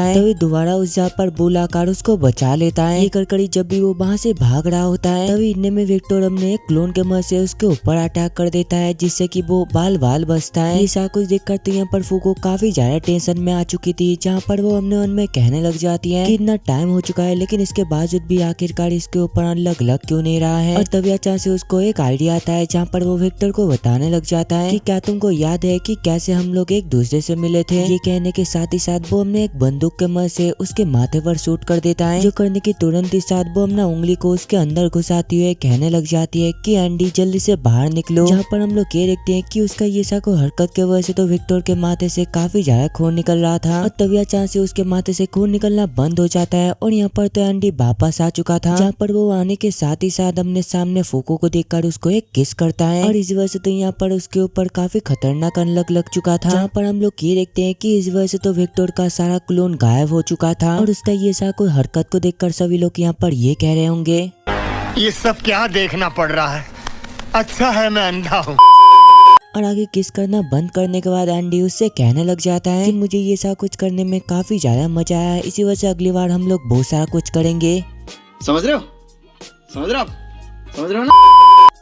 है तभी दोबारा उस जगह पर बुल आकर उसको बचा लेता है। ये कर जब भी वो वहाँ से भाग रहा होता है तभी इतने में विक्टर हमने एक क्लोन के मदद से उसके ऊपर अटैक कर देता है जिससे कि वो बाल बचता है। ये सारा कुछ देखकर तो यहाँ पर फूको काफी ज्यादा टेंशन में आ चुकी थी। जहाँ पर वो हमने उनमें कहने लग जाती है कि इतना टाइम हो चुका है लेकिन इसके बावजूद भी आखिरकार इसके ऊपर अनलॉक लग क्यों नहीं रहा है। और तभी अचानक से उसको एक आइडिया आता है जहाँ पर वो विक्टर को बताने लग जाता है कि क्या तुमको याद है कि कैसे हम लोग एक दूसरे से मिले थे। ये कहने के साथ ही साथ वो हमने एक बंदूक के मदद से उसके माथे पर शूट कर देता है। जो करने के तुरंत ही साथ वो अपना उंगली को उसके अंदर अंदर घुस आती है कहने लग जाती है कि एंडी जल्दी से बाहर निकलो। जहाँ पर हम लोग ये देखते हैं कि उसका ये सा कोई हरकत के वजह से तो विक्टर के माथे से काफी ज्यादा खून निकल रहा था और तभी अचानक से उसके माथे से खून निकलना बंद हो जाता है और यहाँ पर तो एंडी वापस आ चुका था। जहाँ पर वो आने के साथ ही साथ अपने सामने फूको को देखकर उसको एक किस करता है और इस वजह से तो यहाँ पर उसके ऊपर काफी खतरनाक अनलक लग चुका था। जहाँ पर हम लोग ये देखते हैं कि इस वजह से तो विक्टर का सारा क्लोन गायब हो चुका था और उसका ये सा कोई हरकत को देखकर सभी लोग यहाँ पर ये कह रहे होंगे, ये सब क्या देखना पड़ रहा है। अच्छा है मैं अंधा हूँ। और आगे किस करना बंद करने के बाद एंडी उससे कहने लग जाता है कि मुझे ये सब कुछ करने में काफी ज्यादा मजा आया है, इसी वजह से अगली बार हम लोग बहुत सारा कुछ करेंगे। समझ रहे हो? समझ रहे हो आप? समझ रहे हो ना?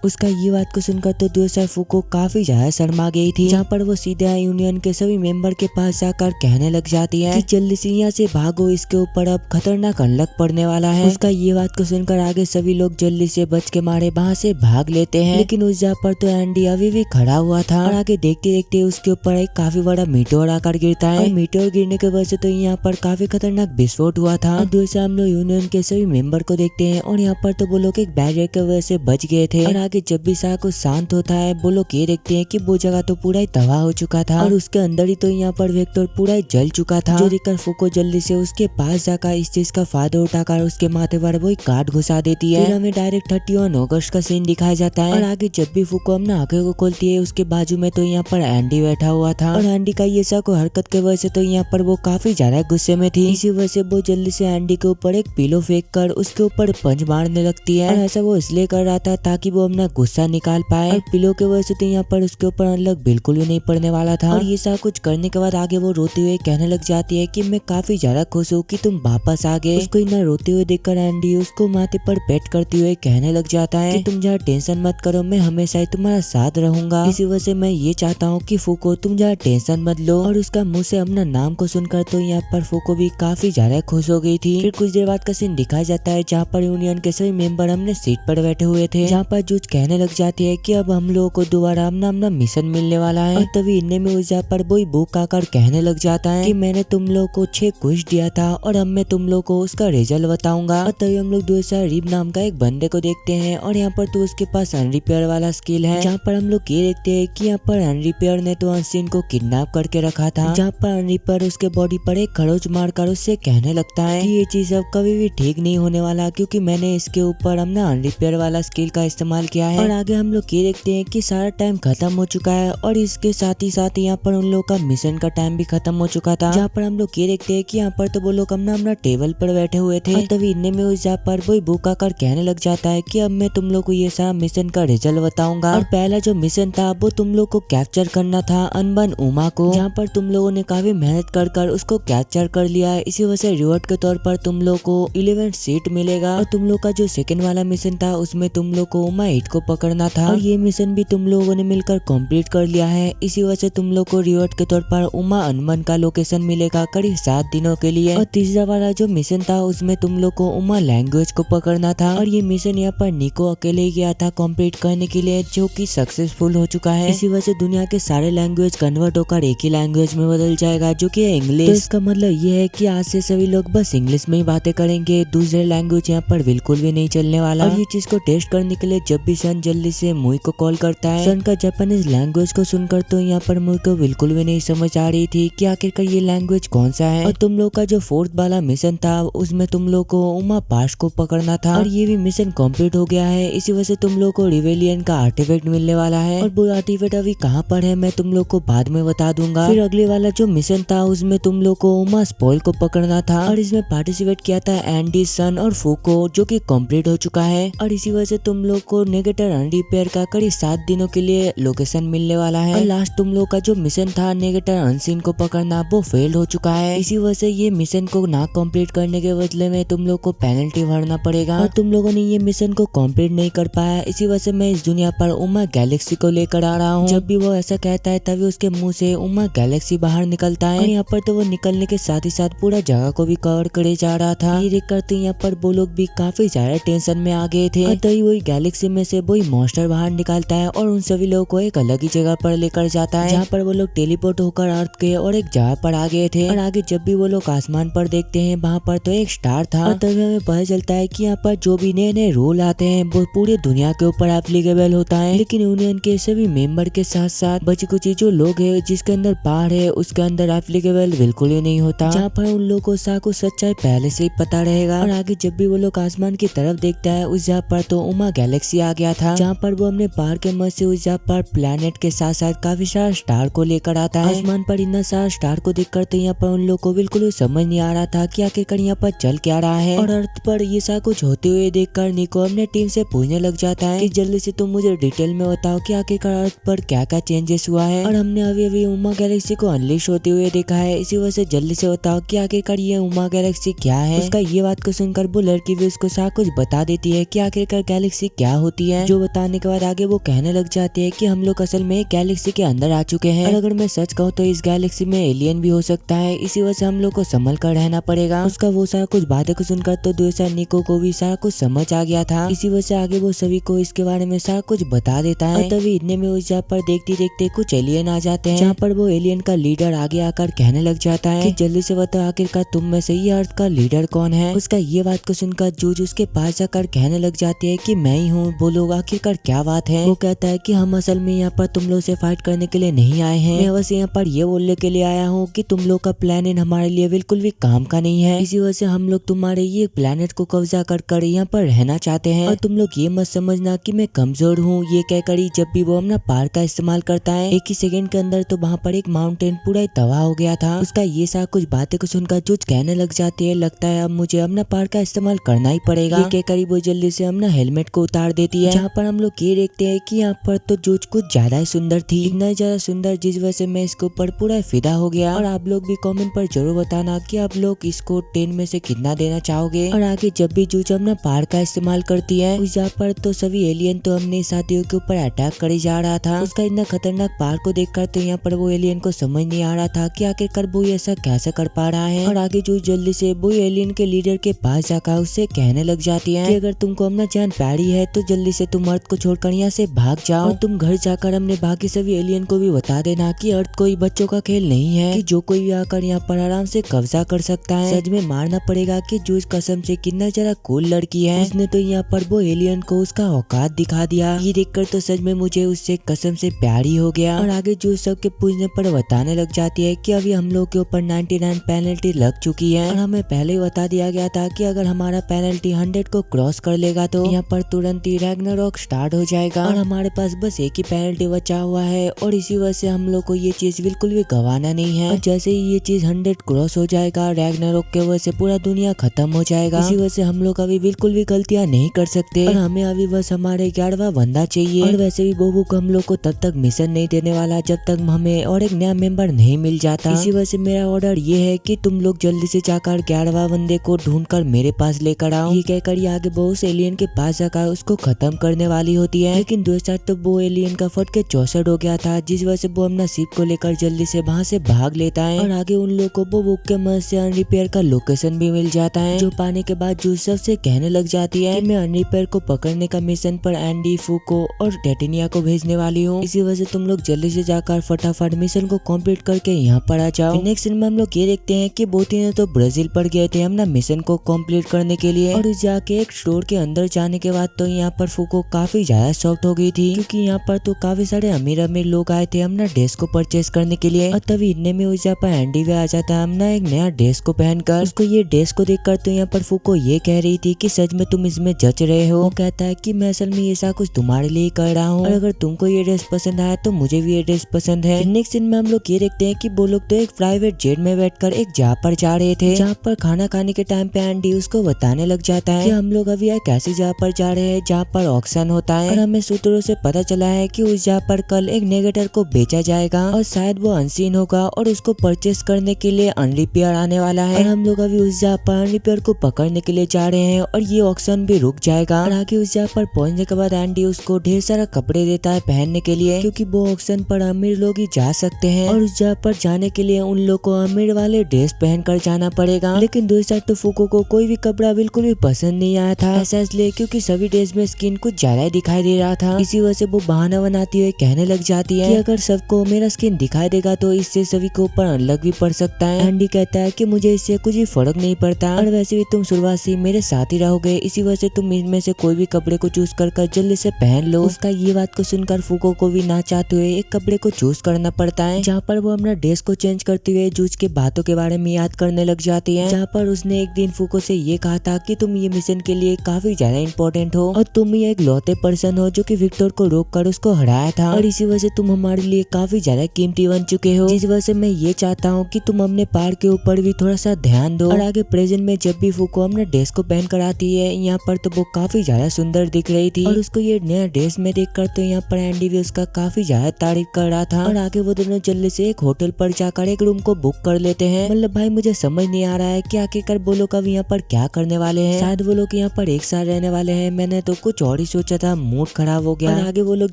उसका ये बात को सुनकर तो दूसरा फूको काफी ज्यादा शर्मा गई थी। जहाँ पर वो सीधे यूनियन के सभी मेंबर के पास जाकर कहने लग जाती है कि जल्दी से यहाँ से भागो, इसके ऊपर अब खतरनाक अनलक पड़ने वाला है। उसका ये बात को सुनकर आगे सभी लोग जल्दी से बच के मारे वहाँ से भाग लेते हैं, लेकिन उस जगह पर तो एंडी अभी भी खड़ा हुआ था और आगे देखते देखते उसके ऊपर एक काफी बड़ा मीटोर आकर गिरता है और मीटोर गिरने की वजह से तो यहाँ पर काफी खतरनाक विस्फोट हुआ था। और दूसरा हम लोग यूनियन के सभी मेंबर को देखते हैं और यहाँ पर तो वो लोग एक बैरियर की वजह से बच गए थे और आगे जब भी सारा कुछ शांत होता है वो लोग ये देखते हैं कि वो जगह तो पूरा ही तबाह हो चुका था और उसके अंदर ही तो यहाँ पर विक्टर पूरा ही जल चुका था। जो देखकर फूको जल्दी से उसके पास जाकर इस चीज का फायदा उठाकर उसके माथे पर वो कार्ड घुसा देती है। फिर हमें डायरेक्ट 31 अगस्त का सीन दिखाया जाता है और आगे जब भी फूको अपना आंखें को खोलती है उसके बाजू में तो यहाँ पर एंडी बैठा हुआ था और एंडी का ये सब हरकत की वजह से तो यहाँ पर वो काफी ज्यादा गुस्से में थी। इसी वजह से वो जल्दी से एंडी के ऊपर एक पिलो फेंक कर उसके ऊपर पंच मारने लगती है और ऐसा वो इसलिए कर रहा था ताकि वो अपना गुस्सा निकाल पाए और पिलो के वजह से तो यहाँ पर उसके ऊपर अनलक बिल्कुल भी नहीं पड़ने वाला था। और ये सब कुछ करने के बाद आगे वो रोते हुए कहने लग जाती है कि मैं काफी ज्यादा खुश हूँ कि तुम वापस आ गए। उसको इतना रोते हुए देखकर एंडी उसको माथे पर पेट करते हुए कहने लग जाता है कि तुम जरा टेंशन मत करो, मैं हमेशा ही तुम्हारा साथ रहूंगा। इसी वजह से मैं ये चाहता हूँ कि फूको तुम जरा टेंशन मत लो। और उसका मुँह से अपना नाम को सुनकर तो यहाँ पर फूको भी काफी ज्यादा खुश हो गई थी। फिर कुछ देर बाद का सीन दिखाया जाता है जहाँ पर यूनियन के सभी मेंबर हमने सीट पर बैठे हुए थे, जहाँ पर जूझ कहने लग जाती है कि अब हम लोगों को दोबारा अपना मिशन मिलने वाला है। और तभी इनने में उस पर वही बुक आकर कहने लग जाता है कि मैंने तुम लोग को 6 क्विज दिया था और अब मैं तुम लोग को उसका रिजल्ट बताऊंगा। और तभी हम लोग दूसरा रिब नाम का एक बंदे को देखते हैं और यहाँ पर तो उसके पास अनरिपेयर वाला स्किल है, जहाँ पर हम लोग ये देखते हैं कि यहाँ पर अनरिपेयर ने तो अनसीन को किडनैप करके रखा था, जहाँ पर अनरिपेयर उसके बॉडी पर एक खरोच मारकर उससे कहने लगता है कि ये चीज अब कभी भी ठीक नहीं होने वाला क्योंकि मैंने इसके ऊपर अपना अनरिपेयर वाला स्किल का इस्तेमाल किया है। और आगे हम लोग ये देखते हैं कि सारा टाइम खत्म हो चुका है और इसके साथ ही यहाँ पर उन लोगों का मिशन का टाइम भी खत्म हो चुका था, जहाँ पर हम लोग ये देखते हैं कि यहाँ पर तो वो लोग अपना टेबल पर बैठे हुए थे। और तभी इनने में उस जहाँ पर वही बुक आकर कहने लग जाता है कि अब मैं तुम लोग को ये सारा मिशन का रिजल्ट बताऊंगा। और पहला जो मिशन था वो तुम लोग को कैप्चर करना था अनबन उमा को, जहाँ पर तुम लोगों ने काफी मेहनत कर उसको कैप्चर कर लिया है। इसी वजह से रिवॉर्ड के तौर पर तुम लोग को 11 सीट मिलेगा। और तुम लोग का जो सेकंड वाला मिशन था उसमें तुम लोग को उमा 8 को पकड़ना था और ये मिशन भी तुम लोगों ने मिलकर कंप्लीट कर लिया है। इसी वजह से तुम लोग को रिवॉर्ड के तौर पर उमा अनबन का लोकेशन मिलेगा करीब 7 दिनों के लिए। और तीसरा वाला जो मिशन था उसमें तुम लोग को उमा लैंग्वेज को पकड़ना था और ये मिशन यहाँ पर निको अकेले ही गया था कंप्लीट करने के लिए, जो कि सक्सेसफुल हो चुका है। इसी वजह से दुनिया के सारे लैंग्वेज कन्वर्ट होकर एक ही लैंग्वेज में बदल जाएगा जो कि है इंग्लिश। तो इसका मतलब ये है कि आज से सभी लोग बस इंग्लिश में ही बातें करेंगे, दूसरे लैंग्वेज यहाँ पर बिल्कुल भी नहीं चलने वाला। और ये चीज को टेस्ट करने के लिए जब भी सन जल्दी से मुई को कॉल करता है, सन का जापानीज लैंग्वेज को सुनकर तो यहाँ पर मुई को बिल्कुल भी नहीं समझ आ रही थी कि आखिरकार ये लैंग्वेज कौन सा है। और तुम लोग का जो 4th वाला मिशन था उसमें तुम लोग को उमा पास को पकड़ना था और ये भी मिशन कंप्लीट हो गया है। इसी वजह से तुम लोग को रिवेलियन का आर्टिफैक्ट मिलने वाला है और वो आर्टिफैक्ट अभी कहाँ पर है मैं तुम लोग को बाद में बता दूंगा। फिर अगले वाला जो मिशन था उसमें तुम लोग को उमा स्पॉइल को पकड़ना था और इसमें पार्टिसिपेट किया था एंडी, सन और फूको, जो कि कंप्लीट हो चुका है। और इसी वजह से तुम लोग को नेगेटर अनरिपेयर का करीब 7 दिनों के लिए लोकेशन मिलने वाला है। और लास्ट तुम लोग का जो मिशन था नेगेटर अनसीन को पकड़ना वो फेल हो चुका है। इसी वजह से ये मिशन को ना कंप्लीट करने के बदले में तुम लोग को पेनल्टी भरना पड़ेगा और तुम लोगों ने ये मिशन को कंप्लीट नहीं कर पाया। इसी वजह से मैं इस दुनिया पर उमा गैलेक्सी को लेकर आ रहा हूँ। जब भी वो ऐसा कहता है तभी उसके मुंह से उमा गैलेक्सी बाहर निकलता है और यहाँ पर तो वो निकलने के साथ ही साथ पूरा जगह को भी कवर करे जा रहा था। ये देखकर तो यहाँ पर वो लोग भी काफी ज्यादा टेंशन में आ गए थे। और तभी वही गैलेक्सी में से से वही मॉन्स्टर बाहर निकालता है और उन सभी लोगों को एक अलग ही जगह पर लेकर जाता है, जहाँ पर वो लोग टेलीपोर्ट होकर अर्थ के और एक जगह पर आ गए थे। और आगे जब भी वो लोग आसमान पर देखते हैं वहाँ पर तो एक स्टार था, और तभी हमें पता चलता है कि यहाँ पर जो भी नए नए रूल आते हैं वो पूरी दुनिया के ऊपर एप्लीकेबल होता है, लेकिन यूनियन के सभी मेंबर के साथ साथ बचे कुछ जो लोग है जिसके अंदर पावर है उसके अंदर एप्लीकेबल बिल्कुल ही नहीं होता, जहाँ पर उन लोगों को सारा कुछ सच्चाई पहले से ही पता रहेगा। और आगे जब भी वो लोग आसमान की तरफ देखता है उस जगह पर तो उमा गैलेक्सी आ गया था, जहाँ पर वो अपने पावर के मदद से उस जगह पर प्लेनेट के साथ साथ काफी सारा स्टार को लेकर आता है। आसमान पर इतना सारा स्टार को देखकर तो यहाँ पर उन लोगों को बिल्कुल भी समझ नहीं आ रहा था कि आखिरकार यहाँ पर चल क्या रहा है। और अर्थ पर ये सारा कुछ होते हुए देखकर निको अपने टीम से पूछने लग जाता है कि जल्दी से तुम मुझे डिटेल में बताओ कि आखिरकार अर्थ पर क्या क्या चेंजेस हुआ है, और हमने अभी अभी उमा गैलेक्सी को अनलिश होते हुए देखा है, इसी वजह से जल्दी से बताओ कि आखिरकार ये उमा गैलेक्सी क्या है। उसका ये बात को सुनकर वो लड़की भी उसको सारा कुछ बता देती है कि आखिरकार गैलेक्सी क्या होती है, जो बताने के बाद आगे वो कहने लग जाती है कि हम लोग असल में गैलेक्सी के अंदर आ चुके हैं, और अगर मैं सच कहूँ तो इस गैलेक्सी में एलियन भी हो सकता है, इसी वजह से हम लोग को संभल कर रहना पड़ेगा। उसका वो सारा कुछ बातें को सुनकर तो दूसरा निको को भी सारा कुछ समझ आ गया था, इसी वजह से आगे वो सभी को इसके बारे में सारा कुछ बता देता है। और तभी इतने में उस जगह पर देखते देखते कुछ एलियन आ जाते हैं, जहाँ पर वो एलियन का लीडर आगे आकर कहने लग जाता है कि जल्दी से बताओ आखिरकार तुम में से ये अर्थ का लीडर कौन है। उसका ये बात को सुनकर जूज उसके पास जाकर कहने लग जाती है कि मैं ही हूँ, बोलो आखिरकार क्या बात है। वो कहता है कि हम असल में यहाँ पर तुम लोग से फाइट करने के लिए नहीं आए हैं, मैं बस यहाँ पर ये बोलने के लिए आया हूँ कि तुम लोग का प्लेनेट हमारे लिए बिल्कुल भी काम का नहीं है, इसी वजह से हम लोग तुम्हारे ये प्लेनेट को कब्जा कर यहाँ पर रहना चाहते हैं, और तुम लोग ये मत समझना कि मैं कमजोर हूँ। ये कहकर जब भी वो अपना पावर का इस्तेमाल करता है एक ही सेकंड के अंदर तो वहाँ पर एक माउंटेन पूरा ही तबाह हो गया था। उसका ये सारा कुछ बातें को सुनकर जूज कहने लग जाती है लगता है अब मुझे अपना पावर का इस्तेमाल करना ही पड़ेगा। ये कहकर वो जल्दी से अपना हेलमेट को उतार देती है, जहाँ पर हम लोग ये देखते हैं कि यहाँ पर तो जूज कुछ ज्यादा ही सुंदर थी, इतना ज्यादा सुंदर जिस वजह से मैं इसके ऊपर पूरा फिदा हो गया। और आप लोग भी कमेंट पर जरूर बताना कि आप लोग इसको 10 में से कितना देना चाहोगे। और आगे जब भी जूज अपना पावर का इस्तेमाल करती है उस जगह पर तो सभी एलियन तो अपने साथियों के ऊपर अटैक करे जा रहा था। उसका इतना खतरनाक पावर को देखकर तो यहाँ पर वो एलियन को समझ नहीं आ रहा था कि आखिरकार वो ऐसा कैसे कर पा रहा है। और आगे जूज जल्दी से वो एलियन के लीडर के पास जाकर उससे कहने लग जाती है कि अगर तुमको अपना जान प्यारी है तो जल्दी से तुम अर्थ को छोड़कर यहाँ से भाग जाओ, और तुम घर जाकर हमने बाकी सभी एलियन को भी बता देना कि अर्थ कोई बच्चों का खेल नहीं है, कि जो कोई भी आकर यहाँ पर आराम से कब्जा कर सकता है। सच में मारना पड़ेगा कि जूज कसम से कितना जरा कूल लड़की है, उसने तो यहाँ पर वो एलियन को उसका औकात दिखा दिया। ये देखकर तो सच में मुझे उससे कसम से प्यार ही हो गया। और आगे जूज सबके पूछने पर बताने लग जाती है कि अभी हम लोग के ऊपर 99 पेनल्टी लग चुकी है, और हमें पहले ही बता दिया गया था कि अगर हमारा पेनल्टी 100 को क्रॉस कर लेगा तो यहाँ पर तुरंत ही रैग्नारोक स्टार्ट हो जाएगा, और हमारे पास बस एक ही पेनल्टी बचा हुआ है, और इसी वजह से हम लोग को ये चीज बिल्कुल भी गंवाना नहीं है। और जैसे ही ये चीज 100 क्रॉस हो जाएगा रैग्नारोक के वजह से पूरा दुनिया खत्म हो जाएगा, इसी वजह से हम लोग अभी बिल्कुल भी गलतियां नहीं कर सकते, और हमें अभी बस हमारे 11वां बंदा चाहिए। और वैसे भी बोबू को हम लोग को तब तक मिशन नहीं देने वाला जब तक हमें और एक नया मेंबर नहीं मिल जाता। इसी वजह से मेरा ऑर्डर ये है कि तुम लोग जल्दी से जाकर 11वां बंदे को ढूंढकर मेरे पास लेकर आओ। ये कहकर ये आगे बहुत से एलियन के पास जाकर उसको खत्म करने वाली होती है, लेकिन दूसरा तो वो एलियन का फट के 64 हो गया था, जिस वजह से वो अपना शिप को लेकर जल्दी से वहाँ से भाग लेता है। और आगे उन लोगों को वो बुक के मदद से अनरिपेयर का लोकेशन भी मिल जाता है, जो पाने के बाद जूसफ से कहने लग जाती है कि मैं अनरिपेयर को पकड़ने का मिशन पर एंडी, फूको और टेटिनिया को भेजने वाली हूँ, इसी वजह से तुम लोग जल्दी से जाकर फटाफट मिशन को कंप्लीट करके यहाँ पर आ जाओ। नेक्स्ट सीन में हम लोग ये देखते हैं कि बोती ने तो ब्राजील पर गए थे अपना मिशन को कंप्लीट करने के लिए, और जाके एक स्टोर के अंदर जाने के बाद तो यहाँ पर फूको काफी ज्यादा शॉक्ड हो गई थी, क्योंकि यहाँ पर तो काफी सारे अमीर अमीर लोग आए थे अपना ड्रेस को परचेस करने के लिए। और तभी इतने में उस पर एंडी भी आ जाता है अपना एक नया ड्रेस को पहनकर। उसको ये ड्रेस को देखकर तो यहाँ पर फूको ये कह रही थी कि सच में तुम इसमें जच रहे हो। वो कहता है कि मैं असल में ये सब कुछ तुम्हारे लिए कर रहा हूँ, और अगर तुमको ये ड्रेस पसंद आया तो मुझे भी ये ड्रेस पसंद है। नेक्स्ट सीन में हम लोग ये देखते हैं कि वो लोग तो एक प्राइवेट जेट में बैठकर एक जगह पर जा रहे थे, जहाँ पर खाना खाने के टाइम पे एंडी उसको बताने लग जाता है कि हम लोग अभी एक ऐसी जगह पर जा रहे हैं जहाँ पर ऑक्शन होता है, और हमें सूत्रों से पता चला है कि उस जगह पर कल एक नेगेटर को बेचा जाएगा, और शायद वो अनसीन होगा और उसको परचेस करने के लिए अनरिपेयर आने वाला है। और हम लोग अभी उस जगह पर अनरिपेयर को पकड़ने के लिए जा रहे हैं, और ये ऑक्शन भी रुक जाएगा। और आगे उस जगह पर पहुंचने के बाद एंडी उसको ढेर सारा कपड़े देता है पहनने के लिए, क्योंकि वो ऑक्शन पर अमीर लोग ही जा सकते हैं, और उस जगह पर जाने के लिए उन लोग को अमीर वाले ड्रेस पहन कर जाना पड़ेगा। लेकिन दूसरा तो फूको को कोई भी कपड़ा बिल्कुल भी पसंद नहीं आया था, ऐसा इसलिए क्योंकि सभी ड्रेस में स्किन कुछ ज्यादा ही दिखाई दे रहा था। इसी वजह से वो बहाना बनाती हुई कहने लग जाती है कि अगर सबको मेरा स्किन दिखाई देगा तो इससे सभी के ऊपर अनलक भी पड़ सकता है। एंडी कहता है कि मुझे इससे कुछ भी फर्क नहीं पड़ता और वैसे भी तुम शुरुआत से मेरे साथ ही रहोगे, इसी वजह से तुम इनमें से कोई भी कपड़े को चूज कर जल्दी से पहन लो। उसका ये बात को सुनकर फूको को भी ना चाहते हुए एक कपड़े को चूज करना पड़ता है, जहाँ पर वो अपना ड्रेस को चेंज करते हुए जूझ के बातों के बारे में याद करने लग जाती है, जहाँ पर उसने एक दिन फूको से ये कहा था कि तुम ये मिशन के लिए काफी ज्यादा इम्पोर्टेंट हो और तुम ही एक लौते पर्सन हो जो कि विक्टर को रोक कर उसको हराया था और इसी वजह से तुम हमारे लिए काफी ज्यादा कीमती बन चुके हो, जिस वजह से मैं ये चाहता हूँ कि तुम अपने पार के ऊपर भी थोड़ा सा ध्यान दो। और आगे प्रेजेंट में जब भी फूको अपना ड्रेस को पहन कर आती है यहाँ पर तो वो काफी ज्यादा सुंदर दिख रही थी और उसको ये नया ड्रेस में देख कर तो यहाँ पर एंडी भी उसका काफी ज्यादा तारीफ कर रहा था। और आगे वो दोनों जल्दी से एक होटल पर जाकर एक रूम को बुक कर लेते हैं। मतलब भाई मुझे समझ नहीं आ रहा है कि आखिरकार वो लोग अब यहाँ पर क्या करने वाले हैं। शायद वो लोग यहाँ पर एक साथ रहने वाले हैं, मैंने तो कुछ और ही सोचा था, मूड खराब हो गया। और आगे वो लोग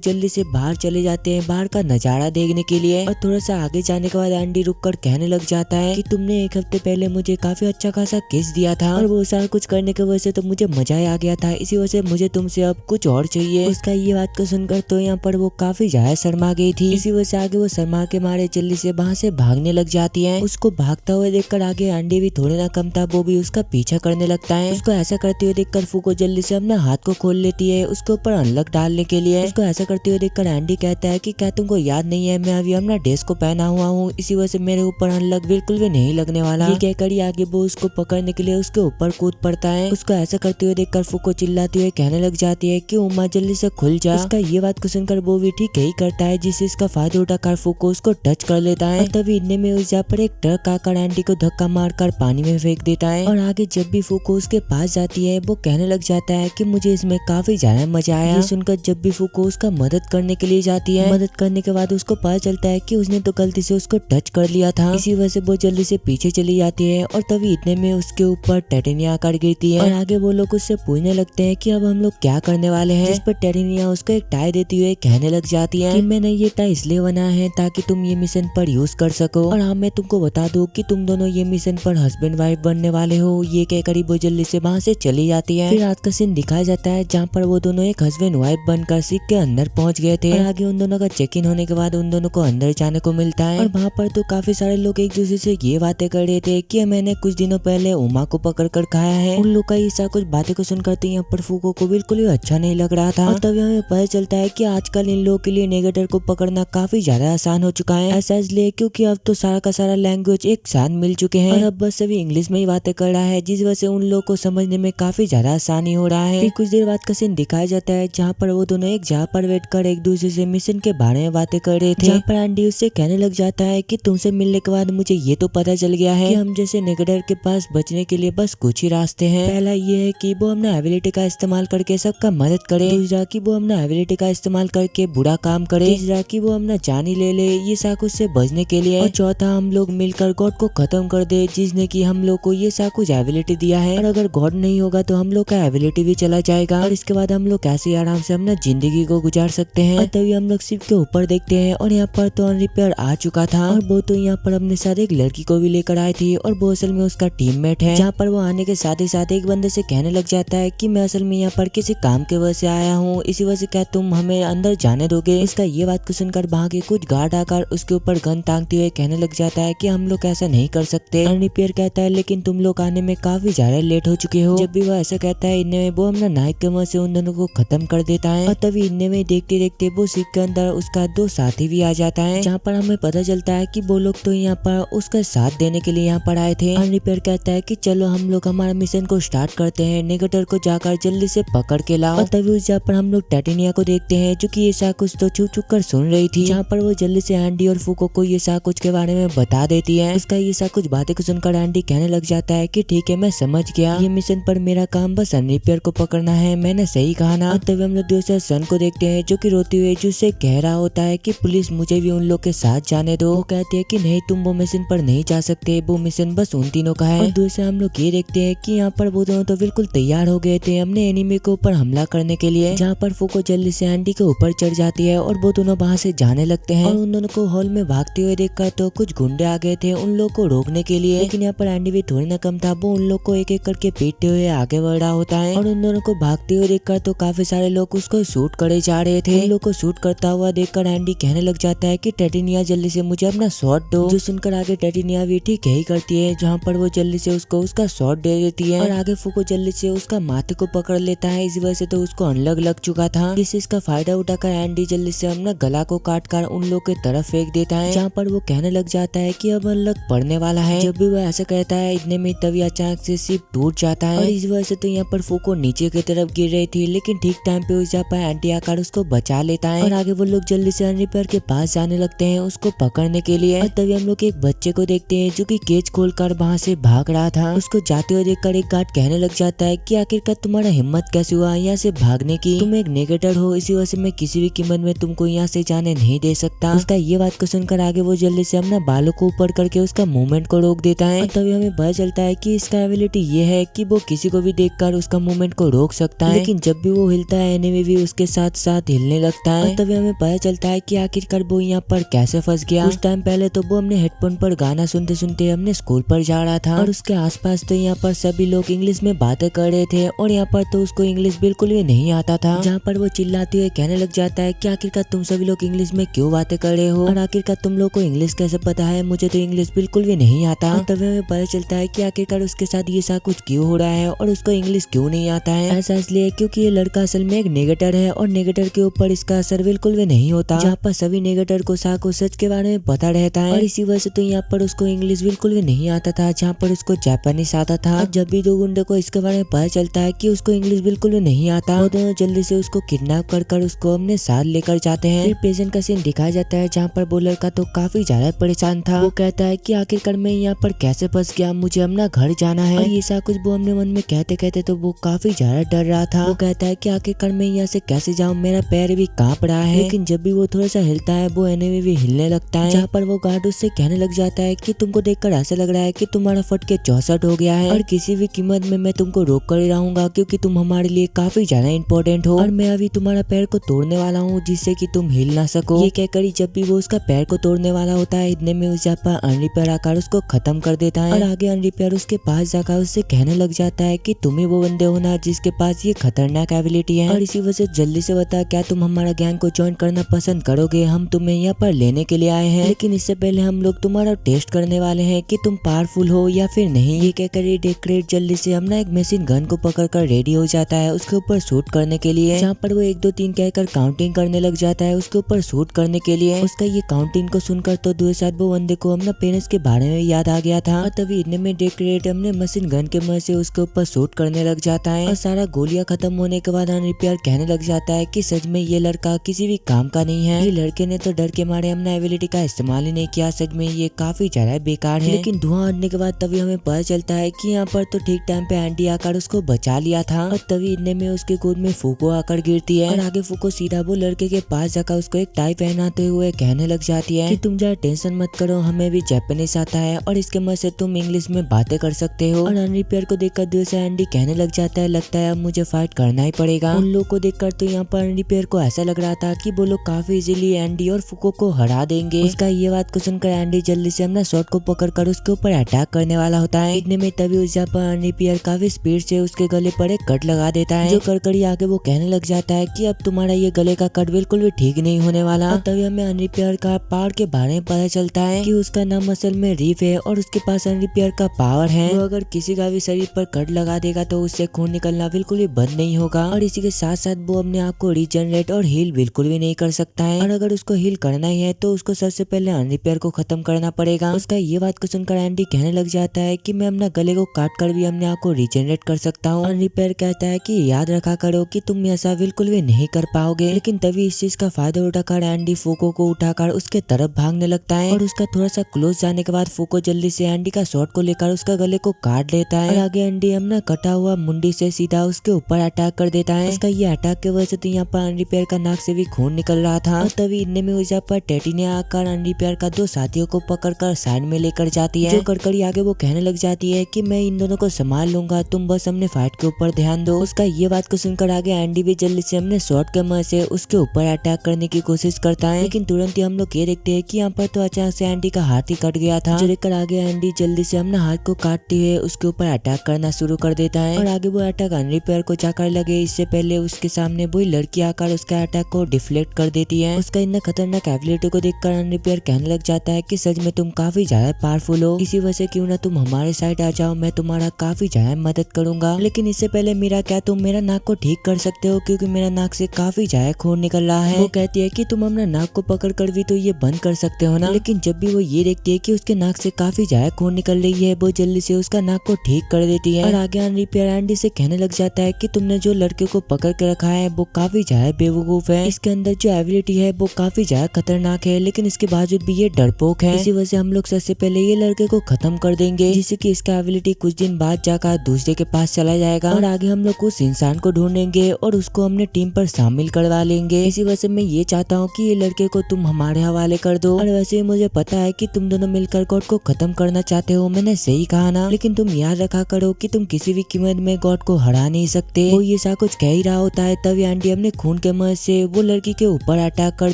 जल्दी से बाहर चले जाते हैं बाहर का नजारा देखने के लिए। और थोड़ा सा आगे जाने के बाद एंडी रुक कर कहने लग जाता है कि तुमने एक हफ्ते पहले मुझे काफी अच्छा खासा किस दिया था और वो सारा कुछ करने की वजह से तो मुझे मजा ही आ गया था, इसी वजह से मुझे तुमसे अब कुछ और चाहिए। उसका ये बात को सुनकर तो यहाँ पर वो काफी ज्यादा शर्मा गई थी, इसी वजह से आगे वो शर्मा के मारे जल्दी से वहाँ से भागने लग जाती है। उसको भागता हुए देखकर आगे एंडी भी थोड़ी ना कम था, वो भी उसका पीछा करने लगता है। उसको ऐसा करते हुए देखकर फूको जल्दी से अपना हाथ को खोल लेती है उसके ऊपर अनलक डालने के लिए। उसको ऐसा करते हुए देखकर एंडी कहता है कि क्या तुमको याद नहीं है मैं अभी अपना ड्रेस को पहना हुआ हूँ, इसी वजह से मेरे ऊपर अनलक बिल्कुल भी नहीं लगने वाला। ये कहकर ही आगे वो उसको पकड़ने के लिए उसके ऊपर कूद पड़ता है। उसको ऐसा करते हुए देखकर फूको चिल्लाती हुए कहने लग जाती है कि उमा जल्दी से खुल जा। उसका ये बात को सुनकर वो भी ठीक यही करता है, जिससे इसका फायदा उठाकर फूको उसको टच कर लेता है। तभी इतने में उस जहाँ पर एक ट्रक आकर एंडी को धक्का मारकर पानी में फेंक देता है। और आगे जब भी फूको उसके पास जाती है वो कहने लग जाता है कि मुझे इसमें काफी ज्यादा मजा आया। ये सुनकर जब भी फूको उसका मदद करने के लिए जाती है, मदद करने के बाद उसको पता चलता है कि उसने तो गलती से उसको टच कर लिया था, इसी वजह से वो जल्दी से पीछे चली जाती है। और तभी इतने में उसके ऊपर टेरेनिया आकर गिरती है और आगे वो लोग उससे पूछने लगते हैं कि अब हम लोग क्या करने वाले हैं, जिस पर टेरेनिया उसको एक टाई देती हुए कहने लग जाती है कि मैंने ये टाई इसलिए बनाया है ताकि तुम ये मिशन पर यूज कर सको और हाँ मैं तुमको बता दूं कि तुम दोनों ये मिशन पर हस्बैंड वाइफ बनने वाले हो। ये कहकर वो जल्दी से वहाँ से चली जाती है। फिर रात का सीन दिखाया जाता है जहाँ पर वो दोनों एक हस्बैंड वाइफ बनकर शिप के अंदर पहुँच गए थे और आगे उन दोनों का चेक इन होने के बाद उन दोनों को अंदर जाने को मिलता है। और वहाँ पर तो काफी सारे लोग एक दूसरे से ये बातें कर रहे थे कि मैंने कुछ दिनों पहले उमा को पकड़ कर खाया है। उन लोग का ऐसा कुछ बातें को सुनकर तो यहाँ पर फूको को बिल्कुल भी अच्छा नहीं लग रहा था। और तभी हमें पता चलता है कि आजकल इन लोगों के लिए नेगेटर को पकड़ना काफी ज्यादा आसान हो चुका है, ऐसा इसलिए क्योंकि अब तो सारा का सारा लैंग्वेज एक साथ मिल चुके हैं और अब बस सभी इंग्लिश में ही बातें कर रहा है, जिस वजह से उन लोगों को समझने में काफी ज्यादा आसानी हो रहा है। फिर कुछ देर बाद का सीन दिखाया जाता है जहाँ पर वो दोनों एक जगह पर बैठ कर एक दूसरे से मिशन के बारे में बातें कर रहे थे, जहाँ पर एंडी उससे कहने लग जाता है कि तुमसे मिलने के बाद मुझे ये तो पता चल गया है कि हम जैसे नेगेटर के पास बचने के लिए बस कुछ ही रास्ते हैं। पहला ये है कि वो अपना एबिलिटी का इस्तेमाल करके सबका मदद करे, दूसरा कि वो अपना एबिलिटी का इस्तेमाल करके बुरा काम करे, तीसरा कि वो अपना जान ही ले ले ये सब से बचने के लिए, और चौथा हम लोग मिलकर गॉड को खत्म कर दे जिसने कि हम लोग को ये सब कुछ एबिलिटी दिया है, और अगर गॉड नहीं होगा तो हम लोग का एबिलिटी भी चला जाएगा और इसके बाद हम लोग कैसे आराम से अपना जिंदगी को गुजार सकते हैं। और तभी हम लोग शिप के ऊपर देखते हैं और यहाँ पर तो अनरिपेयर आ चुका था और वो तो यहाँ पर अपने साथ एक लड़की को भी लेकर आई थी और वो असल में उसका टीममेट है, जहाँ पर वो आने के साथ ही साथ एक बंदे से कहने लग जाता है कि मैं असल में यहाँ पर किसी काम के वजह से आया हूँ, इसी वजह से क्या तुम हमें अंदर जाने दोगे। इसका ये बात को सुनकर वहाँ के कुछ गार्ड आकर उसके ऊपर गन तांगते हुए कहने लग जाता है कि हम लोग ऐसा नहीं कर सकते। अनरिपेयर कहता है लेकिन तुम लोग आने में काफी ज्यादा लेट हो चुके हो। जब भी वो ऐसा कहता है इनमें वो अपना नाइक के मुंह से उन दोनों को खत्म कर देता है और तभी इनमें में देखते देखते वो शिप के अंदर उसका दो साथी भी आ जाता है, जहाँ पर हमें पता चलता है कि वो लोग तो यहाँ पर उसका साथ देने के लिए यहाँ पर आए थे। अनरिपेयर कहता है कि चलो हम लोग हमारा मिशन को स्टार्ट करते हैं, नेगेटर को जाकर जल्दी से पकड़ के लाओ। और तभी उस जहाँ पर हम लोग टेरेनिया को देखते हैं जो कि ऐसा कुछ तो छुप छुप कर सुन रही थी, जहाँ पर वो जल्दी से एंडी और फूको को ये सा कुछ के बारे में बता देती है। उसका ये सा कुछ बातें को सुनकर एंडी कहने लग जाता है कि ठीक है मैं समझ गया, ये मिशन पर मेरा काम बस अनरिपेयर को पकड़ना है, मैंने सही कहा ना। तभी हम लोग दूसरे सन को देखते हैं जो कि रोती हुई जिससे कह रहा होता है कि पुलिस मुझे भी उन लोग के साथ जाने दो। वो कहती है कि नहीं तुम वो मिशन पर नहीं जा सकते, वो मिशन बस उन तीनों का है। और दूसरे हम लोग ये देखते हैं कि यहाँ पर वो दोनों तो बिल्कुल तैयार हो गए थे अपने एनिमी के ऊपर हमला करने के लिए, जहाँ पर फूको जल्दी से एंडी के ऊपर चढ़ जाती है और वो दोनों वहाँ से जाने लगते हैं। और उन दोनों को हॉल में भागते हुए देखकर तो कुछ गुंडे आ गए थे उन लोग को रोकने के लिए, लेकिन यहाँ पर एंडी भी थोड़ी ना कम था, वो उन लोग को एक एक करके पीटते हुए आगे बढ़ रहा होता है। और उन दोनों को भागते हुए देखकर देखकर तो काफी सारे लोग उसको शूट करे जा रहे थे। उन लोग को शूट करता हुआ देखकर एंडी कहने लग जाता है कि टेटिनिया जल्दी से मुझे अपना शॉट दो। जो सुनकर आगे टेटिनिया भी ठीक यही करती है, जहाँ पर वो जल्दी से उसको उसका शॉट दे देती है और आगे फूको जल्दी से उसका माथे को पकड़ लेता है। इस वजह से तो उसको अनलग लग चुका था। इस चीज का फायदा उठाकर एंडी जल्दी से अपना गला को काट कर उन लोग की तरफ फेंक देता है, जहाँ पर वो कहने लग जाता है कि अब अनलग पड़ने वाला है। जब भी वो ऐसा कहता है इतने में तभी अचानक से शिप टूट जाता है और इस वजह से तो यहाँ पर फूको नीचे की तरफ गिर रही थी, लेकिन ठीक टाइम पे उस जहाँ पर एंटी आकर उसको बचा लेता है और आगे वो लोग जल्दी से अनरिपेयर के पास जाने लगते हैं उसको पकड़ने के लिए। और तभी हम लोग एक बच्चे को देखते हैं जो कि केज खोलकर वहाँ से भाग रहा था। उसको जाते हुए देखकर एक गार्ड कहने लग जाता है कि आखिरकार तुम्हारा हिम्मत कैसे हुआ यहाँ से भागने की, तुम एक नेगेटर हो, इसी वजह से मैं किसी भी कीमत में तुमको यहाँ से जाने नहीं दे सकता। उसका ये बात को सुनकर आगे वो जल्दी से अपना बालों को ऊपर करके उसका मूवमेंट को रोक देता है। और तभी हमें पता चलता है कि इसका एबिलिटी ये है कि वो किसी को भी देखकर उसका मूवमेंट को रोक सकता है, लेकिन जब भी वो हिलता है एनिमी भी उसके साथ साथ हिलने लगता है। और तभी हमें पता चलता है कि आखिरकार वो यहाँ पर कैसे फंस गया। कुछ टाइम पहले तो वो अपने हेडफोन पर गाना सुनते सुनते अपने स्कूल पर जा रहा था और उसके आसपास तो यहाँ पर सभी लोग इंग्लिश में बातें कर रहे थे और यहाँ पर तो उसको इंग्लिश बिल्कुल भी नहीं आता था, जहाँ पर वो चिल्लाते हुए कहने लग जाता है कि आखिरकार तुम सभी लोग इंग्लिश में क्यों बातें कर रहे हो और आखिरकार तुम लोग को इंग्लिश कैसे पता है, मुझे तो इंग्लिश बिल्कुल भी नहीं आता। तभी हमें पता चलता है कि आखिरकार उसके साथ ये सब कुछ क्यों हो रहा है और उसको इंग्लिश क्यों नहीं आता है। ऐसा इसलिए क्योंकि ये लड़का असल में एक नेगेटर है और नेगेटर के ऊपर इसका असर बिल्कुल भी नहीं होता, जहाँ पर सभी नेगेटर को साको सच के बारे में पता रहता है और इसी वजह से तो यहाँ पर उसको इंग्लिश बिल्कुल भी नहीं आता था, जहाँ पर उसको जापानीज आता था। जब भी दो गुंडे को इसके बारे में पता चलता है कि उसको इंग्लिश बिल्कुल भी नहीं आता, वो दोनों जल्दी से उसको किडनैप कर उसको अपने साथ लेकर जाते हैं। फिर प्रेजेंट का सीन दिखाया जाता है, जहाँ पर वो लड़का तो काफी ज्यादा परेशान था। वो कहता है कि आखिरकार मैं यहाँ पर कैसे फंस गया, मुझे अपना घर जाना है। ये सब कुछ वो अपने मन में कहते कहते तो वो काफी ज्यादा डर रहा था। वो कहता है कि आखिरकार मैं यहाँ से कैसे जाऊँ, मेरा पैर भी कांप रहा है। लेकिन जब भी वो थोड़ा सा हिलता है वो एनिमी भी हिलने लगता है, जहाँ पर वो गार्ड उससे कहने लग जाता है कि तुमको देखकर ऐसा लग रहा है कि तुम्हारा फट के 64 हो गया है और किसी भी कीमत में मैं तुमको रोक कर ही रहूंगा, क्योंकि तुम हमारे लिए काफी ज्यादा इंपॉर्टेंट हो और मैं अभी तुम्हारा पैर को तोड़ने वाला हूँ जिससे कि तुम हिल ना सको। ये कहकर जब भी वो उसका पैर को तोड़ने वाला होता है, इतने में उस पर अनरिपेयर आकर उसको खत्म कर देता है और आगे अनरिपेयर उसके पास जाकर उससे कहने लग जाता है कि तुम ही वो बंदे हो ना जिसके पास ये खतरनाक एबिलिटी है और इसी वजह से जल्दी से बता क्या तुम हमारा गैंग को ज्वाइन करना पसंद करोगे, हम तुम्हें यहाँ पर लेने के लिए आए हैं, लेकिन इससे पहले हम लोग तुम्हारा टेस्ट करने वाले हैं कि तुम पावरफुल हो या फिर नहीं। ये कहकर ये डेक्रेट जल्दी से अपना एक मशीन गन को पकड़कर रेडी हो जाता है उसके ऊपर शूट करने के लिए, जहाँ पर वो 1 2 3 कहकर काउंटिंग करने लग जाता है उसके ऊपर शूट करने के लिए। उसका ये काउंटिंग को सुनकर तो दूर साथ वो बंदे को अपना पेरेंट्स के बारे में याद आ गया था और तभी इतने में डेक्रेट अपने मशीन गन के मदद से उसके ऊपर शूट करने लग जाता है और सारा गोलियां खत्म होने के बाद अनरिपेयर कहने लग जाता है कि सच में ये लड़का किसी भी काम का नहीं है। ये लड़के ने तो डर के मारे अपना एबिलिटी का इस्तेमाल ही नहीं किया, सच में ये काफी ज्यादा बेकार है। लेकिन धुआं उड़ने के बाद तभी हमें पता चलता है कि यहाँ पर तो ठीक टाइम पे एंटी आकर उसको बचा लिया था और तभी इतने में उसके गोद में फूको आकर गिरती है और आगे फूको सीधा वो लड़के के पास जाकर उसको एक टाई पहनाते हुए कहने लग जाती है कि तुम जरा टेंशन मत करो, हमें भी जापानीज आता है और इसके मदद से तुम इंग्लिश में बातें कर सकते हो। और अनरिपेयर को देखकर दिल से एंडी कहने लग जाता है लगता है अब मुझे फाइट करना ही पड़ेगा। उन लोगों को देखकर तो यहाँ पर अनरिपेयर को ऐसा लग रहा था कि वो लोग काफी इजीली एंडी और फूको को हरा देंगे। उसका ये बात को सुनकर एंडी जल्दी से अपना शॉट को पकड़कर उसके ऊपर अटैक करने वाला होता है। इतने में तभी उस जहाँ पर अनरिपेयर काफी स्पीड से उसके गले पर एक कट लगा देता है, जो कड़कड़ी आगे वो कहने लग जाता है कि अब तुम्हारा ये गले का कट बिल्कुल भी ठीक नहीं होने वाला। और तभी हमें अनरिपेयर का पावर के बारे में पता चलता है कि उसका नाम असल में रीफ है और उसके पास अनरिपेयर का पावर है। वो अगर किसी का भी शरीर पर कट लगा देगा तो उससे खून निकलना बिल्कुल भी बंद नहीं होगा और इसी के साथ साथ वो अपने आप को रीजनरेट और हील बिल्कुल भी नहीं कर सकता है। और अगर उसको हील करना ही है तो उसको सबसे पहले अनरिपेयर को खत्म करना पड़ेगा। उसका ये बात को सुनकर एंडी कहने लग जाता है कि मैं अपना गले को काट कर भी अपने आप को रीजनरेट कर सकता हूँ। अनरिपेयर कहता है कि याद रखा करो कि तुम ऐसा बिल्कुल भी नहीं कर पाओगे। लेकिन तभी इस चीज का फायदा उठाकर एंडी फूको को उठाकर उसके तरफ भागने लगता है और उसका थोड़ा सा क्लोज जाने के बाद फूको जल्दी से एंडी का शॉट को लेकर उसका गले को काट लेता है और आगे एंडी अपना कटा हुआ मुंडी से सीधा उसके ऊपर अटैक कर देता है। उसका ये अटैक की वजह से तो यहाँ पर अनरिपेयर का नाक से भी खून निकल रहा था और तभी इतने में उस पर टेटिनिया आकर अनरिपेयर का 2 साथियों को पकड़कर साइड में लेकर जाती है, जो कड़कड़ी आगे वो कहने लग जाती है कि मैं इन दोनों को संभाल लूंगा, तुम बस अपने फाइट के ऊपर ध्यान दो। उसका ये बात को सुनकर आगे एंडी भी जल्दी से अपने शॉट के मदद से उसके ऊपर अटैक करने की कोशिश करता है, लेकिन तुरंत ही हम लोग ये देखते हैं कि यहाँ पर तो अचानक से एंडी का हाथ ही कट गया था, जो देखकर आगे एंडी जल्दी से अपना हाथ को काटते हुए उसके ऊपर अटैक करना शुरू कर देता है और आगे वो अटैक अनरिपेयर को जाकर लग लगे इससे पहले उसके सामने वही लड़की आकर उसका अटैक को डिफ्लेक्ट कर देती है। उसका इतना खतरनाक एबिलिटी को देखकर अनरिपेयर कहने लग जाता है कि सच में तुम काफी ज्यादा पावरफुल हो, इसी वजह से क्यों ना तुम हमारे साइड आ जाओ, मैं तुम्हारा काफी ज्यादा मदद करूंगा। लेकिन इससे पहले मीरा, क्या तुम मेरा नाक को ठीक कर सकते हो, क्योंकि मेरा नाक से काफी ज्यादा खून निकल रहा है। वो कहती है कि तुम अपना नाक को पकड़ कर भी तो ये बंद कर सकते हो ना। लेकिन जब भी वो ये देखती है कि उसके नाक से काफी ज्यादा खून निकल रही है, वो जल्दी से उसका नाक को ठीक कर देती है। और आगे अनरिपेयर एंडी से कहने लग जाता है कि तुमने जो लड़के को पकड़ के रखा है वो काफी ज्यादा बेवकूफ है, इसके अंदर जो एबिलिटी है वो काफी ज्यादा खतरनाक है, लेकिन इसके बावजूद भी ये डरपोक है। इसी वजह से हम लोग सबसे पहले ये लड़के को खत्म कर देंगे, जिससे कि इसका एबिलिटी कुछ दिन बाद जाकर दूसरे के पास चला जाएगा। और आगे हम लोग उस इंसान को ढूंढेंगे और उसको अपने टीम पर शामिल करवा लेंगे। इसी वजह से मैं ये चाहता हूँ कि ये लड़के को तुम हमारे हवाले कर दो। और वैसे मुझे पता है कि तुम दोनों मिलकर गॉड को खत्म करना चाहते हो, मैंने सही कहा ना, लेकिन तुम याद रखा करो कि तुम किसी भी कीमत में गॉड को हरा नहीं सकते। वो ये सा कुछ कह ही रहा होता है, तभी एंडी अपने खून के मदद से वो लड़की के ऊपर अटैक कर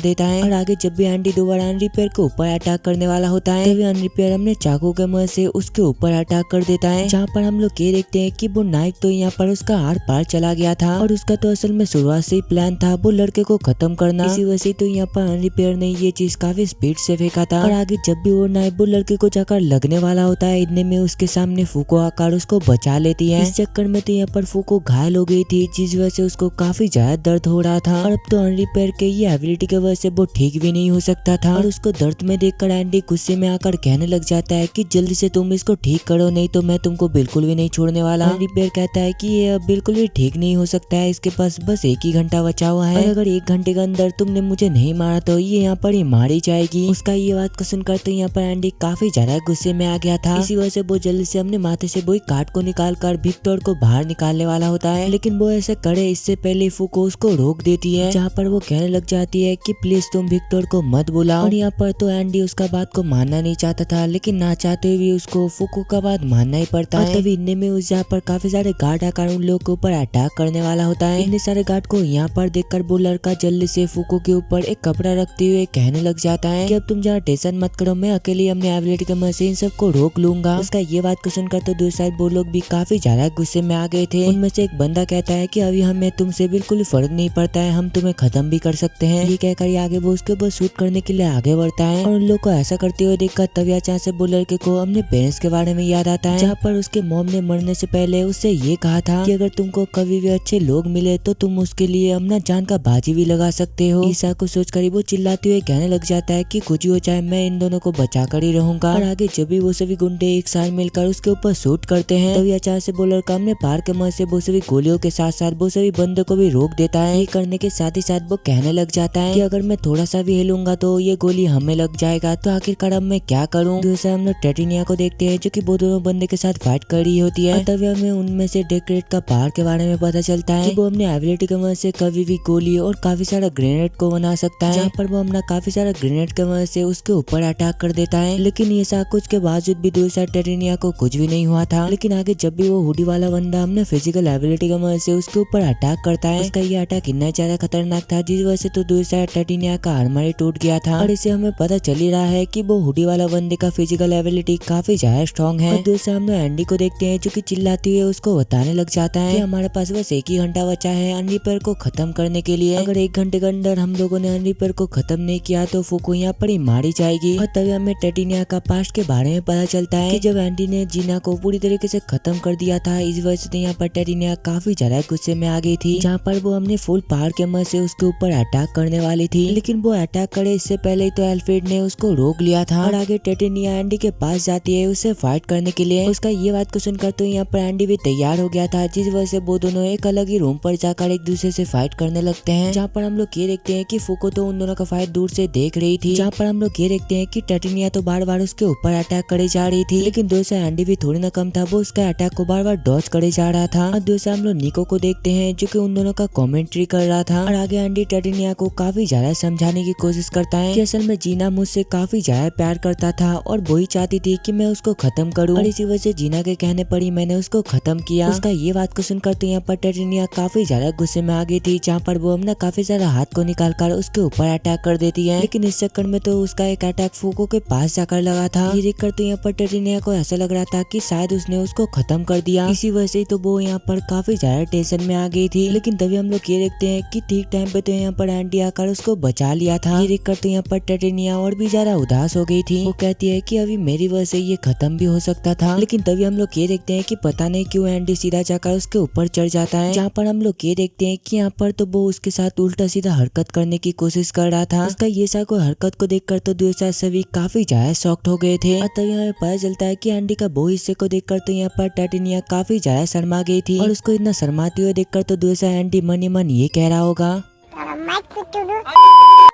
देता है। और आगे जब भी एंडी दोबारा अनरिपेयर के ऊपर अटैक करने वाला होता है, तभी अनरिपेयर अपने चाकू के मदद से उसके ऊपर अटैक कर देता है। जहाँ पर हम लोग ये देखते हैं कि वो नाइफ तो यहाँ पर उसका आर पार चला गया था, और उसका तो असल में शुरुआत से ही प्लान था वो लड़के को खत्म करना। इसी वजह से तो यहाँ पर अनरिपेयर ने ये चीज काफी स्पीड से फेंका था। और आगे जब भी वो नाइफ वो लड़के को जाकर लगने वाला होता है, इतने में उसके सामने फूको आकर उसको बचा लेती है। इस चक्कर में तो यहाँ पर फूको घायल हो गई थी, जिस वजह से उसको काफी ज्यादा दर्द हो रहा था। और अब तो अनरिपेयर के ये एबिलिटी की वजह से वो ठीक भी नहीं हो सकता था। और उसको दर्द में देखकर एंडी गुस्से में आकर कहने लग जाता है कि जल्दी से तुम इसको ठीक करो, नहीं तो मैं तुमको बिल्कुल भी नहीं छोड़ने वाला। अनरिपेयर कहता है कि ये अब बिल्कुल भी ठीक नहीं हो सकता है, इसके पास बस 1 ही घंटा बचा हुआ है, अगर 1 घंटे के अंदर तुमने मुझे नहीं मारा तो ये यहाँ पर ही मारी जाएगी। उसका ये बात को सुनकर तो यहाँ पर एंडी काफी ज्यादा गुस्से में आ गया था। इसी वजह से वो जल्दी से अपने माथे से वही कार्ड को निकाल कर विक्टर को बाहर निकालने वाला होता है, लेकिन वो ऐसे करे इससे पहले फूको उसको रोक देती है, जहाँ पर वो कहने लग जाती है कि प्लीज तुम विक्टर को मत बुलाओ। और यहाँ पर तो एंडी उसका बात को मानना नहीं चाहता था, लेकिन ना चाहते हुए उसको फूको का बात मानना ही पड़ता है। तभी इतने में उस जहाँ पर काफी सारे गार्ड आकर उन लोगों के ऊपर अटैक करने वाला होता है। इतने सारे गार्ड को यहाँ पर देखकर वो लड़का जल्दी से फूको के ऊपर एक कपड़ा रखते हुए कहने लग जाता है कि अब तुम जहाँ टेंशन मत करो, मैं अकेले अपने एबिलिटी के मशीन सबको रोक लूंगा। उसका ये बात को सुनकर तो दूसरी साइड वो लोग भी काफी ज्यादा गुस्से में आ गए थे। उनमें से एक बंदा कहता है कि अभी हमें तुमसे बिल्कुल फर्क नहीं पड़ता है, हम तुम्हें खत्म भी कर सकते हैं। ये कहकर आगे वो उसके ऊपर शूट करने के लिए आगे बढ़ता है। और उन लोग को ऐसा करते हुए देखकर तभी अचानक से वो लड़के को अपने पेरेंट्स के बारे में याद आता है, जहाँ पर उसके मॉम ने मरने से पहले उससे ये कहा था कि अगर तुमको कभी भी अच्छे लोग मिले तो तुम उसके लिए अपना जान का बाजी भी लगा सकते हो। ईसा को सोचकर वो चिल्लाते हुए कहने लग जाता है कि कुछ ही हो जाए मैं इन दोनों को बचा कर ही रहूंगा। और आगे जब भी वो सभी गुंडे एक साथ मिलकर उसके ऊपर शूट करते हैं, तभी अचानक से वो लड़का अपने पार के मदद से वो सभी गोलियों के साथ साथ वो सभी बंदों को भी रोक देता है। ये करने के साथ ही साथ वो कहने लग जाता है कि अगर मैं थोड़ा सा भी हिलूंगा तो ये गोली हमें लग जाएगा, तो आखिरकार अब मैं क्या करूँ। दूसरा हम लोग टेटिनिया को देखते हैं जो कि वो दोनों बंदे के साथ फाइट कर रही होती है। तभी हमें उनमें से डेकोरेट का पावर के बारे में पता चलता है कि वो अपने एबिलिटी की मदद से कभी भी गोली और काफी सारा ग्रेनेड को बना सकता है, जहाँ पर वो अपना काफी सारा ग्रेनेड की मदद से उसके ऊपर अटैक कर देता है। लेकिन ये सब कुछ के बावजूद भी दूसरा टेटिनिया को कुछ भी नहीं हुआ था। लेकिन आगे जब भी वो हुडी वाला बंदा अपने फिजिकल एबिलिटी की मदद से उसके ऊपर अटैक करता है, उसका ये अटैक इतना ज्यादा खतरनाक था जिस वजह से तो दूसरा टेटिनिया का आर्मर ही टूट गया था। और इससे हमें पता चल ही रहा है कि वो हुडी वाला बंदे का फिजिकल एबिलिटी काफी ज्यादा स्ट्रॉन्ग है। और दूसरा हम लोग एंडी को देखते हैं जो कि चिल्लाते हुए उसको बताने लग जाता है कि हमारे पास बस 1 ही घंटा बचा है अनरिपेयर को खत्म करने के लिए, अगर 1 घंटे के अंदर हम लोगों ने अनरिपेयर को खत्म नहीं किया तो फूको यहाँ पर ही मारी जाएगी। और तभी हमें टेटिनिया का पास्ट के बारे में पता चलता है कि जब एंडी ने जीना को पूरी तरीके से खत्म कर दिया था, इस वजह से यहाँ पर टेटिनिया काफी ज्यादा गुस्से में आ गई थी, जहाँ पर वो हमने फुल पावर के मदद से उसके ऊपर अटैक करने वाली थी। लेकिन वो अटैक करे इससे पहले ही तो एल्फ्रेड ने उसको रोक लिया था। और आगे टेटिनिया एंडी के पास जाती है उससे फाइट करने के लिए। उसका ये बात को सुनकर तो यहाँ पर एंडी भी तैयार हो गया था, जिस वजह से वो दोनों एक अलग ही रूम पर जाकर एक दूसरे से फाइट करने लगते हैं। जहाँ पर हम लोग ये देखते हैं कि फूको तो उन दोनों का फाइट दूर से देख रही थी, जहाँ पर हम लोग ये देखते हैं कि टेटिनिया तो बार बार उसके ऊपर अटैक करे जा रही थी, लेकिन दूसरा एंडी भी थोड़ी ना कम था, वो उसका अटैक को बार बार डॉज करे जा रहा था। और दूसरा हम लोग निको को देखते हैं जो कि उन दोनों का कमेंट्री कर रहा था। और आगे एंडी टेटिनिया को काफी ज्यादा समझाने की कोशिश करता है कि असल में जीना मुझसे काफी ज्यादा प्यार करता था और वो ही चाहती थी कि मैं उसको खत्म करूं, और इसी वजह से जीना के कहने पर ही मैंने उसको खत्म किया। उसका ये बात को सुनकर तो यहाँ पर टेटिनिया काफी ज्यादा गुस्से में आ गई थी, जहाँ पर वो अपना काफी सारा हाथ को निकालकर उसके ऊपर अटैक कर देती है। लेकिन इस चक्कर में तो उसका एक अटैक फूको के पास जाकर लगा था। ये देखकर तो यहाँ पर टेटिनिया को ऐसा लग रहा था कि शायद उसने उसको खत्म कर दिया। इसी वजह से तो वो यहाँ पर काफी ज्यादा टेंशन में आ गई थी। लेकिन तभी हम लोग ये देखते हैं कि ठीक टाइम पे तो यहाँ पर एंडी आकर उसको बचा लिया था। ये देखकर तो यहाँ पर टाइटेनिया और भी ज्यादा उदास हो गई थी। वो कहती है कि अभी मेरी वजह से ये खत्म भी हो सकता था। लेकिन तभी हम लोग ये देखते हैं कि पता नहीं क्यों एंडी सीधा जाकर उसके ऊपर चढ़ जाता है, जहाँ पर हम लोग ये देखते हैं कि यहाँ पर तो वो उसके साथ उल्टा सीधा हरकत करने की कोशिश कर रहा था। उसका ये सा कोई हरकत को देखकर तो दूसरा सभी काफी ज्यादा शॉक्ड हो गए थे। और तभी हमें पता चलता है कि एंडी का वो हिस्से को देखकर तो यहाँ पर टाइटेनिया काफी ज्यादा शर्मा गई थी। और उसको इतना शर्माते हुए देखकर तो दूसरा एंडी मन ही मन ये कह रहा होगा।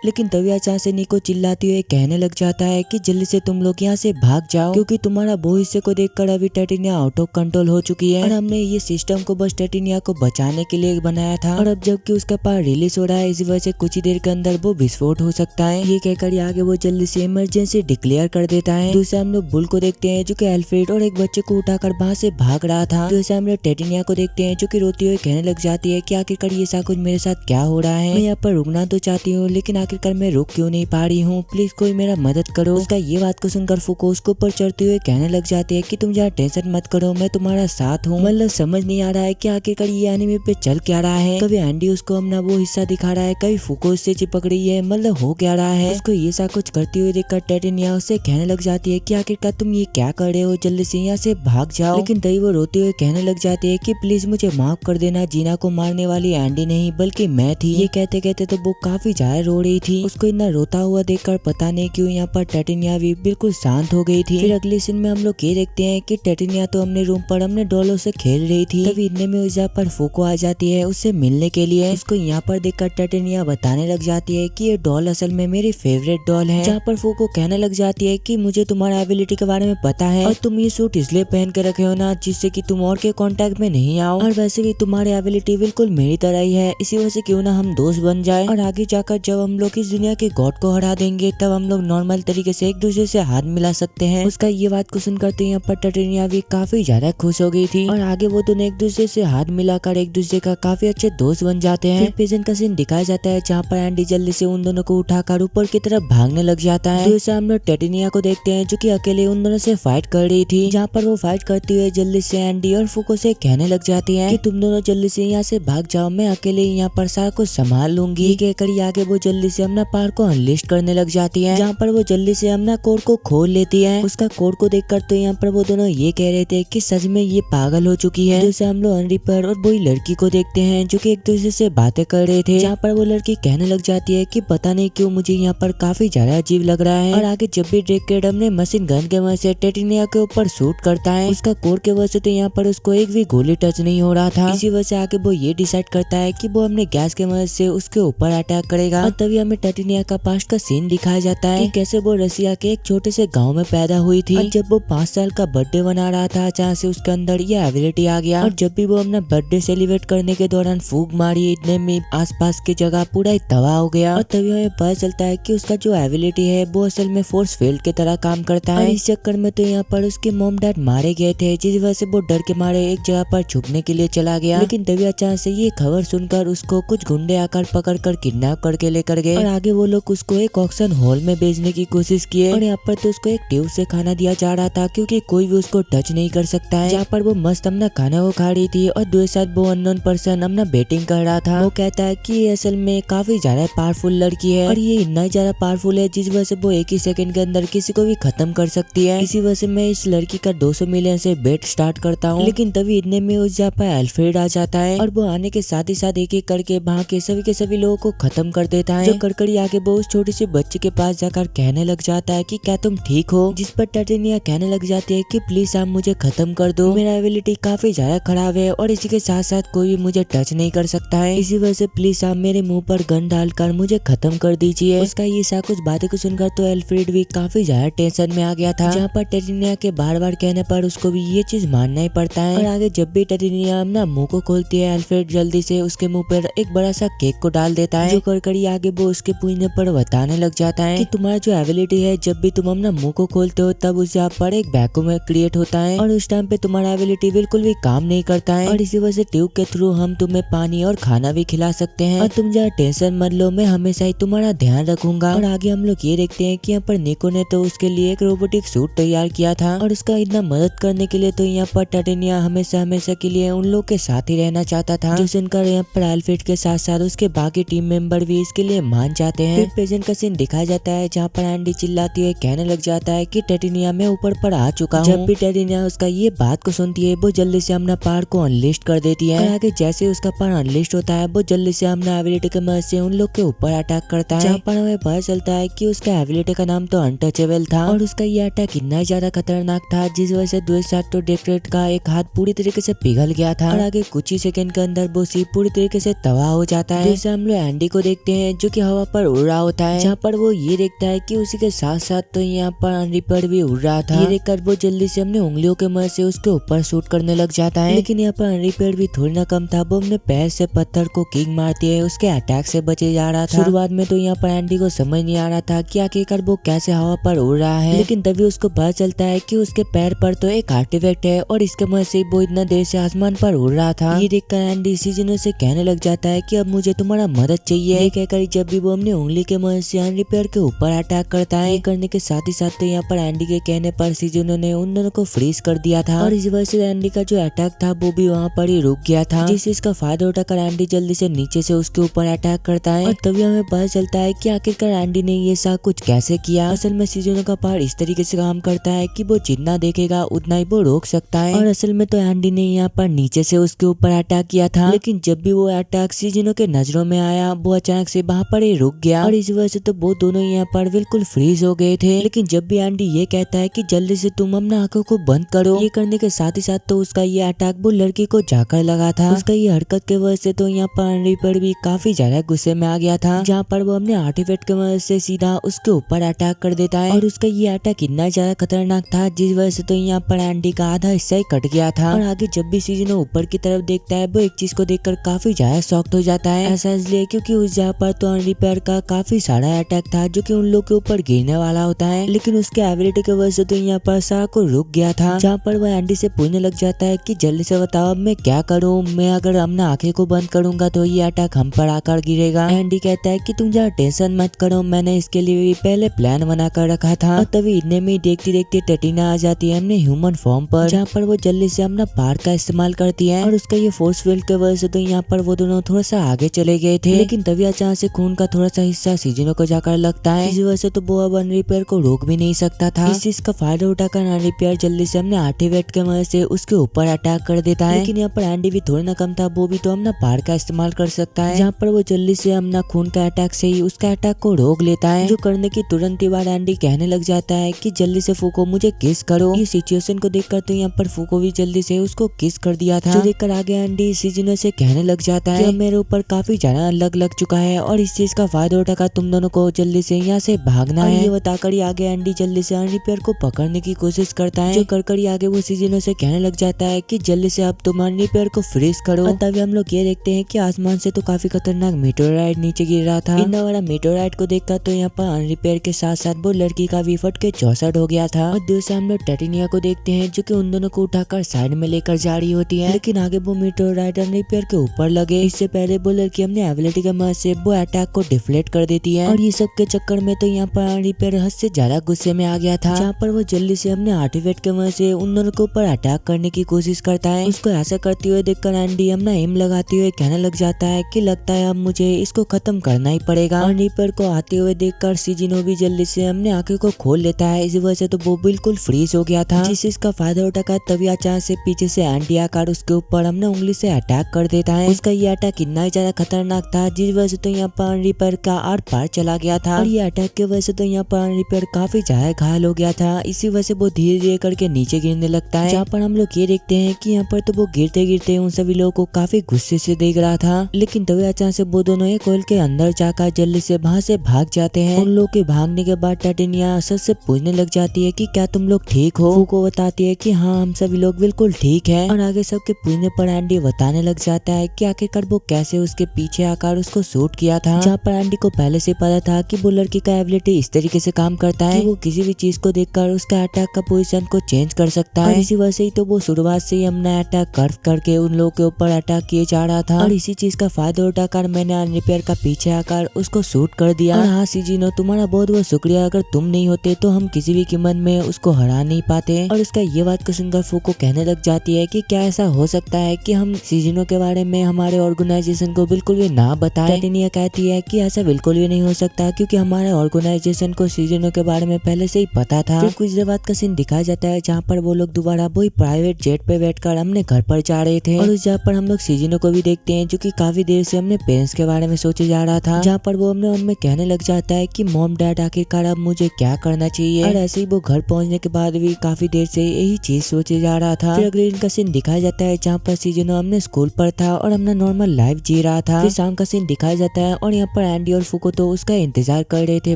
लेकिन तभी अचानक से निको चिल्लाते हुए कहने लग जाता है कि जल्दी से तुम लोग यहाँ से भाग जाओ, क्योंकि तुम्हारा वो हिस्से को देखकर अभी टाइटेनिया आउट ऑफ कंट्रोल हो चुकी है और हमने ये सिस्टम को बस टाइटेनिया को बचाने के लिए बनाया था। और अब जबकि उसका पावर रिलीज हो रहा है, इसी वजह से कुछ ही देर के अंदर वो विस्फोट हो सकता है। ये कहकर आगे वो जल्दी से इमरजेंसी डिक्लेयर कर देता है। दूसरा हम लोग बुल को देखते हैं जो कि एल्फ्रेड और एक बच्चे को उठाकर वहाँ से भाग रहा था। दूसरा हम लोग टाइटेनिया को देखते हैं जो कि रोती हुई कहने लग जाती है कि आखिरकार ये सब कुछ मेरे साथ क्या हो रहा है। मैं यहाँ पर रुकना तो चाहती हूँ, लेकिन आखिरकार मैं रुक क्यों नहीं पा रही हूँ, प्लीज कोई मेरा मदद करो। उसका ये बात को सुनकर फुको उसके ऊपर चढ़ते हुए कहने लग जाते हैं कि तुम जरा टेंशन मत करो, मैं तुम्हारा साथ हूँ। मतलब समझ नहीं आ रहा है कि आखिरकार ये एनिमे पे चल क्या रहा है। कभी एंडी उसको अपना वो हिस्सा दिखा रहा है, कभी फुको उससे चिपक रही है, मतलब हो क्या रहा है। उसको ये सा कुछ करते हुए देखकर टाइटेनिया उससे कहने लग जाती है कि आखिरकार तुम ये क्या कर रहे हो, जल्दी से यहाँ से भाग जाओ। लेकिन तभी वो रोते हुए कहने लग जाती है कि प्लीज मुझे माफ कर देना, जीना को मारने वाली एंडी नहीं बल्कि मैं थी। ये कहते कहते तो वो काफी ज्यादा रो रही थी। उसको इतना रोता हुआ देखकर पता नहीं क्यों यहाँ पर टाइटेनिया भी बिल्कुल शांत हो गई थी। फिर अगले सीन में हम लोग ये देखते हैं कि टाइटेनिया तो अपने रूम पर अपने डॉलों से खेल रही थी। तभी इतने में यहाँ पर फुको आ जाती है उससे मिलने के लिए। उसको यहाँ पर देखकर टाइटेनिया बताने लग जाती है कि ये डॉल असल में मेरी फेवरेट डॉल है। जहाँ पर फुको कहने लग जाती है कि मुझे तुम्हारा एबिलिटी के बारे में पता है और तुम ये सूट इसलिए पहन के रखे हो ना जिससे कि तुम और के कांटेक्ट में नहीं आओ, और वैसे भी तुम्हारी एबिलिटी बिल्कुल मेरी तरह ही है, इसी वजह से क्यों ना हम दोस्त बन जाए। और आगे जाकर जब हम लोग इस दुनिया के गॉड को हरा देंगे तब हम लोग नॉर्मल तरीके से एक दूसरे से हाथ मिला सकते हैं। उसका ये बात को सुनकर तो यहाँ पर टाइटेनिया भी काफी ज्यादा खुश हो गई थी और आगे वो दोनों एक दूसरे से हाथ मिलाकर एक दूसरे का काफी अच्छे दोस्त बन जाते हैं। फिर प्रेजेंट का सीन दिखाया जाता है जहाँ पर एंडी जल्दी से उन दोनों को उठाकर ऊपर की तरफ भागने लग जाता है। दूसरे हम लोग टाइटेनिया को देखते हैं जो कि अकेले उन दोनों से फाइट कर रही थी, जहाँ पर वो फाइट करते हुए जल्दी से एंडी और फुको से कहने लग जाती है कि तुम दोनों जल्दी से यहाँ से भाग जाओ, मैं अकेले यहाँ पर सारा कुछ संभाल लूंगी। कहकर आगे वो जल्दी से अपना पावर को अनलिस्ट करने लग जाती है, जहाँ पर वो जल्दी से अपना कोड को खोल लेती है। उसका कोड को देखकर तो यहाँ पर वो दोनों ये कह रहे थे कि सच में ये पागल हो चुकी है। दूसरे हम लोग अनरिपर और वही लड़की को देखते हैं जो कि एक दूसरे से बातें कर रहे थे, जहाँ पर वो लड़की कहने लग जाती है कि पता नहीं क्यों मुझे यहाँ पर काफी ज्यादा अजीब लग रहा है। और आगे जब भी ड्रेकेड अपने मशीन गन के वजह से टाइटेनिया के ऊपर शूट करता है, उसका कोड के वजह से तो यहाँ पर उसको एक भी गोली टच नहीं हो रहा था। इसी वजह से आगे वो ये डिसाइड करता है कि वो अपने गैस के मदद से उसके ऊपर अटैक करेगा। और तभी हमें टाइटेनिया का पास्ट का सीन दिखाया जाता है कि कैसे वो रसिया के एक छोटे से गांव में पैदा हुई थी। और जब वो 5 साल का बर्थडे मना रहा था अचानक से उसके अंदर ये एबिलिटी आ गया, और जब भी वो अपना बर्थडे सेलिब्रेट करने के दौरान फूंक मारी, इतने में आसपास की जगह पूरा ही तबाह हो गया। और तभी हमें पता चलता है कि उसका जो एबिलिटी है वो असल में फोर्स फील्ड की तरह काम करता है। इस चक्कर में तो यहाँ पर उसके मॉम डैड मारे गए थे, जिस वजह से वो डर के मारे एक जगह पर छुपने के लिए चला गया। लेकिन तभी अचानक से ये खबर सुनकर उसको कुछ गुंडे आकर पकड़ कर किडनैप करके लेकर गए, और आगे वो लोग उसको एक ऑक्शन हॉल में बेचने की कोशिश किए। और यहाँ पर तो उसको एक ट्यूब से खाना दिया जा रहा था क्योंकि कोई भी उसको टच नहीं कर सकता है, जहाँ पर वो मस्त अपना खाना वो खा रही थी और दूसरे साथ वो अननोन पर्सन अपना बेटिंग कर रहा था। वो कहता है कि ये असल में काफी ज्यादा पावरफुल लड़की है और ये इतना ज्यादा पावरफुल है जिस वजह से वो एक ही सेकंड के अंदर किसी को भी खत्म कर सकती है। इसी वजह से मैं इस लड़की का 200 मिलियन से बेट स्टार्ट करता हूँ। लेकिन तभी इतने में उस जगह पर एल्फ्रेड आ जाता है और वो आने के साथ ही साथ एक एक करके वहाँ के सभी लोगों को खत्म कर देता है। जो कड़कड़ी आके वो उस छोटे से बच्चे के पास जाकर कहने लग जाता है कि क्या तुम ठीक हो, जिस पर टाइटेनिया कहने लग जाती है कि प्लीज आप मुझे खत्म कर दो, मेरा एबिलिटी काफी ज्यादा खराब है और इसी के साथ साथ कोई भी मुझे टच नहीं कर सकता है, इसी वजह से प्लीज आप मेरे मुंह पर गन डालकर मुझे खत्म कर दीजिए। उसका ये सब कुछ बातें को सुनकर तो एल्फ्रेड भी काफी ज्यादा टेंशन में आ गया था, जहाँ पर टाइटेनिया के बार बार कहने पर उसको भी ये चीज मानना ही पड़ता है। और आगे जब भी टाइटेनिया अपना मुंह को खोलती है एल्फ्रेड जल्दी से उसके मुंह पर एक बड़ा सा केक को डाल देता है। जो करकड़ी आगे वो उसके पूछने पर बताने लग जाता है कि तुम्हारा जो एबिलिटी है, जब भी तुम अपना मुंह को खोलते हो तब उस यहाँ पर एक वैक्यूम क्रिएट होता है और उस टाइम पे तुम्हारा एबिलिटी बिल्कुल भी काम नहीं करता है और इसी वजह से ट्यूब के थ्रू हम तुम्हें पानी और खाना भी खिला सकते हैं और तुम जरा टेंशन मत लो, मैं हमेशा ही तुम्हारा ध्यान रखूंगा। और आगे हम लोग ये देखते हैं कि यहाँ पर निको ने तो उसके लिए एक रोबोटिक सूट तैयार किया था और उसका इतना मदद करने के लिए तो यहाँ पर टाइटेनिया हमेशा हमेशा के लिए उन लोग के साथ ही रहना चाहता था, जो सुनकर यहाँ पर अल्फ्रेड के साथ साथ उसके बाकी टीम मेंबर भी इसके लिए मान जाते हैं। फिर प्रेजेंट का सीन दिखाया जाता है जहाँ पर एंडी चिल्लाती हुए कहने लग जाता है कि टाइटेनिया में ऊपर पर आ चुका हूँ। जब भी टाइटेनिया उसका ये बात को सुनती है वो जल्दी से अपना पावर को अनलिस्ट कर देती है और आगे जैसे उसका पावर अनलिस्ट होता है वो जल्दी से अपना एबिलिटी के मदद से उन लोग के ऊपर अटैक करता है। जहाँ पर हमें पता चलता है कि उसका एबिलिटी का नाम तो अनटचेबल था और उसका ये अटैक इतना ज्यादा खतरनाक था जिस वजह से दुएसाटो डेक्रेट का एक हाथ पूरी तरीके से पिघल गया था और आगे कुछ ही सेकंड के अंदर वो सीप पूरी तरीके से तबाह हो जाता है। जैसे हम लोग एंडी को देखते हैं जो कि हवा पर उड़ रहा होता है, जहाँ पर वो ये देखता है कि उसी के साथ साथ तो यहाँ पर अनरिपेयर्ड भी उड़ रहा था। ये देखकर वो जल्दी से अपने उंगलियों के मदद से उसके ऊपर शूट करने लग जाता है, लेकिन यहाँ पर अनरिपेयर्ड भी थोड़ी ना कम था। वो अपने पैर से पत्थर को किक मारती है, उसके अटैक से बचे जा रहा था। शुरुआत में तो यहाँ पर एंडी को समझ नहीं आ रहा था कि आखिरकार वो कैसे हवा पर उड़ रहा है, लेकिन तभी उसको पता चलता है कि उसके पैर पर तो एक आर्टिफैक्ट है और इसके मदद से वो इतना देर से आसमान पर उड़ रहा था। ये देखकर एंडी सीजनों से कहने लग जाता है कि अब मुझे तुम्हारा मदद चाहिए। ये कहकर जब भी वो अपनी उंगली के मदद से अनरिपेयर के ऊपर अटैक करता है, करने के साथ ही साथ तो यहाँ पर एंडी के कहने पर सीजनों ने उन दोनों को फ्रीज कर दिया था और इस वजह से एंडी का जो अटैक था वो भी वहाँ पर ही रुक गया था। जिससे इसका फायदा उठाकर एंडी जल्दी से नीचे से उसके ऊपर अटैक करता है और तभी हमें पता चलता है कि आखिरकार एंडी ने ये सब कुछ कैसे किया। असल में सीजनों का पावर इस तरीके से काम करता है कि वो जितना देखेगा उतना ही वो रोक सकता है और असल में तो एंडी ने यहाँ पर नीचे से उसके ऊपर अटैक किया था, लेकिन जब भी वो अटैक सीजनों के नजरों में आया वो अचानक से वहाँ पर ही रुक गया और इस वजह से तो वो दोनों यहाँ पर बिल्कुल फ्रीज हो गए थे। लेकिन जब भी एंडी ये कहता है कि जल्दी से तुम अपना आंखों को बंद करो, ये करने के साथ ही साथ तो उसका ये अटैक वो लड़की को जाकर लगा था। उसका ये हरकत के वजह से तो यहाँ पर अनरिपेयर्ड भी काफी ज्यादा गुस्से में आ गया था, जहाँ पर वो अपने आर्टिफैक्ट की मदद से सीधा उसके ऊपर अटैक कर देता है और उसका ये अटैक इतना ज्यादा खतरनाक था जिस वजह से तो यहाँ पर एंडी का आधा हिस्सा ही कट गया था। और आगे जब भी सीजन ऊपर की तरफ देखता है वो एक चीज को देखकर काफी ज्यादा शॉक्ड हो जाता है। ऐसा इसलिए क्योंकि उस जगह पर तो अनरिपेयर का काफी सारा अटैक था जो कि उन लोग के ऊपर गिरने वाला होता है, लेकिन उसके एबिलिटी की वजह से तो यहाँ पर सारा को रुक गया था। जहाँ पर वह एंडी से पूछने लग जाता है कि जल्दी से बताओ अब मैं क्या करूँ, मैं अगर अपना आंखें को बंद करूंगा तो ये अटैक हम पर आकर गिरेगा। एंडी कहता है कि तुम जरा टेंशन मत करो, मैंने इसके लिए भी पहले प्लान बना कर रखा था। और तभी इतने में देखती देखती टाइटेनिया आ जाती है अपने ह्यूमन फॉर्म पर, जहाँ पर वो जल्दी से अपना पावर का इस्तेमाल करती है और उसका ये फोर्स फील्ड के वजह से तो यहाँ पर वो दोनों थोड़ा सा आगे चले गए थे, लेकिन तभी अचानक से खून का थोड़ा सा हिस्सा सीजनों को जाकर लगता है। इस वजह से तो वो अब अनरिपेयर को रोक भी नहीं सकता था। इस चीज का फायदा उठाकर अनरिपेयर जल्दी से अपने आर्टिफैक्ट के मदद से उसके ऊपर अटैक कर देता है, लेकिन यहाँ पर एंडी भी थोड़ा ना कम था, वो भी तो अपना पावर का इस्तेमाल कर सकता है, जहाँ पर वो जल्दी से अपना खून का अटैक से ही उसका अटैक को रोक लेता है। जो करने की तुरंत ही बाद एंडी कहने लग जाता है कि जल्दी से फूको मुझे किस करो। ये सिचुएशन को देखकर तो यहाँ पर फूको भी जल्दी से उसको किस कर दिया था, जो देखकर आगे एंडी सीजनों से कहने लग जाता है कि मेरे ऊपर काफी ज्यादा अलग लग चुका है और इस चीज का फायदा उठाकर तुम दोनों को जल्दी से यहाँ से भागना है। ये बताकर ही आगे एंडी जल्दी से अनरिपेयर को पकड़ने की कोशिश करता है, जो कर ही आगे वो सीजनों से कहने लग जाता है कि जल्दी से अब तुम अनरिपेयर को फ्रीज करो। और तभी हम लोग ये देखते हैं कि आसमान से तो काफी खतरनाक मेटेओराइट नीचे गिर रहा था। इतना बड़ा मेटेओराइट को देखकर तो यहाँ पर अनरिपेयर के साथ साथ वो लड़की का भी फट के चौसठ हो गया था। और दूसरा हम लोग टाइटेनिया को देखते हैं जो कि उन दोनों को उठाकर साइड में लेकर जा रही होती है, लेकिन आगे वो मेटेओराइट अनरिपेयर के ऊपर लगे इससे पहले वो लड़की अपने एबिलिटी के मदद से वो अटैक को डिफ्लेक्ट कर देती है। और ये सब के चक्कर में तो यहाँ पर अनरिपेयर हद से ज्यादा गुस्से में आ गया था, जहाँ पर वो जल्दी से अपने आर्टिफैक्ट के मदद से उन दोनों के ऊपर अटैक करने की कोशिश करता है। उसको ऐसा करते हुए देखकर एंडी अपना एम लगाते हुए कहने लग जाता है कि लगता है अब मुझे इसको खत्म करना ही पड़ेगा। अनरिपेयर को आते हुए देखकर सीजनो भी जल्दी से अपने आंखें को खोल लेता है, इस वजह से तो वो बिल्कुल फ्रीज हो गया था। जिस इसका फायदा उठाकर तभी अचानक से पीछे से एंडी आकर उसके ऊपर अपने उंगली से अटैक कर देता है। उसका ये अटैक इतना ज्यादा खतरनाक था जिस वजह से तो यहाँ पर अनरिपेयर का आर पार चला गया था और ये अटैक की वजह से तो यहाँ पर अनरिपेयर काफी ज्यादा घायल हो गया था। इसी वजह से वो धीरे धीरे करके नीचे गिरने लगता है, जहाँ पर हम लोग ये देखते हैं कि यहाँ पर तो वो गिरते गिरते उन सभी लोगों को काफी गुस्से से देख रहा था, लेकिन तभी अचानक से वो दोनों एक होल के अंदर जाकर जल्दी से वहाँ से भाग जाते हैं। उन लोग के भागने के बाद टाइटेनिया सच से पूछने लग जाती है कि क्या तुम लोग ठीक हो? फूको बताती है कि हाँ हम सभी लोग बिल्कुल ठीक है। और आगे सबके पूछने पर एंडी बताने लग जाता है कि आखिरकार वो कैसे उसके पीछे आकर आकर उसको शूट किया था, जहाँ पर एंडी को पहले से पता था कि वो लड़की का एबिलिटी इस तरीके से काम करता है कि वो किसी भी चीज को देखकर उसका अटैक का पोजीशन को चेंज कर सकता है। इसी वजह से ही तो वो शुरुआत से ही अपना अटैक करके उन लोगों के ऊपर अटैक किए जा रहा था, और इसी चीज का फायदा उठाकर मैंने अनरिपेयर का पीछे आकर उसको शूट कर दिया। और हाँ सिजिनो, तुम्हारा बहुत बहुत शुक्रिया, अगर तुम नहीं होते तो हम किसी भी कीमत में उसको हरा नहीं पाते। और उसका ये बात को सुनकर फूको कहने लग जाती है कि क्या ऐसा हो सकता है कि हम सिजिनो के बारे में हमारे ऑर्गेनाइजेशन को बिल्कुल भी ना बताएं। कैटिनिया कहती है कि ऐसा बिल्कुल भी नहीं हो सकता, क्योंकि हमारे ऑर्गेनाइजेशन को सिजिनो के बारे में पहले से ही पता था। फिर कुछ देर बाद का सीन दिखाया जाता है जहाँ पर वो लोग दोबारा वही प्राइवेट जेट पे बैठकर हमने घर पर जा रहे थे, और उस जगह पर हम लोग सिजिनो को भी देखते हैं जो कि काफी देर से हमने पेरेंट्स के बारे में सोचे जा रहा था, जहाँ पर वो हमने उनमें कहने लग जाता है कि मॉम डैड आखिरकार अब मुझे क्या करना चाहिए। और ऐसे ही वो घर पहुंचने के बाद भी काफी देर से यही चीज सोचे जा रहा था। फिर अगले दिन का सीन दिखाया जाता है जहाँ पर सिजिनो हमने स्कूल पर था और अपना नॉर्मल लाइफ जी रहा था। फिर शाम का सीन दिखाया जाता है और यहाँ पर एंडी और फूको तो उसका इंतजार कर रहे थे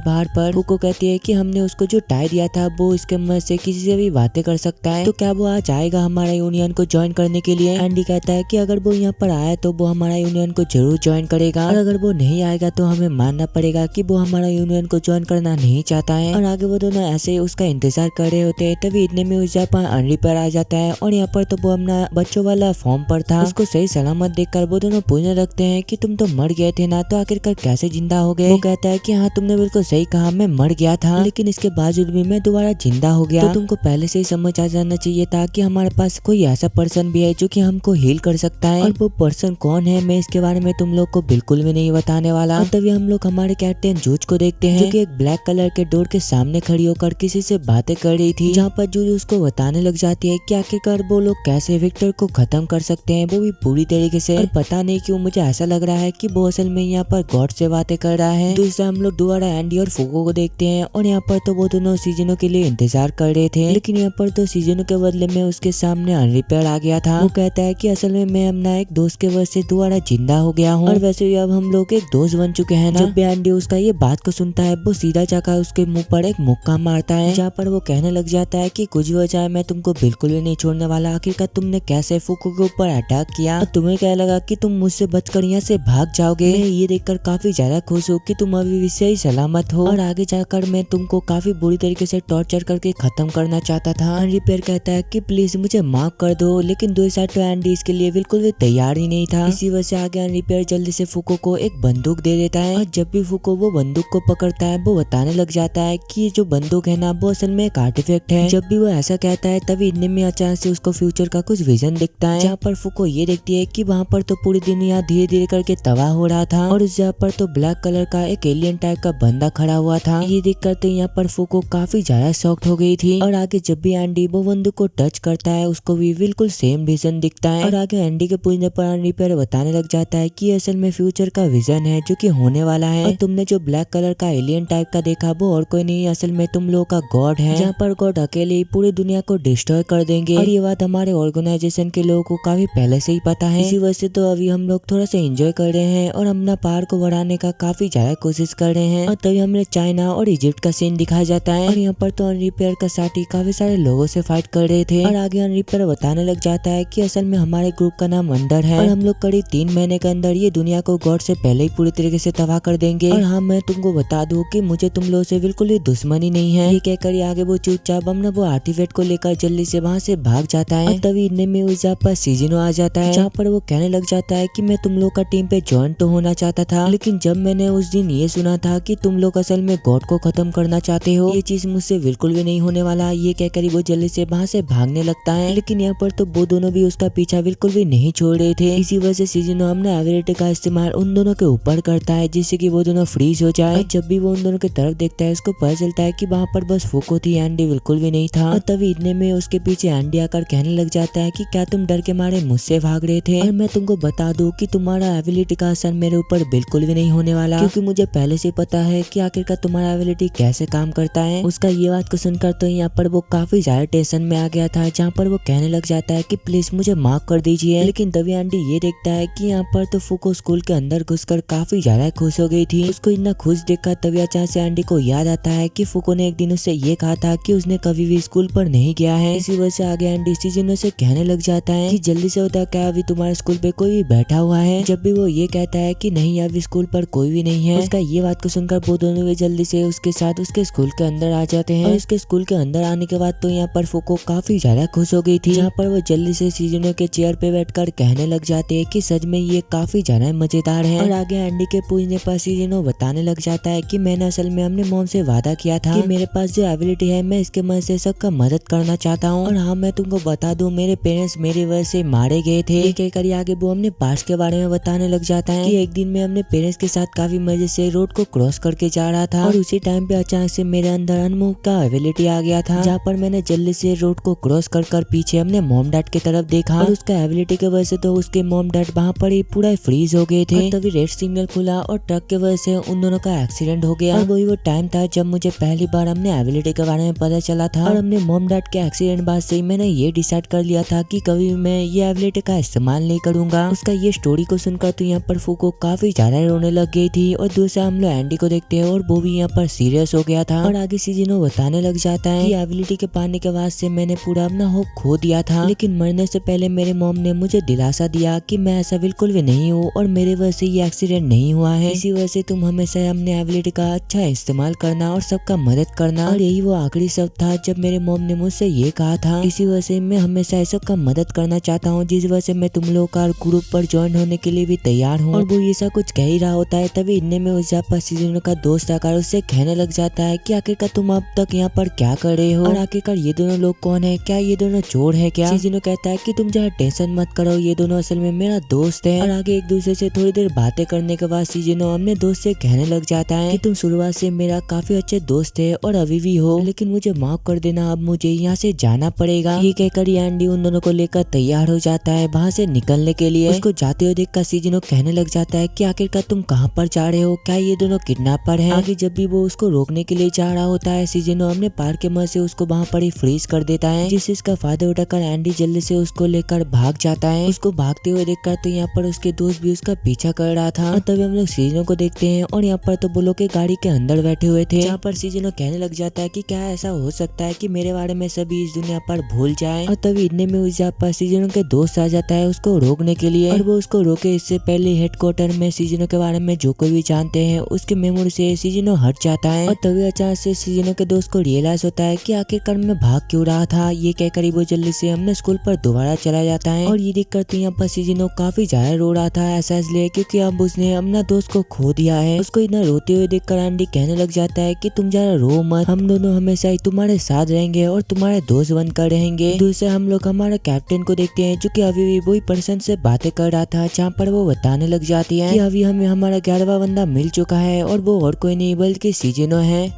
बाहर पर। फूको कहती है कि हमने उसको जो टाई दिया था वो इसके मदद से किसी से भी बातें कर सकता है, तो क्या वो आज आएगा हमारा यूनियन को ज्वाइन करने के लिए। एंडी कहता है कि अगर वो यहाँ पर आया तो वो हमारा यूनियन को जरूर ज्वाइन करेगा, और अगर वो नहीं आएगा तो हमें मानना पड़ेगा कि वो हमारा यूनियन को ज्वाइन करना नहीं चाहता है। और आगे वो दोनों ऐसे ही उसका इंतजार कर रहे होते हैं, तभी इतने में उस पर अनरिपेयर आ जाता है, और यहाँ पर तो वो अपना बच्चों वाला फॉर्म पर था। उसको सही सलामत देखकर वो दोनों पूछने लगते हैं कि तुम तो मर गए थे ना, तो आखिरकार कैसे जिंदा हो गए। वो कहता है कि हाँ तुमने बिल्कुल सही कहा, मैं मर गया था, लेकिन इसके बावजूद भी मैं दोबारा जिंदा हो गया। तो तुमको पहले से ही समझ आ जाना चाहिए था कि हमारे पास कोई ऐसा पर्सन भी है जो कि हमको हील कर सकता है, और वो पर्सन कौन है मैं इसके बारे में तुम लोग को बिल्कुल भी नहीं बताने वाला। और तभी हम लोग हमारे कैप्टन जूज को देखते हैं जो कि एक ब्लैक कलर के डोर के सामने खड़ी होकर किसी से बातें कर रही थी, जहाँ पर जूज उसको बताने लग जाती है कि आखिरकार वो लोग कैसे विक्टर को खत्म कर सकते हैं, वो भी पूरी तरीके से। और पता नहीं क्यों मुझे ऐसा लग रहा है कि वो असल में यहाँ पर गॉड से बातें कर रहा है। दूसरा हम लोग दोबारा एंडी और फूको को देखते हैं, और यहाँ पर तो वो दोनों सीजनों के लिए इंतजार कर रहे थे, लेकिन यहाँ पर तो सीजनों के बदले में उसके सामने अनरिपेयर आ गया था। वो कहता है कि असल में मैं अपना एक दोस्त के वजह से दोबारा जिंदा हो गया हूँ, और वैसे भी अब हम लोग एक दोस्त बन चुके हैं ना। जब भी एंडी उसका ये बात को सुनता है वो सीधा जाकर उसके मुंह पर एक मुक्का मारता है, जहाँ पर वो कहने लग जाता है कि कुछ भी हो जाए मैं तुमको बिल्कुल भी नहीं छोड़ने वाला। आखिरकार तुमने कैसे फूको के ऊपर अटैक किया, और तुम्हें क्या लगा कि तुम मुझसे बचकर यहाँ से भाग जाओगे। मैं ये देखकर काफी ज्यादा खुश हूँ कि तुम अभी भी सही सलामत हो, और आगे जाकर मैं तुमको काफी बुरी तरीके से टॉर्चर करके खत्म करना चाहता था। अनरिपेयर कहता है कि प्लीज मुझे माफ कर दो, लेकिन दूसरा तो एंडी इसके लिए बिल्कुल भी तैयार ही नहीं था। इसी वजह से आगे अनरिपेयर जल्दी से फूको को एक बंदूक दे देता है, और जब भी फूको वो बंदूक को पकड़ता है वो बताने लग जाता है कि ये जो बंदूक है ना वो असल में एक आर्टिफैक्ट है। जब भी वो ऐसा कहता है तभी इतने में अचानक से उसको फ्यूचर का कुछ विजन दिखता है, जहाँ पर फूको ये देखती है कि वहाँ पर तो पूरी दुनिया धीरे धीरे करके तबाह हो रहा था, और उस जगह पर तो ब्लैक कलर का एक एलियन टाइप का बंदा खड़ा हुआ था। ये देखकर तो यहाँ पर फूको काफी ज्यादा शॉक्ड हो गई थी, और आगे जब भी एंडी वो बंदूक को टच करता है उसको भी बिल्कुल सेम विजन दिखता है। और आगे एंडी के पूछने पर अनरिपेयर बताने लग जाता है कि असल में फ्यूचर का विजन है जो कि होने वाला है, और तुमने जो ब्लैक कलर का एलियन टाइप का देखा वो और कोई नहीं, असल में तुम लोगों का गॉड है, जहाँ पर गॉड अकेले ही पूरी दुनिया को डिस्ट्रॉय कर देंगे। और ये बात हमारे ऑर्गेनाइजेशन के लोगों को काफी पहले से ही पता है, इसी वजह से तो अभी हम लोग थोड़ा सा एंजॉय कर रहे हैं और अपना पावर को बढ़ाने का काफी ज्यादा कोशिश कर रहे हैं। और तभी हमें चाइना और इजिप्ट का सीन दिखाया जाता है, और यहाँ पर तो अनरिपेयर का साथी काफी सारे लोगों से फाइट कर रहे थे। और आगे अनरिपेयर बताने लग जाता है कि असल में हमारे ग्रुप का नाम अंडर है, और हम लोग करीब 3 महीने के अंदर ये दुनिया को गॉड से पहले ही पूरी तरीके से तबाह कर देंगे। और हाँ मैं तुमको बता दूं कि मुझे तुम लोगों से बिल्कुल भी दुश्मनी नहीं है। ये कहकर आगे वो चुपचाप अपना वो आर्टिफैक्ट को लेकर जल्दी से वहाँ से भाग जाता है। और तभी इतने में उस जगह पर सीजनो आ जाता है, जहाँ पर वो कहने लग जाता है कि मैं तुम लोग का टीम पे ज्वाइन तो होना चाहता था, लेकिन जब मैंने उस दिन ये सुना था कि तुम लोग असल में गॉड को खत्म करना चाहते हो, ये चीज मुझसे बिल्कुल भी नहीं होने वाला। ये कहकर वो जल्दी से वहाँ से भागने लगता है, लेकिन यहाँ पर तो वो दोनों भी उसका पीछा बिल्कुल भी नहीं छोड़ रहे थे। इसी वजह से सीजनो अपने एबिलिटी का इस्तेमाल उन दोनों के ऊपर करता है जिससे कि वो दोनों फ्रीज हो जाए। जब भी वो उन दोनों की तरफ देखता है उसको पता चलता है कि वहाँ पर बस फूको थी, एंडी बिल्कुल भी नहीं था। और तभी इतने में उसके पीछे एंडी आकर कहने लग जाता है कि क्या तुम डर के मारे मुझसे भाग रहे थे, और मैं तुमको बता दूं कि तुम्हारा एबिलिटी का असर मेरे ऊपर बिल्कुल भी नहीं होने वाला, क्योंकि मुझे पहले से पता है कि आखिरकार तुम्हारा एबिलिटी कैसे काम करता है। उसका ये बात को सुनकर तो यहाँ पर वो काफी ज्यादा टेंशन में आ गया था, जहाँ पर वो कहने लग जाता है कि प्लीज मुझे माफ कर दीजिए। लेकिन तभी एंडी ये देखता है कि यहाँ पर तो फूको स्कूल के अंदर घुसकर काफी ज्यादा खुश हो गई थी। उसको इतना खुश देखकर तभी अचानक से एंडी को याद आता है कि फूको ने एक दिन उससे ये कहा था कि उसने कभी भी स्कूल पर नहीं गया है। इसी वजह से आगे एंडी सीजनो से कहने लग जाता है कि जल्दी से होता क्या अभी तुम्हारे स्कूल पे कोई भी बैठा हुआ है। जब भी वो ये कहता है कि नहीं अब स्कूल पर कोई भी नहीं है। उसका ये बात को सुनकर वो दोनों भी जल्दी से उसके साथ उसके स्कूल के अंदर आ जाते हैं। और उसके स्कूल के अंदर आने के बाद तो यहाँ पर फुको काफी ज्यादा खुश हो गई थी, जहाँ पर वो जल्दी से सीजनों के चेयर पे बैठकर कहने लग जाते हैं कि सच में ये काफी ज्यादा मजेदार है। और आगे एंडी के पूछने पर सीजनो बताने लग जाता है कि मैंने असल में अपने मॉम से वादा किया था कि मेरे पास जो एबिलिटी है मैं इसके मदद से सबका मदद करना चाहता हूँ। और हाँ मैं तुमको बता दूं मेरे पेरेंट्स मेरी वजह से मारे गए थे। ये कहकर आगे वो अपने पास्ट के बारे में बताने लग जाता है कि एक दिन मैं अपने पेरेंट्स के साथ काफी मजे से रोड को क्रॉस करके जा रहा था और उसी टाइम पे अचानक से मेरे अंदर अनमूव का एबिलिटी आ गया था, जहाँ पर मैंने जल्दी से रोड को क्रॉस कर पीछे अपने मॉम डैड की तरफ देखा और उसका एबिलिटी की वजह से तो उसके मॉम डैड वहाँ पर ही पूरा फ्रीज हो गए थे। तभी रेड सिग्नल खुला और ट्रक की वजह से उन दोनों का एक्सीडेंट हो गया। और वही वो टाइम था जब मुझे पहली बार अपने एबिलिटी के बारे में पता चला था। और अपने मॉम डैड के एक्सीडेंट बाद से मैंने ये डिसाइड कर लिया था कि कभी भी मैं ये एबिलिटी का इस्तेमाल नहीं करूंगा। उसका ये स्टोरी को सुनकर तो यहाँ पर फुको काफी ज्यादा रोने लग गई थी। और दूसरा हम लोग एंडी को देखते हैं और वो भी यहाँ पर सीरियस हो गया था। और आगे सीजनो बताने लग जाता है कि एबिलिटी के पाने के बाद से मैंने पूरा अपना होप खो दिया था, लेकिन मरने से पहले मेरे मॉम ने मुझे दिलासा दिया कि मैं ऐसा बिल्कुल भी नहीं हूँ और मेरे वजह से ये एक्सीडेंट नहीं हुआ है। इसी वजह से तुम हमेशा अपने एबिलिटी का अच्छा इस्तेमाल करना और सबका मदद करना। और यही वो आखिरी शब्द था जब मेरे मॉम ने मुझसे ये कहा था। इसी वजह से मैं हमेशा सबका मदद करना चाहता हूँ, जिस वजह से मैं तुम लोगों का ग्रुप पर ज्वाइन होने के लिए भी तैयार हूँ। और वो ऐसा कुछ कह ही रहा होता है तभी इतने में उस पर सीजनो का दोस्त आकर उससे कहने लग जाता है कि आखिरकार तुम अब तक यहाँ पर क्या कर रहे हो और आखिरकार ये दोनों लोग कौन है, क्या ये दोनों चोर है क्या। सीजनो कहता है कि तुम जरा टेंशन मत करो, ये दोनों असल में मेरा दोस्त है। और आगे एक दूसरे से थोड़ी देर बातें करने के बाद सीजनो अपने दोस्त से कहने लग जाता है कि तुम शुरुआत से मेरा काफी अच्छे दोस्त है और अभी भी हो, लेकिन मुझे माफ कर देना, अब मुझे यहाँ से जाना पड़ेगा। ये कहकर एंडी उन दोनों को लेकर तैयार हो जाता है वहाँ से निकलने के लिए। उसको जाते हुए देखकर सीजनो कहने लग जाता है कि आखिरकार तुम कहाँ पर जा रहे हो, क्या ये दोनों किडनैपर हैं। आगे जब भी वो उसको रोकने के लिए जा रहा होता है सीजनो अपने पार के मदद से उसको वहाँ पर ही फ्रीज कर देता है, जिससे इसका फायदा उठाकर एंडी जल्दी से उसको लेकर भाग जाता है। उसको भागते हुए देखकर तो यहाँ पर उसके दोस्त भी उसका पीछा कर रहा था। और तभी हम लोग सीजनो को देखते हैं और यहाँ पर तो वो लोग के गाड़ी के अंदर बैठे हुए थे, जहाँ पर सीजनो कहने लग जाता है कि क्या ऐसा हो सकता है कि मेरे बारे में सभी इस दुनिया पर भूल जाए। और तभी इतने में उस जहाँ पर सीजनो के दोस्त आ जाता है उसको रोकने के लिए। और वो उसको रोके इससे पहले हेडक्वार्टर में सीजनो के बारे में जो कोई भी जानते हैं उसके मेमोरी से सीजनो हट जाता है। और तभी अचानक से सीजनो के दोस्त को रियलाइज होता है कि आखिरकार मैं भाग क्यों रहा था। ये कहकर वो जल्दी से अपने स्कूल पर दोबारा चला जाता है। और ये देखकर तो यहाँ पर सीजनो काफी ज्यादा रो रहा था, ऐसा इसलिए क्योंकि अब उसने अपना दोस्त को खो दिया है। उसको इतना रोते हुए देखकर एंडी कहने लग जाता है कि तुम जरा रो मत, हम दोनों हमेशा ही तुम्हारे साथ रहेंगे और तुम्हारे दोस्त बनकर रहेंगे। दूसरा हम लोग हमारे कैप्टन को देखते हैं जो कि अभी भी वही पर्सन से बातें कर रहा था, जहाँ पर वो बताने लग जाती है कि अभी हमें हमारा 11वां बंदा मिल चुका है और वो और कोई नहीं बल्कि सीजनो है।